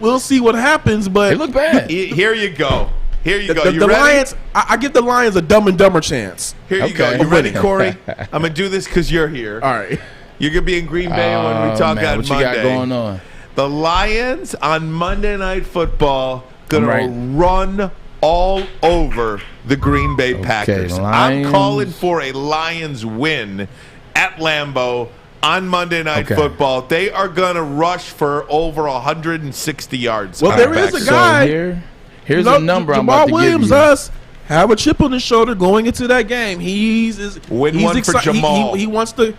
Speaker 24: We'll see what happens, but
Speaker 2: they look bad.
Speaker 1: Here you go. You
Speaker 24: ready?
Speaker 1: Lions,
Speaker 24: I give the Lions a Dumb and Dumber chance.
Speaker 1: Here you go. You ready, Corey? I'm going to do this because you're here.
Speaker 24: All right.
Speaker 1: You're going to be in Green Bay when we talk on Monday.
Speaker 2: What you got going on?
Speaker 1: The Lions on Monday Night Football going to run all over the Green Bay Packers. I'm calling for a Lions win at Lambeau on Monday Night Football. They are going to rush for over 160 yards.
Speaker 24: Well, there is a guy.
Speaker 2: So here's a number I'm about to
Speaker 24: Williams
Speaker 2: give you.
Speaker 24: Does have a chip on his shoulder going into that game. He's
Speaker 1: one for Jamal.
Speaker 24: He wants to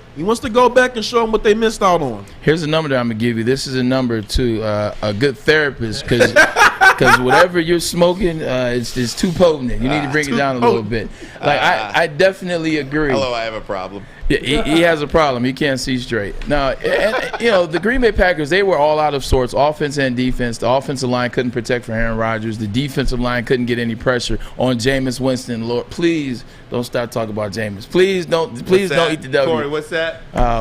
Speaker 24: go back and show them what they missed out on.
Speaker 2: Here's a number that I'm gonna give you. This is a number to a good therapist because because whatever you're smoking, it's too potent. You need to bring it down a little bit. Like I definitely agree.
Speaker 1: Hello, I have a problem.
Speaker 2: Yeah, he has a problem. He can't see straight. Now, the Green Bay Packers, they were all out of sorts, offense and defense. The offensive line couldn't protect for Aaron Rodgers. The defensive line couldn't get any pressure on Jameis Winston. Lord, please don't start talking about Jameis. Please don't eat the W.
Speaker 1: Corey, what's that?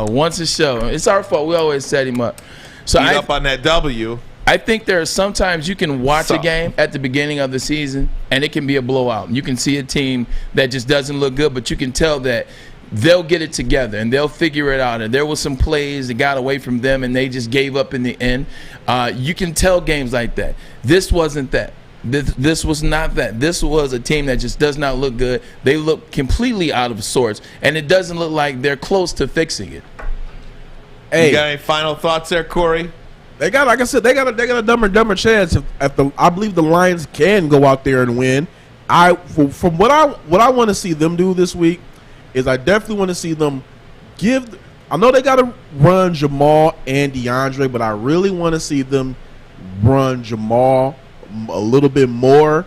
Speaker 2: Once a show. It's our fault. We always set him up. So
Speaker 1: Eat up on that W.
Speaker 2: I think there are sometimes you can watch a game at the beginning of the season, and it can be a blowout. You can see a team that just doesn't look good, but you can tell that they'll get it together and they'll figure it out. And there was some plays that got away from them and they just gave up in the end. You can tell games like that. This wasn't that. This was not that. This was a team that just does not look good. They look completely out of sorts, and it doesn't look like they're close to fixing it.
Speaker 1: Hey, you got any final thoughts there, Corey?
Speaker 24: They got, like I said, they got a dumber chance. I believe the Lions can go out there and win. From what I want to see them do this week is I definitely want to see them give. I know they got to run Jamal and DeAndre, but I really want to see them run Jamal a little bit more,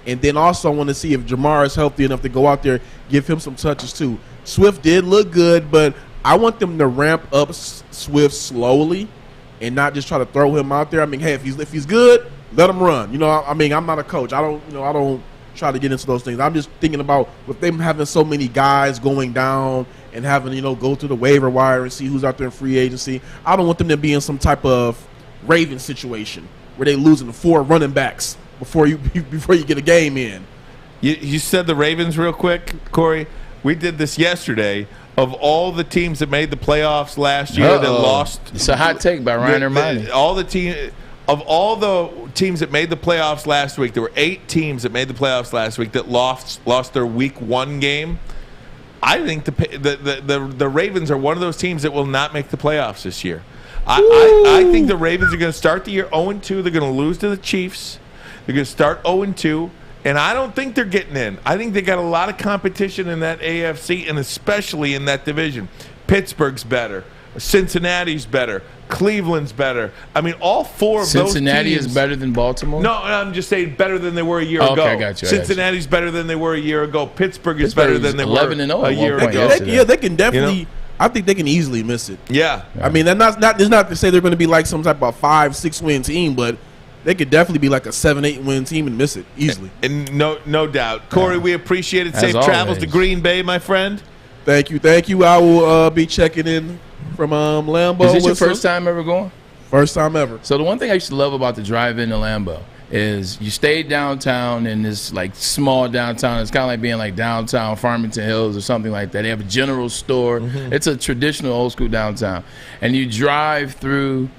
Speaker 24: and then also I want to see if Jamar is healthy enough to go out there, give him some touches too. Swift did look good, but I want them to ramp up Swift slowly and not just try to throw him out there. I mean, hey, if he's good, let him run. You know, I mean, I'm not a coach. I don't try to get into those things. I'm just thinking about with them having so many guys going down and having, go through the waiver wire and see who's out there in free agency. I don't want them to be in some type of Ravens situation where they losing 4 running backs before you get a game in.
Speaker 1: You said the Ravens real quick, Corey. We did this yesterday. Of all the teams that made the playoffs last year that lost,
Speaker 2: it's a hot take by Ryan Hermione.
Speaker 1: All the teams that made the playoffs last week, there were 8 teams that made the playoffs last week that lost their week 1 game. I think the Ravens are one of those teams that will not make the playoffs this year. I think the Ravens are going to start the year 0-2. They're going to lose to the Chiefs. They're going to start 0-2. And I don't think they're getting in. I think they got a lot of competition in that AFC, and especially in that division. Pittsburgh's better. Cincinnati's better. Cleveland's better. I mean, all 4 of those teams.
Speaker 2: Cincinnati is better than Baltimore?
Speaker 1: No, I'm just saying better than they were a year ago.
Speaker 2: Okay, I got you.
Speaker 1: Cincinnati's better than they were a year ago. Pittsburgh is better than they were
Speaker 2: 11-0
Speaker 1: a year ago.
Speaker 24: They can definitely. I think they can easily miss it.
Speaker 1: Yeah.
Speaker 24: I mean, it's not to say they're going to be like some type of 5-6 win team, but they could definitely be like a 7-8 win team and miss it easily.
Speaker 1: And no doubt. Corey, we appreciate it. Safe travels to Green Bay, my friend.
Speaker 24: Thank you. I will be checking in from Lambeau.
Speaker 2: Is this your first time ever going?
Speaker 24: First time ever.
Speaker 2: So the one thing I used to love about the drive-in to Lambeau is you stayed downtown in this like small downtown. It's kind of like being like downtown Farmington Hills or something like that. They have a general store. Mm-hmm. It's a traditional old school downtown. And you drive through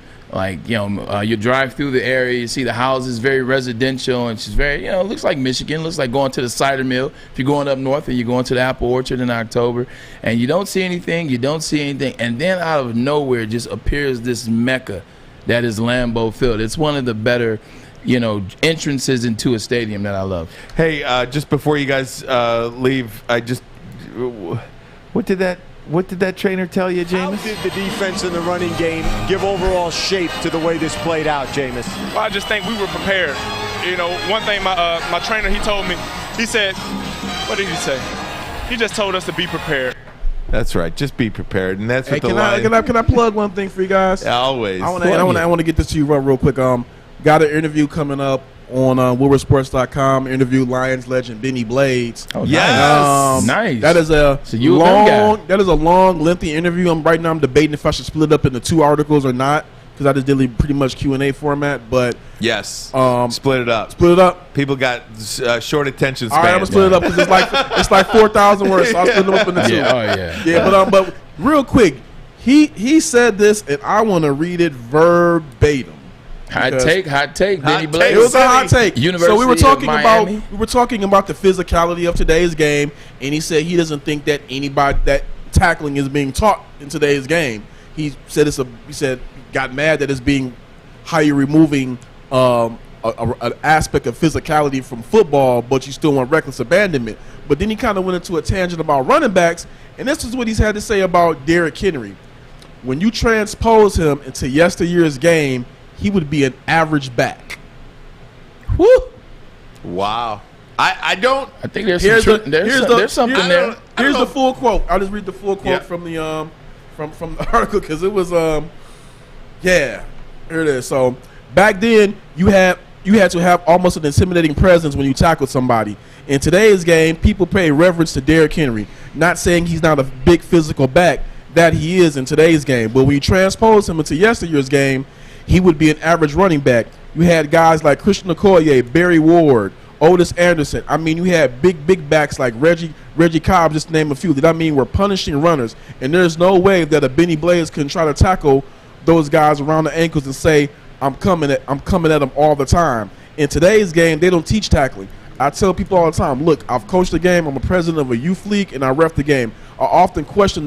Speaker 2: you drive through the area, you see the houses, very residential, and it's very, it looks like Michigan, looks like going to the cider mill. If you're going up north and you're going to the apple orchard in October, and you don't see anything, and then out of nowhere just appears this mecca that is Lambeau Field. It's one of the better, entrances into a stadium that I love.
Speaker 1: Hey, just before you guys leave, what did that trainer tell you, Jameis?
Speaker 5: How did the defense in the running game give overall shape to the way this played out, Jameis?
Speaker 6: Well, I just think we were prepared. One thing my trainer, he told me, he said, what did he say? He just told us to be prepared.
Speaker 1: That's right. Just be prepared, and that's what the
Speaker 24: line. Can I plug one thing for you guys?
Speaker 1: Yeah, always.
Speaker 24: I want to get this to you real quick. Got an interview coming up on WoodwardSports.com. Interview Lions legend Benny Blades.
Speaker 2: Oh, yes. Nice.
Speaker 24: That is a long, lengthy interview. Right now I'm debating if I should split it up into 2 articles or not, because I just did pretty much Q&A format. But
Speaker 1: yes, split it up. People got short attention span.
Speaker 24: All right, I'm gonna split it up because it's like 4,000 words. So I'll split them up into 2.
Speaker 2: Yeah.
Speaker 24: But real quick, he said this, and I want to read it verbatim.
Speaker 2: Hot take, Benny Blades.
Speaker 24: It was a hot take.
Speaker 2: University
Speaker 24: so we were talking
Speaker 2: of
Speaker 24: about the physicality of today's game, and he said he doesn't think that that tackling is being taught in today's game. He said got mad that it's being how you're removing an aspect of physicality from football, but you still want reckless abandonment. But then he kind of went into a tangent about running backs, and this is what he's had to say about Derrick Henry. When you transpose him into yesteryear's game, he would be an average back.
Speaker 2: Woo!
Speaker 1: Wow. I don't.
Speaker 2: I think there's
Speaker 24: Here's
Speaker 2: something there.
Speaker 24: Here's the full quote. I'll just read the full quote from the from the article because it was here it is. So back then you had to have almost an intimidating presence when you tackled somebody. In today's game, people pay reverence to Derrick Henry. Not saying he's not a big physical back, that he is in today's game. But when you transpose him into yesteryear's game, he would be an average running back. You had guys like Christian Okoye, Barry Ward, Otis Anderson. I mean, you had big backs like Reggie Cobb, just to name a few, that I mean were punishing runners. And there's no way that a Benny Blaze can try to tackle those guys around the ankles and say, I'm coming at them all the time. In today's game, they don't teach tackling. I tell people all the time, look, I've coached the game. I'm a president of a youth league, and I ref the game. I often question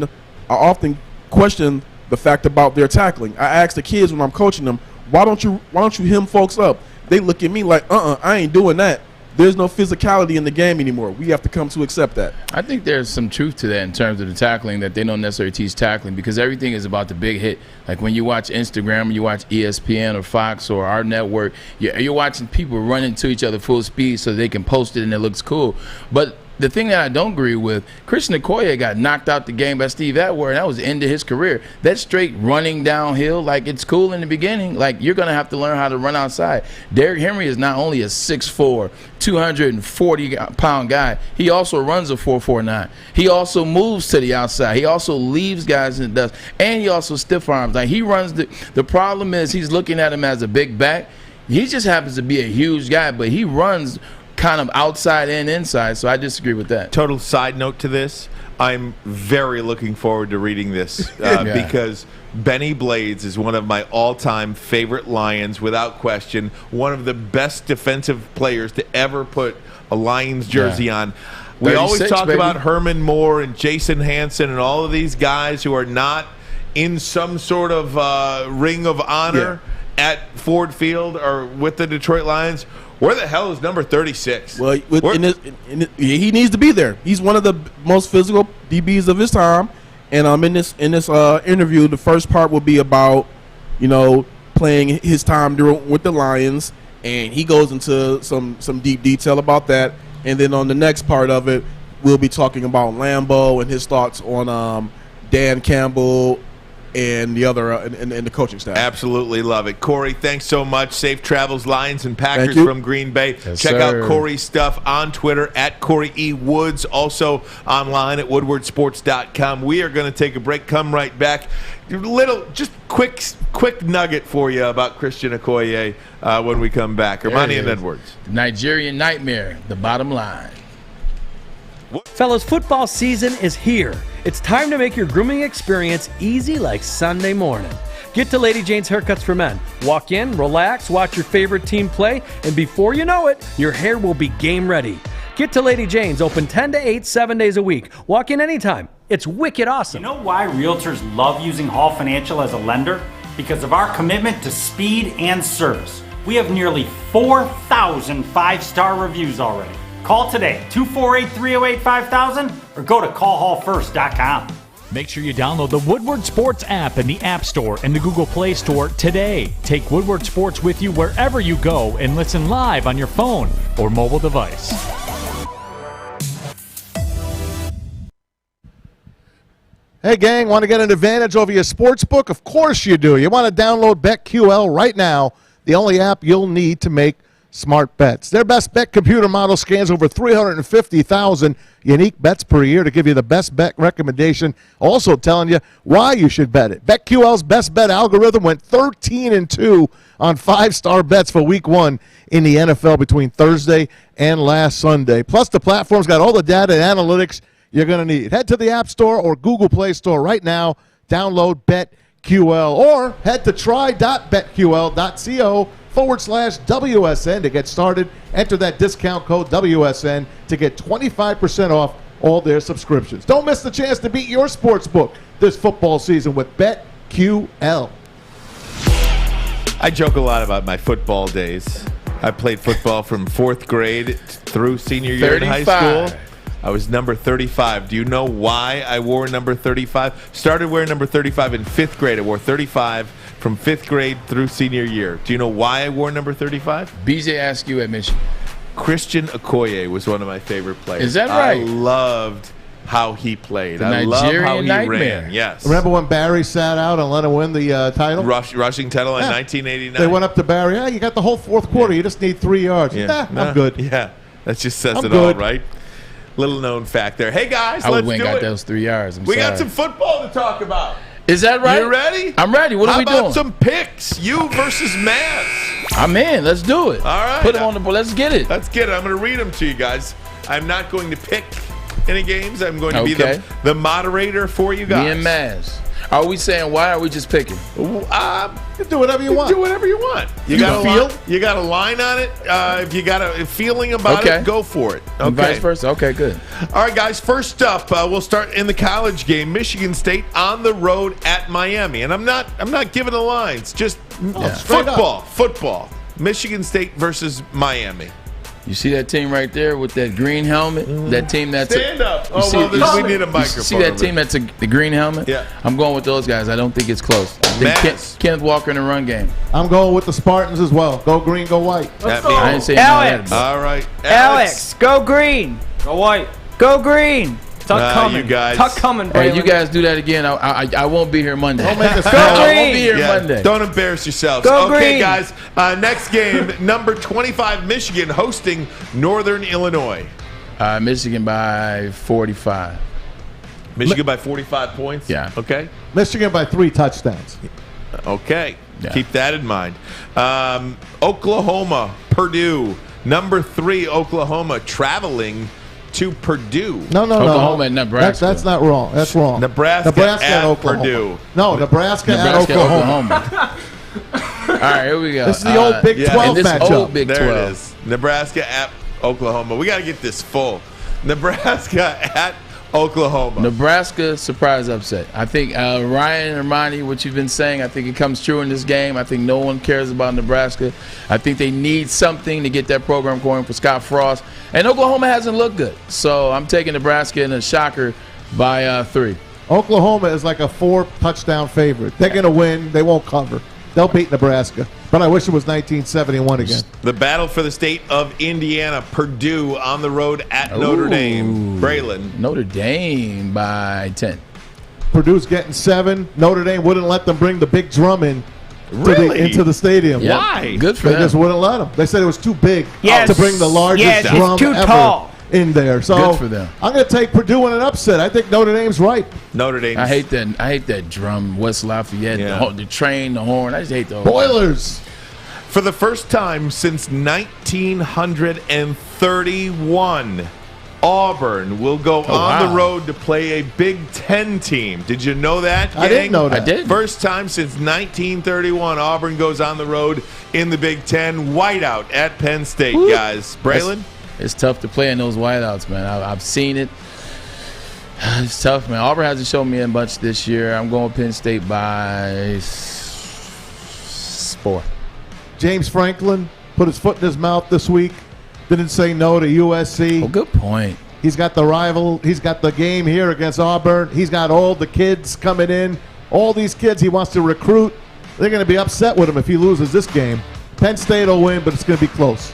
Speaker 24: the fact about their tackling. I ask the kids when I'm coaching them, why don't you hem folks up? They look at me like, I ain't doing that. There's no physicality in the game anymore. We have to come to accept that.
Speaker 2: I think there's some truth to that in terms of the tackling, that they don't necessarily teach tackling because everything is about the big hit. Like when you watch Instagram, or you watch ESPN or Fox or our network, you're watching people running to each other full speed so they can post it and it looks cool. But the thing that I don't agree with, Christian Okoye got knocked out the game by Steve Atwater, and that was the end of his career. That straight running downhill, like it's cool in the beginning, like you're going to have to learn how to run outside. Derrick Henry is not only a 6'4", 240-pound guy, he also runs a 4.49. He also moves to the outside. He also leaves guys in the dust, and he also stiff arms. Like he runs the problem is he's looking at him as a big back. He just happens to be a huge guy, but he runs kind of outside and inside, so I disagree with that.
Speaker 1: Total side note to this, I'm very looking forward to reading this because Benny Blades is one of my all-time favorite Lions, without question. One of the best defensive players to ever put a Lions jersey on. We always talk about Herman Moore and Jason Hansen and all of these guys who are not in some sort of ring of honor at Ford Field or with the Detroit Lions. Where the hell is number 36?
Speaker 24: Well, he needs to be there. He's one of the most physical DBs of his time. And in this interview, the first part will be about, playing his time with the Lions, and he goes into some deep detail about that. And then on the next part of it, we'll be talking about Lambeau and his thoughts on Dan Campbell and the other and the coaching staff.
Speaker 1: Absolutely love it. Corey, thanks so much. Safe travels, Lions and Packers from Green Bay. Check out Corey's stuff on Twitter at Corey E. Woods, also online at woodwardsports.com. We are going to take a break, come right back. Just quick nugget for you about Christian Okoye when we come back. Armani and Edwards.
Speaker 2: The Nigerian Nightmare, the bottom line.
Speaker 7: Fellas, football season is here. It's time to make your grooming experience easy like Sunday morning. Get to Lady Jane's Haircuts for Men. Walk in, relax, watch your favorite team play, and before you know it, your hair will be game ready. Get to Lady Jane's, open 10 to 8, 7 days a week. Walk in anytime. It's wicked awesome.
Speaker 8: You know why realtors love using Hall Financial as a lender? Because of our commitment to speed and service. We have nearly 4,000 5-star reviews already. Call today, 248-308-5000, or go to callhallfirst.com.
Speaker 4: Make sure you download the Woodward Sports app in the App Store and the Google Play Store today. Take Woodward Sports with you wherever you go and listen live on your phone or mobile device.
Speaker 3: Hey, gang, want to get an advantage over your sports book? Of course you do. You want to download BetQL right now, the only app you'll need to make smart bets. Their best bet computer model scans over 350,000 unique bets per year to give you the best bet recommendation, also telling you why you should bet it. BetQL's best bet algorithm went 13-2 on 5-star bets for week 1 in the NFL between Thursday and last Sunday. Plus, the platform's got all the data and analytics you're going to need. Head to the App Store or Google Play Store right now. Download BetQL or head to try.betql.co/WSN to get started. Enter that discount code WSN to get 25% off all their subscriptions. Don't miss the chance to beat your sports book this football season with BetQL.
Speaker 1: I joke a lot about my football days. I played football from 4th grade through senior year in high school. I was number 35. Do you know why I wore number 35? Started wearing number 35 in 5th grade. I wore 35 from 5th grade through senior year. Do you know why I wore number 35?
Speaker 2: BJ asked you at Michigan.
Speaker 1: Christian Okoye was one of my favorite players.
Speaker 2: Is that right?
Speaker 1: I loved how he played.
Speaker 2: The
Speaker 1: I love
Speaker 2: Nigerian
Speaker 1: how he
Speaker 2: nightmare.
Speaker 1: ran. Yes.
Speaker 3: Remember when Barry sat out and let him win the title?
Speaker 1: Rushing title in
Speaker 3: Yeah.
Speaker 1: 1989.
Speaker 3: They went up to Barry. You got the whole fourth quarter. You just need 3 yards. I'm good.
Speaker 1: Yeah, that just says
Speaker 3: I'm
Speaker 1: it all,
Speaker 3: good.
Speaker 1: right? Little known fact there. Hey guys,
Speaker 2: I would
Speaker 1: let's
Speaker 2: win
Speaker 1: do
Speaker 2: got
Speaker 1: it.
Speaker 2: those 3 yards.
Speaker 1: We got some football to talk about.
Speaker 2: Is that right?
Speaker 1: You ready?
Speaker 2: I'm ready. What are we
Speaker 1: How about
Speaker 2: doing?
Speaker 1: some picks? You versus Maz.
Speaker 2: I'm in. Let's do it.
Speaker 1: All right.
Speaker 2: Put them on the board. Let's get it.
Speaker 1: Let's get it. I'm going to read them to you guys. I'm not going to pick any games. I'm going to be
Speaker 2: Okay.
Speaker 1: the moderator for you guys.
Speaker 2: Me and Maz. Are we saying why? Or are we just picking?
Speaker 3: You do whatever you want.
Speaker 1: Do whatever you want. You got a line, you got a line on it. If you got a feeling about it, go for it.
Speaker 2: And vice versa. Okay, good.
Speaker 1: All right, guys. First up, we'll start in the college game. Michigan State on the road at Miami, and I'm not giving the lines. Just football. Michigan State versus Miami.
Speaker 2: You see that team right there with that green helmet? That team that's
Speaker 1: Stand up.
Speaker 2: You see- you
Speaker 1: we
Speaker 2: see-
Speaker 1: need a
Speaker 2: you
Speaker 1: microphone.
Speaker 2: See that team that's the green helmet?
Speaker 1: Yeah.
Speaker 2: I'm going with those guys. I don't think it's close. I think
Speaker 1: Maz.
Speaker 2: Kenneth Walker in the run game.
Speaker 3: I'm going with the Spartans as well. Go green, go white.
Speaker 1: That
Speaker 2: I didn't say
Speaker 13: Alex.
Speaker 1: All right,
Speaker 13: Alex, go green.
Speaker 16: Go white.
Speaker 13: Go green.
Speaker 16: Tuck coming.
Speaker 1: you guys.
Speaker 16: Tuck coming,
Speaker 2: Hey,
Speaker 16: Braylon.
Speaker 2: you guys do that again. I won't be here Monday.
Speaker 3: Don't make us
Speaker 2: I
Speaker 3: go
Speaker 2: won't
Speaker 13: green.
Speaker 2: be here
Speaker 1: Yeah,
Speaker 2: Monday.
Speaker 1: don't embarrass yourselves.
Speaker 13: Go
Speaker 1: okay,
Speaker 13: green.
Speaker 1: guys. Next game, number 25, Michigan hosting Northern Illinois.
Speaker 2: Michigan by 45.
Speaker 1: Michigan by 45 points?
Speaker 2: Yeah.
Speaker 1: Okay.
Speaker 3: Michigan by 3 touchdowns.
Speaker 1: Okay.
Speaker 2: Yeah.
Speaker 1: Keep that in mind. Oklahoma, Purdue. Number 3, Oklahoma traveling to Purdue.
Speaker 3: No.
Speaker 2: Oklahoma and Nebraska.
Speaker 3: That's not wrong. That's wrong.
Speaker 1: Nebraska
Speaker 3: at
Speaker 1: at
Speaker 3: Oklahoma.
Speaker 1: Purdue.
Speaker 3: No, Nebraska at
Speaker 2: Nebraska,
Speaker 3: Oklahoma.
Speaker 2: Oklahoma. All right, here we go.
Speaker 3: This is the old Big 12
Speaker 2: and this
Speaker 3: matchup.
Speaker 2: Old Big
Speaker 1: There
Speaker 2: 12.
Speaker 1: it is. Nebraska at Oklahoma. We got to get this full. Nebraska at Oklahoma.
Speaker 2: Nebraska surprise upset. I think Ryan and Armani, what you've been saying, I think it comes true in this game. I think no one cares about Nebraska. I think they need something to get that program going for Scott Frost. And Oklahoma hasn't looked good. So I'm taking Nebraska in a shocker by 3.
Speaker 3: Oklahoma is like a 4-touchdown favorite. They're going to win. They won't cover. They'll beat Nebraska. But I wish it was 1971 again.
Speaker 1: The battle for the state of Indiana. Purdue on the road at Notre Dame. Braylon.
Speaker 2: Notre Dame by 10.
Speaker 3: Purdue's getting 7. Notre Dame wouldn't let them bring the big drum in
Speaker 1: Really?
Speaker 3: into the stadium.
Speaker 2: Yeah.
Speaker 1: Why?
Speaker 2: Good for
Speaker 3: They
Speaker 2: them.
Speaker 3: just wouldn't let them. They said it was too big
Speaker 13: Yes.
Speaker 3: to bring the largest
Speaker 13: Yes, it's
Speaker 3: drum
Speaker 13: too
Speaker 3: ever
Speaker 13: tall.
Speaker 3: in there. So
Speaker 2: Good for them.
Speaker 3: I'm going to take Purdue in an upset. I think Notre Dame's right.
Speaker 1: Notre Dame.
Speaker 2: I hate that drum, West Lafayette,
Speaker 1: Yeah.
Speaker 2: the train, the horn. I just hate those.
Speaker 3: Boilers.
Speaker 1: For the first time since 1931, Auburn will go on the road to play a Big Ten team. Did you know that,
Speaker 3: I didn't
Speaker 1: gang?
Speaker 3: know that.
Speaker 2: I did.
Speaker 1: First time since 1931, Auburn goes on the road in the Big Ten. Whiteout at Penn State, guys. Braylon?
Speaker 2: It's tough to play in those whiteouts, man. I've seen it. It's tough, man. Auburn hasn't shown me a bunch this year. I'm going Penn State by 4.
Speaker 3: James Franklin put his foot in his mouth this week. Didn't say no to USC.
Speaker 2: Oh, good point.
Speaker 3: He's got the rival. He's got the game here against Auburn. He's got all the kids coming in. All these kids he wants to recruit. They're going to be upset with him if he loses this game. Penn State will win, but it's going to be close.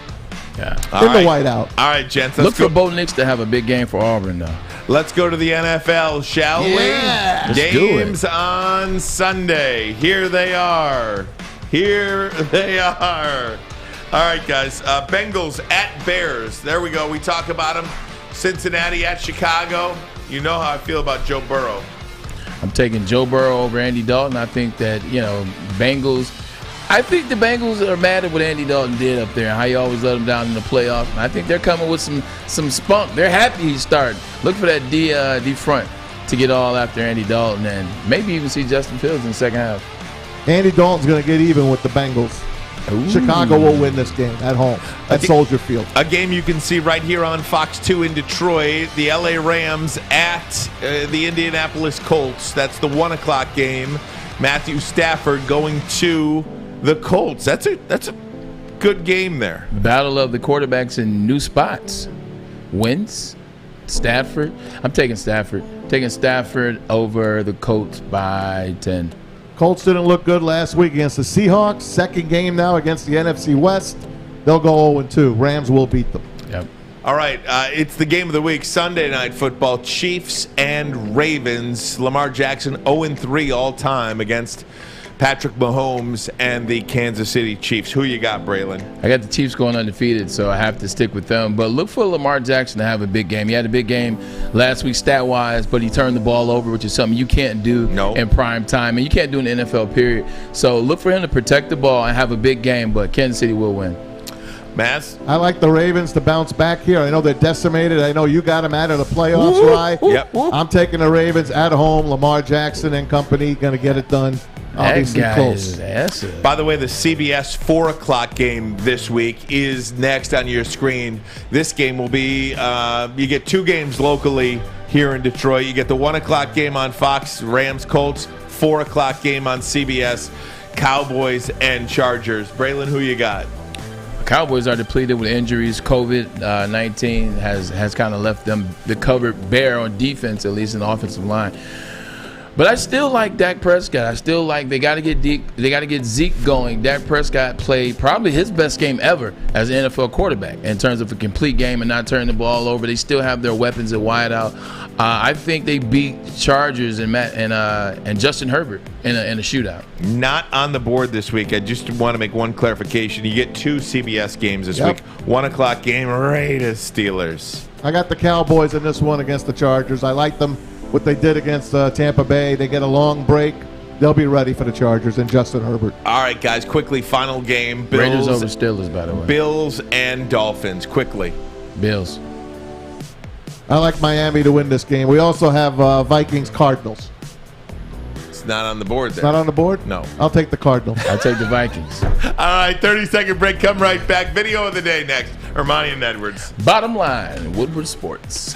Speaker 2: Yeah.
Speaker 3: In the whiteout.
Speaker 1: All right, gents.
Speaker 2: Look for Bo Nix to have a big game for Auburn, though.
Speaker 1: Let's go to the NFL, shall we?
Speaker 2: Let's do it.
Speaker 1: Games on Sunday. Here they are. All right, guys. Bengals at Bears. There we go. We talk about them. Cincinnati at Chicago. You know how I feel about Joe Burrow.
Speaker 2: I'm taking Joe Burrow over Andy Dalton. I think that, Bengals. I think the Bengals are mad at what Andy Dalton did up there and how he always let them down in the playoffs. And I think they're coming with some spunk. They're happy he's starting. Look for that D front to get all after Andy Dalton and maybe even see Justin Fields in the second half.
Speaker 3: Andy Dalton's going to get even with the Bengals.
Speaker 2: Ooh.
Speaker 3: Chicago will win this game at home at Soldier Field.
Speaker 1: A game you can see right here on Fox 2 in Detroit. The LA Rams at the Indianapolis Colts. That's the 1 o'clock game. Matthew Stafford going to the Colts. That's a good game there.
Speaker 2: Battle of the quarterbacks in new spots. Wentz, Stafford. I'm taking Stafford. Taking Stafford over the Colts by 10.
Speaker 3: Colts didn't look good last week against the Seahawks. Second game now against the NFC West. They'll go 0-2. Rams will beat them.
Speaker 2: Yep.
Speaker 1: All right, it's the game of the week, Sunday Night Football, Chiefs and Ravens. Lamar Jackson 0-3 all-time against Patrick Mahomes and the Kansas City Chiefs. Who you got, Braylon?
Speaker 2: I got the Chiefs going undefeated, so I have to stick with them. But look for Lamar Jackson to have a big game. He had a big game last week stat-wise, but he turned the ball over, which is something you can't do in prime time, and you can't do in the NFL, period. So look for him to protect the ball and have a big game, but Kansas City will win.
Speaker 1: Mass?
Speaker 3: I like the Ravens to bounce back here. I know they're decimated. I know you got them out of the playoffs, Rye.
Speaker 1: Yep.
Speaker 3: I'm taking the Ravens at home. Lamar Jackson and company going to get it done. Obviously close.
Speaker 1: By the way, the CBS 4 o'clock game this week is next on your screen. This game will be, you get 2 games locally here in Detroit. You get the 1 o'clock game on Fox, Rams, Colts, 4 o'clock game on CBS, Cowboys and Chargers. Braylon, who you got?
Speaker 2: Cowboys are depleted with injuries. COVID-19 has kind of left them the cupboard bare on defense, at least in the offensive line. But I still like Dak Prescott. I still like they got to get Zeke going. Dak Prescott played probably his best game ever as an NFL quarterback in terms of a complete game and not turning the ball over. They still have their weapons at wideout. I think they beat Chargers and Justin Herbert in a shootout.
Speaker 1: Not on the board this week. I just want to make one clarification. You get 2 CBS games this week. 1 o'clock game, Raiders, Steelers.
Speaker 3: I got the Cowboys in this one against the Chargers. I like them. What they did against Tampa Bay, they get a long break. They'll be ready for the Chargers and Justin Herbert.
Speaker 1: All right, guys, quickly, final game. Bills,
Speaker 2: Raiders over Steelers, by the way.
Speaker 1: Bills and Dolphins, quickly.
Speaker 2: Bills.
Speaker 3: I like Miami to win this game. We also have Vikings-Cardinals.
Speaker 1: It's not on the board there.
Speaker 3: It's not on the board?
Speaker 1: No.
Speaker 3: I'll take the Cardinals.
Speaker 2: I'll take the Vikings.
Speaker 1: All right, 30-second break. Come right back. Video of the day next. Armani and Edwards.
Speaker 2: Bottom line, Woodward Sports.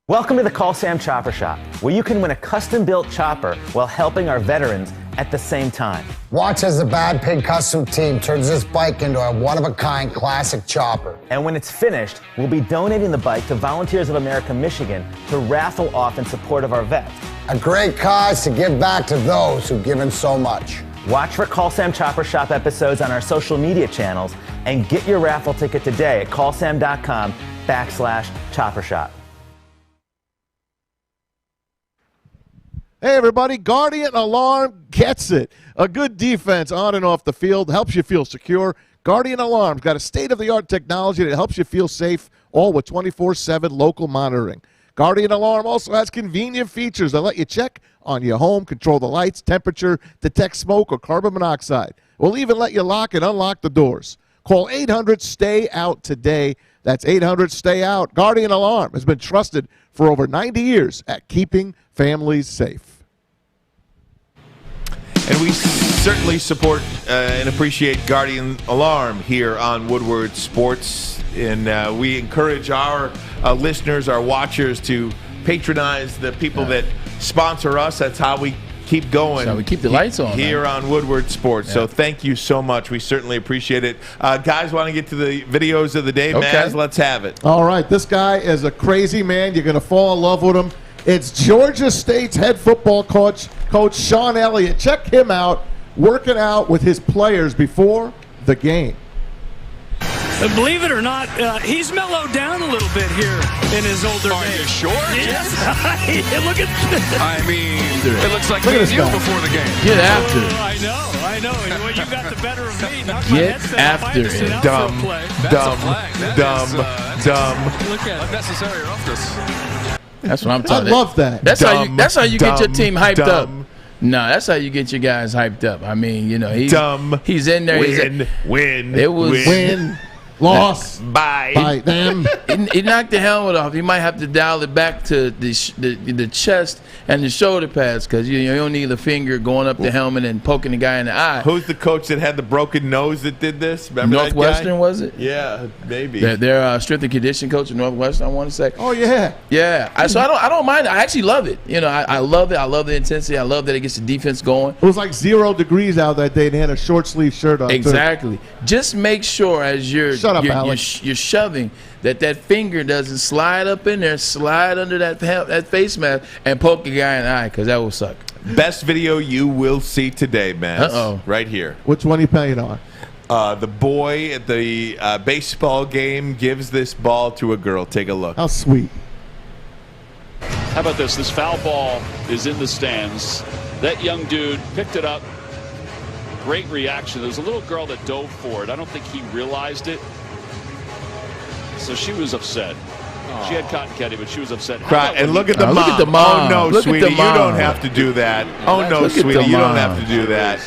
Speaker 9: Welcome to the Call Sam Chopper Shop, where you can win a custom-built chopper while helping our veterans at the same time.
Speaker 10: Watch as the Bad Pig Custom team turns this bike into a one-of-a-kind classic chopper.
Speaker 9: And when it's finished, we'll be donating the bike to Volunteers of America Michigan to raffle off in support of our vets.
Speaker 10: A great cause to give back to those who've given so much.
Speaker 9: Watch for Call Sam Chopper Shop episodes on our social media channels and get your raffle ticket today at callsam.com/chopper shop.
Speaker 3: Hey, everybody, Guardian Alarm gets it. A good defense on and off the field helps you feel secure. Guardian Alarm's got a state-of-the-art technology that helps you feel safe, all with 24/7 local monitoring. Guardian Alarm also has convenient features that let you check on your home, control the lights, temperature, detect smoke or carbon monoxide. We'll even let you lock and unlock the doors. Call 800-STAY-OUT today. That's 800-STAY-OUT. Guardian Alarm has been trusted for over 90 years at keeping families safe.
Speaker 1: And we certainly support and appreciate Guardian Alarm here on Woodward Sports. And we encourage our listeners, our watchers, to patronize the people that sponsor us. That's how we keep going.
Speaker 2: So we keep the lights on
Speaker 1: here on Woodward Sports. So thank you so much. We certainly appreciate it. Guys, want to get to the videos of the day?
Speaker 3: Okay.
Speaker 1: Maz, let's have it.
Speaker 3: All right, this guy is a crazy man. You're going to fall in love with him. It's Georgia State's head football coach Sean Elliott. Check him out working out with his players before the game.
Speaker 11: Believe it or not, he's mellowed down a little bit here in his older days. Are you sure? Yes. Look at this.
Speaker 18: I mean, it looks like me and you before the game.
Speaker 2: Get after it.
Speaker 11: I know. Well, you got the better of me.
Speaker 2: Get after it.
Speaker 1: Dumb.
Speaker 11: Look at
Speaker 18: unnecessary roughness.
Speaker 2: That's what I'm talking
Speaker 3: I love that.
Speaker 2: That's how you get your team hyped up. No, that's how you get your guys hyped up. I mean, you know, he's in there.
Speaker 1: Win.
Speaker 2: It was
Speaker 3: win. Loss.
Speaker 1: Bye.
Speaker 3: Them.
Speaker 2: He knocked the helmet off. He might have to dial it back to the chest and the shoulder pads because you don't need a finger going up the helmet and poking the guy in the eye.
Speaker 1: Who's the coach that had the broken nose that did this? Remember
Speaker 2: Northwestern,
Speaker 1: that guy?
Speaker 2: was it?
Speaker 1: Yeah, maybe.
Speaker 2: Their strength and condition coach at Northwestern, I want to say.
Speaker 3: Oh, yeah.
Speaker 2: Yeah. So I don't mind it. I actually love it. You know, I love it. I love the intensity. I love that it gets the defense going.
Speaker 3: It was like 0 degrees out that day and they had a short sleeve shirt on.
Speaker 2: Exactly. Just make sure as you're
Speaker 3: Shut up,
Speaker 2: you're,
Speaker 3: Alex.
Speaker 2: you're shoving that finger doesn't slide up in there, slide under that face mask, and poke a guy in the eye, because that will suck.
Speaker 1: Best video you will see today, man.
Speaker 2: Uh-oh.
Speaker 1: Right here.
Speaker 3: Which one are you paying on?
Speaker 1: The boy at the baseball game gives this ball to a girl. Take a look.
Speaker 3: How sweet.
Speaker 12: How about this? This foul ball is in the stands. That young dude picked it up. Great reaction. There was a little girl that dove for it. I don't think he realized it. So she was upset. She had cotton candy, but she was upset.
Speaker 1: Right, and look at the mom.
Speaker 2: Look at the mom.
Speaker 1: Oh, no,
Speaker 2: Look at
Speaker 1: sweetie,
Speaker 2: the
Speaker 1: you
Speaker 2: mom.
Speaker 1: don't have to do that. Oh, no,
Speaker 2: Look at
Speaker 1: sweetie,
Speaker 2: the
Speaker 1: you don't
Speaker 2: mom.
Speaker 1: have to do that.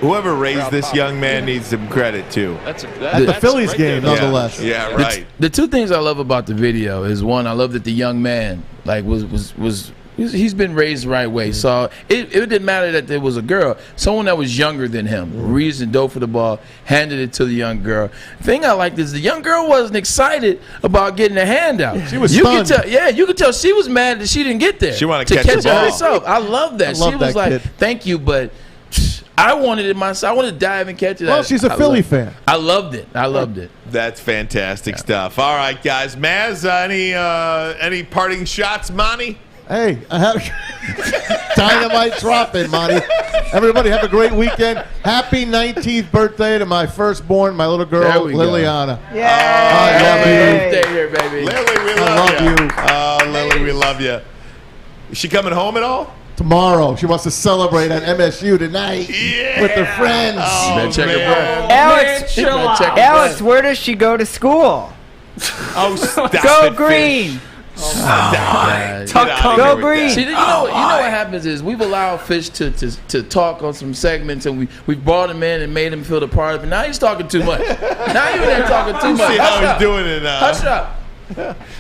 Speaker 1: Whoever raised this young man needs some credit, too.
Speaker 3: The Phillies game, nonetheless.
Speaker 1: Yeah, right.
Speaker 2: The two things I love about the video is, one, I love that the young man he's been raised the right way. So it didn't matter that there was a girl. Someone that was younger than him reached and dove for the ball, handed it to the young girl. The thing I liked is the young girl wasn't excited about getting a handout.
Speaker 3: She was
Speaker 2: stunned.
Speaker 3: stunned.
Speaker 2: You could tell she was mad that she didn't get there.
Speaker 1: She wanted to catch
Speaker 2: catch
Speaker 1: the
Speaker 2: it
Speaker 1: ball.
Speaker 2: herself. I love that.
Speaker 3: I love
Speaker 2: she was
Speaker 3: that
Speaker 2: like,
Speaker 3: kid.
Speaker 2: thank you, but I wanted it myself. I wanted to dive and catch it.
Speaker 3: Well, she's a Philly fan.
Speaker 2: I loved it. I loved it.
Speaker 1: That's fantastic stuff. All right, guys. Maz, any parting shots, Monty?
Speaker 3: Hey, I have dynamite dropping, Monty. Everybody have a great weekend. Happy 19th birthday to my firstborn, my little girl,
Speaker 2: There we go.
Speaker 3: Liliana.
Speaker 13: Yay!
Speaker 3: I love you.
Speaker 2: Stay here, baby.
Speaker 1: Lily, we
Speaker 3: I
Speaker 1: love
Speaker 3: love
Speaker 1: you.
Speaker 3: you.
Speaker 1: Oh, Lily, we love you. Is she coming home at all?
Speaker 3: Tomorrow, she wants to celebrate at MSU tonight with her friends.
Speaker 1: Oh,
Speaker 2: Better check her
Speaker 1: man.
Speaker 2: breath.
Speaker 13: Alex, where does she go to school?
Speaker 1: Oh, stop
Speaker 13: Go
Speaker 1: it,
Speaker 13: green.
Speaker 1: Fish. Stop.
Speaker 13: Go green.
Speaker 2: See, you know what happens is we've allowed Fish to talk on some segments, and we've brought him in and made him feel the part of it. Now he's talking too much. Now you're there talking too much.
Speaker 1: See how he's doing it now.
Speaker 2: Hush up.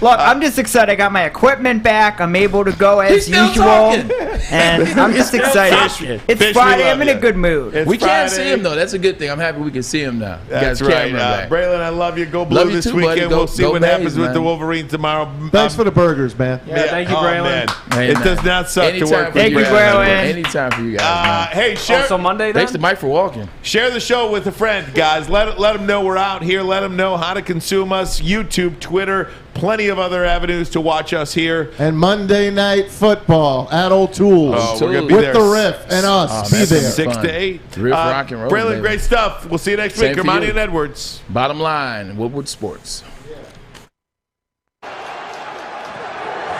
Speaker 13: Look, I'm just excited. I got my equipment back. I'm able to go as
Speaker 2: He's still
Speaker 13: usual.
Speaker 2: talking.
Speaker 13: And I'm just excited. It's
Speaker 1: Fish, we
Speaker 13: Friday.
Speaker 1: love
Speaker 13: I'm in
Speaker 1: ya.
Speaker 13: a good mood.
Speaker 1: It's
Speaker 2: We can't
Speaker 1: Friday.
Speaker 2: see him, though. That's a good thing. I'm happy we can see him now.
Speaker 1: That's
Speaker 2: You got his
Speaker 1: right.
Speaker 2: camera back.
Speaker 1: Braylon, I love you. Go Blue
Speaker 2: Love you
Speaker 1: this
Speaker 2: too, buddy.
Speaker 1: weekend.
Speaker 2: Go-
Speaker 1: We'll see
Speaker 2: go
Speaker 1: what
Speaker 2: Bays,
Speaker 1: happens with
Speaker 2: man.
Speaker 1: the Wolverines tomorrow.
Speaker 3: Thanks for the burgers, man.
Speaker 16: Yeah, thank you, Braylon.
Speaker 1: Man.
Speaker 2: Hey,
Speaker 1: It
Speaker 2: man.
Speaker 1: does not suck
Speaker 2: Anytime
Speaker 1: to work
Speaker 2: for
Speaker 1: with
Speaker 13: Thank you,
Speaker 1: Braylon.
Speaker 13: Braylon.
Speaker 2: Anytime for you guys, man.
Speaker 1: Hey, share,
Speaker 16: Also Monday then?
Speaker 2: Thanks to Mike for walking.
Speaker 1: share the show with a friend, guys. Let them know we're out here. Let them know how to consume us. YouTube, Twitter, plenty of other avenues to watch us here.
Speaker 3: And Monday Night Football at O'Toole's
Speaker 1: Oh, we're gonna be
Speaker 3: with
Speaker 1: there.
Speaker 3: the Riff and us. Be
Speaker 2: that's
Speaker 3: there.
Speaker 2: fun.
Speaker 1: 6 to 8.
Speaker 2: Riff, rock and roll,
Speaker 1: Braylon,
Speaker 2: baby.
Speaker 1: great stuff. We'll see you next
Speaker 2: Same
Speaker 1: week.
Speaker 2: for
Speaker 1: Armani
Speaker 2: you.
Speaker 1: and Edwards.
Speaker 2: Bottom line, Woodward Sports.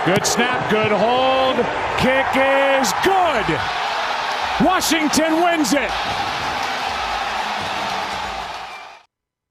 Speaker 14: Good snap, good hold. Kick is good. Washington wins it.